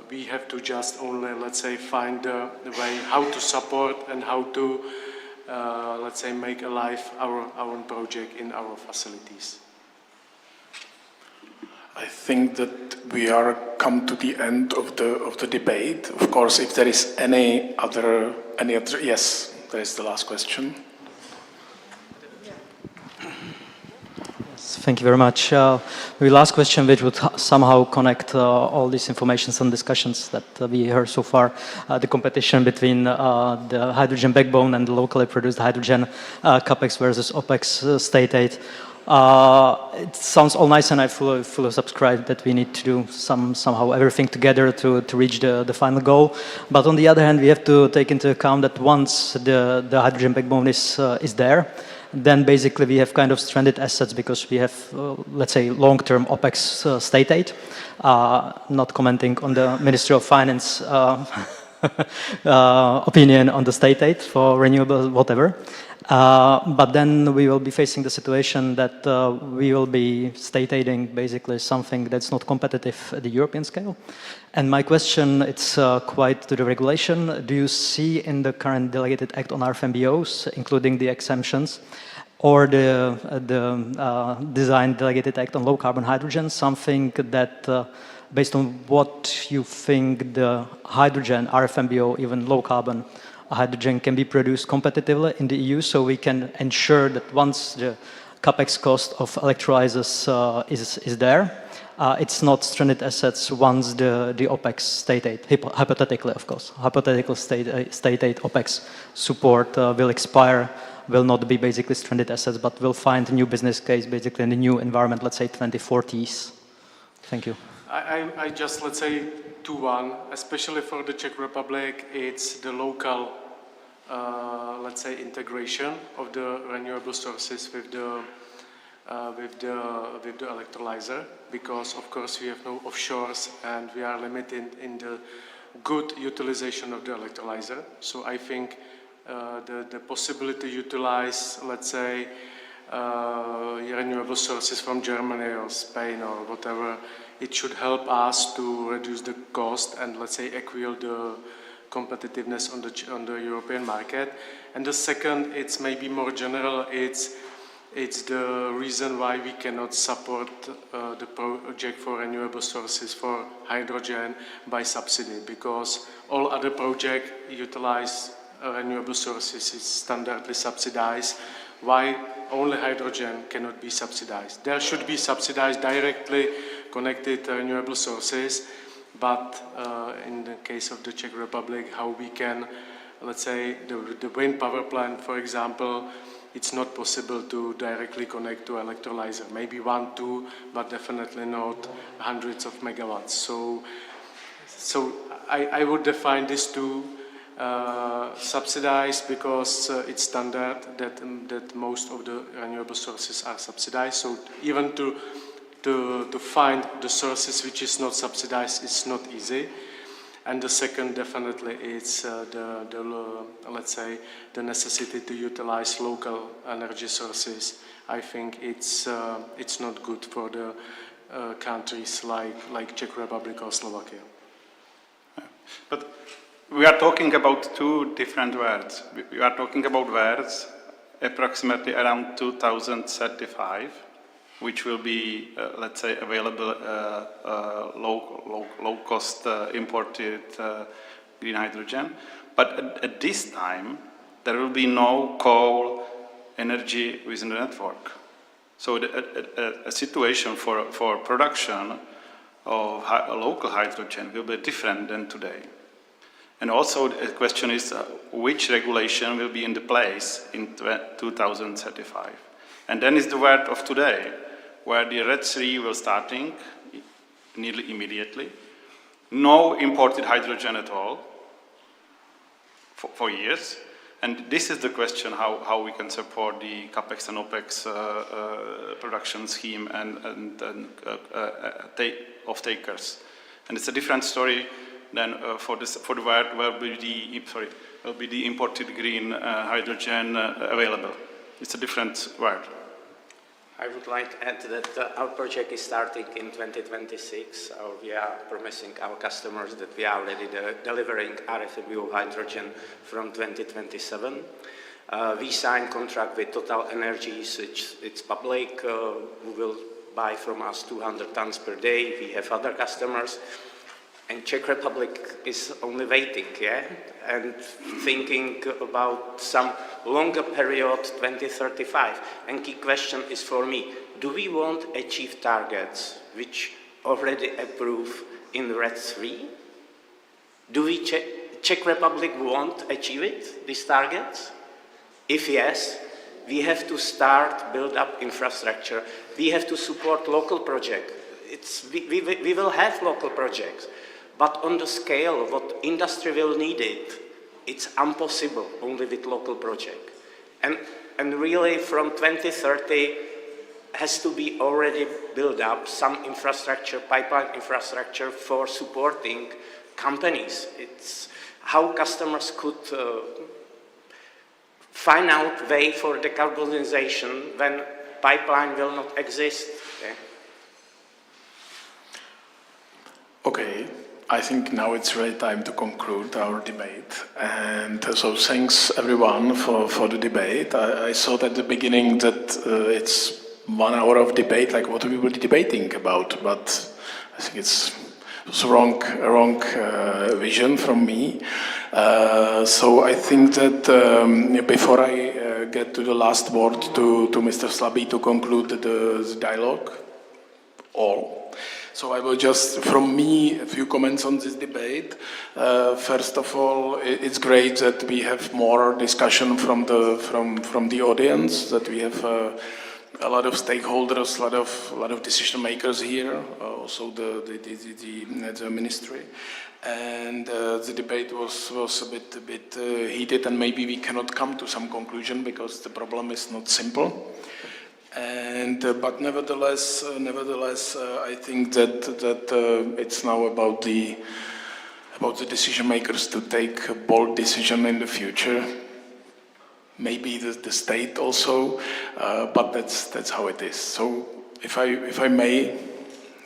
we have to just only, let's say, find the way how to support and how to, let's say, make alive our own project in our facilities. I think that we are come to the end of the debate. Of course, if there is any other, yes, there is the last question. Thank you very much. The last question, which would somehow connect all these informations and discussions that we heard so far, the competition between the hydrogen backbone and the locally produced hydrogen, CAPEX versus OPEX state aid. It sounds all nice, and I fully subscribe that we need to do somehow everything together to reach the final goal. But on the other hand, we have to take into account that once the hydrogen backbone is there, then basically we have kind of stranded assets, because we have, let's say, long-term OPEX state aid. Not commenting on the Ministry of Finance opinion on the state aid for renewable whatever. But then we will be facing the situation that we will be state aiding basically something that's not competitive at the European scale. And my question, it's quite to the regulation. Do you see in the current delegated act on RFMBOs, including the exemptions, or the design delegated act on low carbon hydrogen, something that based on what you think the hydrogen, RFMBO, even low carbon hydrogen can be produced competitively in the EU, so we can ensure that once the capex cost of electrolyzers is there, it's not stranded assets once the OPEX state aid, hypothetically of course, hypothetical state aid OPEX support will expire will not be basically stranded assets, but will find a new business case basically in the new environment, let's say 2040s? Thank you. I just, let's say, 2-1, especially for the Czech Republic, it's the local, let's say, integration of the renewable sources with the electrolyzer, because of course we have no offshores and we are limited in the good utilization of the electrolyzer. So I think the possibility to utilize, let's say, renewable sources from Germany or Spain or whatever, it should help us to reduce the cost and, let's say, acquire the competitiveness on the European market. And the second, it's maybe more general, it's the reason why we cannot support the project for renewable sources for hydrogen by subsidy, because all other projects utilize renewable sources, it's standardly subsidized. Why only hydrogen cannot be subsidized? There should be subsidized directly connected renewable sources, but in the case of the Czech Republic, how we can, let's say, the wind power plant, for example, it's not possible to directly connect to electrolyzer. Maybe 1, 2, but definitely not hundreds of megawatts. So I would define these two subsidized because it's standard that most of the renewable sources are subsidized. So even to find the sources which is not subsidized, it's not easy. And the second, definitely, is let's say, the necessity to utilize local energy sources. I think it's not good for the countries like Czech Republic or Slovakia. But we are talking about two different worlds. We are talking about worlds approximately around 2035, which will be, let's say, available low-cost imported green hydrogen. But at this time, there will be no coal energy within the network. So a situation for production of local hydrogen will be different than today. And also the question is which regulation will be in the place in 2035. And then is the world of today, where the RED III will starting nearly immediately. No imported hydrogen at all for years. And this is the question how we can support the CAPEX and OPEX production scheme and off-takers. And it's a different story than for the world where will be the imported green hydrogen available. It's a different world. I would like to add that our project is starting in 2026. We are promising our customers that we are already delivering RFMU hydrogen from 2027. We signed contract with Total Energies, it's public, who will buy from us 200 tons per day. We have other customers. And Czech Republic is only waiting, and thinking about some longer period, 2035. And key question is for me, do we want to achieve targets which already approved in RED III? Do we Czech Republic want to achieve it, these targets? If yes, we have to start build up infrastructure. We have to support local projects. We will have local projects. But on the scale of what industry will need it's impossible only with local project. And really from 2030 has to be already built up some infrastructure, pipeline infrastructure for supporting companies. It's how customers could find out way for decarbonization when pipeline will not exist. Okay. I think now it's really time to conclude our debate. And so thanks everyone for the debate. I thought at the beginning that it's 1 hour of debate, like what we were debating about, but I think it's a wrong vision from me. So I think that before I get to the last word to Mr. Slabý to conclude the dialogue, So I will just, from me, a few comments on this debate. First of all, it's great that we have more discussion from the audience, that we have a lot of stakeholders, a lot of decision makers here, also the ministry. And the debate was a bit heated, and maybe we cannot come to some conclusion because the problem is not simple. And but nevertheless, I think that it's now about the decision makers to take a bold decision in the future. Maybe the state also, but that's how it is. So if I may,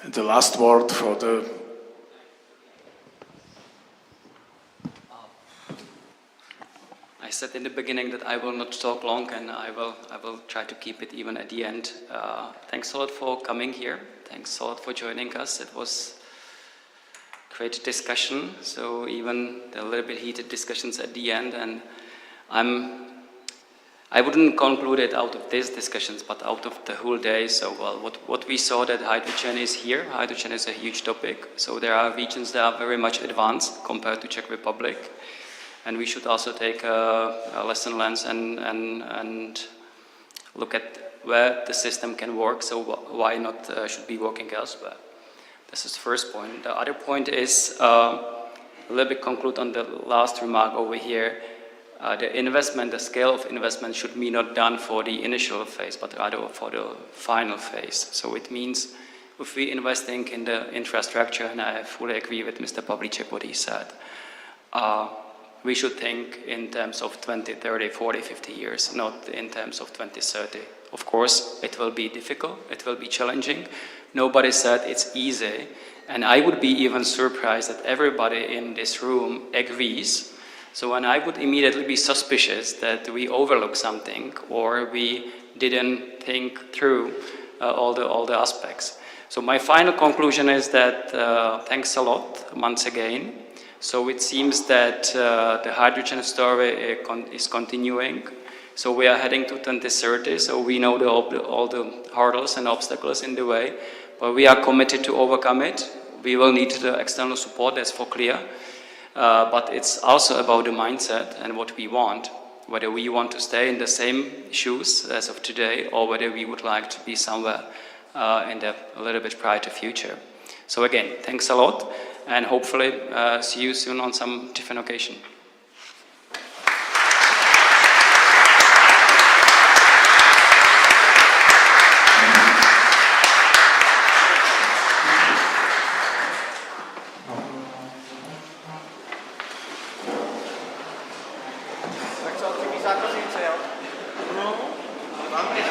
the last word for the. I said in the beginning that I will not talk long, and I will try to keep it even at the end. Thanks a lot for coming here. Thanks a lot for joining us. It was great discussion. So even a little bit heated discussions at the end, and I wouldn't conclude it out of these discussions, but out of the whole day. So what we saw that hydrogen is here. Hydrogen is a huge topic. So there are regions that are very much advanced compared to Czech Republic. And we should also take a lesson learned and look at where the system can work, so why not should be working elsewhere. This is the first point. The other point is, a little bit conclude on the last remark over here, the scale of investment should be not done for the initial phase, but rather for the final phase. So it means if we're investing in the infrastructure, and I fully agree with Mr. Pavlicek what he said, we should think in terms of 20, 30, 40, 50 years, not in terms of 2030. Of course, it will be difficult, it will be challenging. Nobody said it's easy, and I would be even surprised that everybody in this room agrees. So when I would immediately be suspicious that we overlook something or we didn't think through all the aspects. So my final conclusion is that thanks a lot once again. So it seems that the hydrogen story is continuing. So we are heading to 2030, so we know all the hurdles and obstacles in the way, but we are committed to overcome it. We will need the external support, that's for clear. But it's also about the mindset and what we want, whether we want to stay in the same shoes as of today or whether we would like to be somewhere in the a little bit brighter future. So again, thanks a lot, and hopefully see you soon on some different occasion. Tak co, ty mi zákazníci, jo? No, vám bych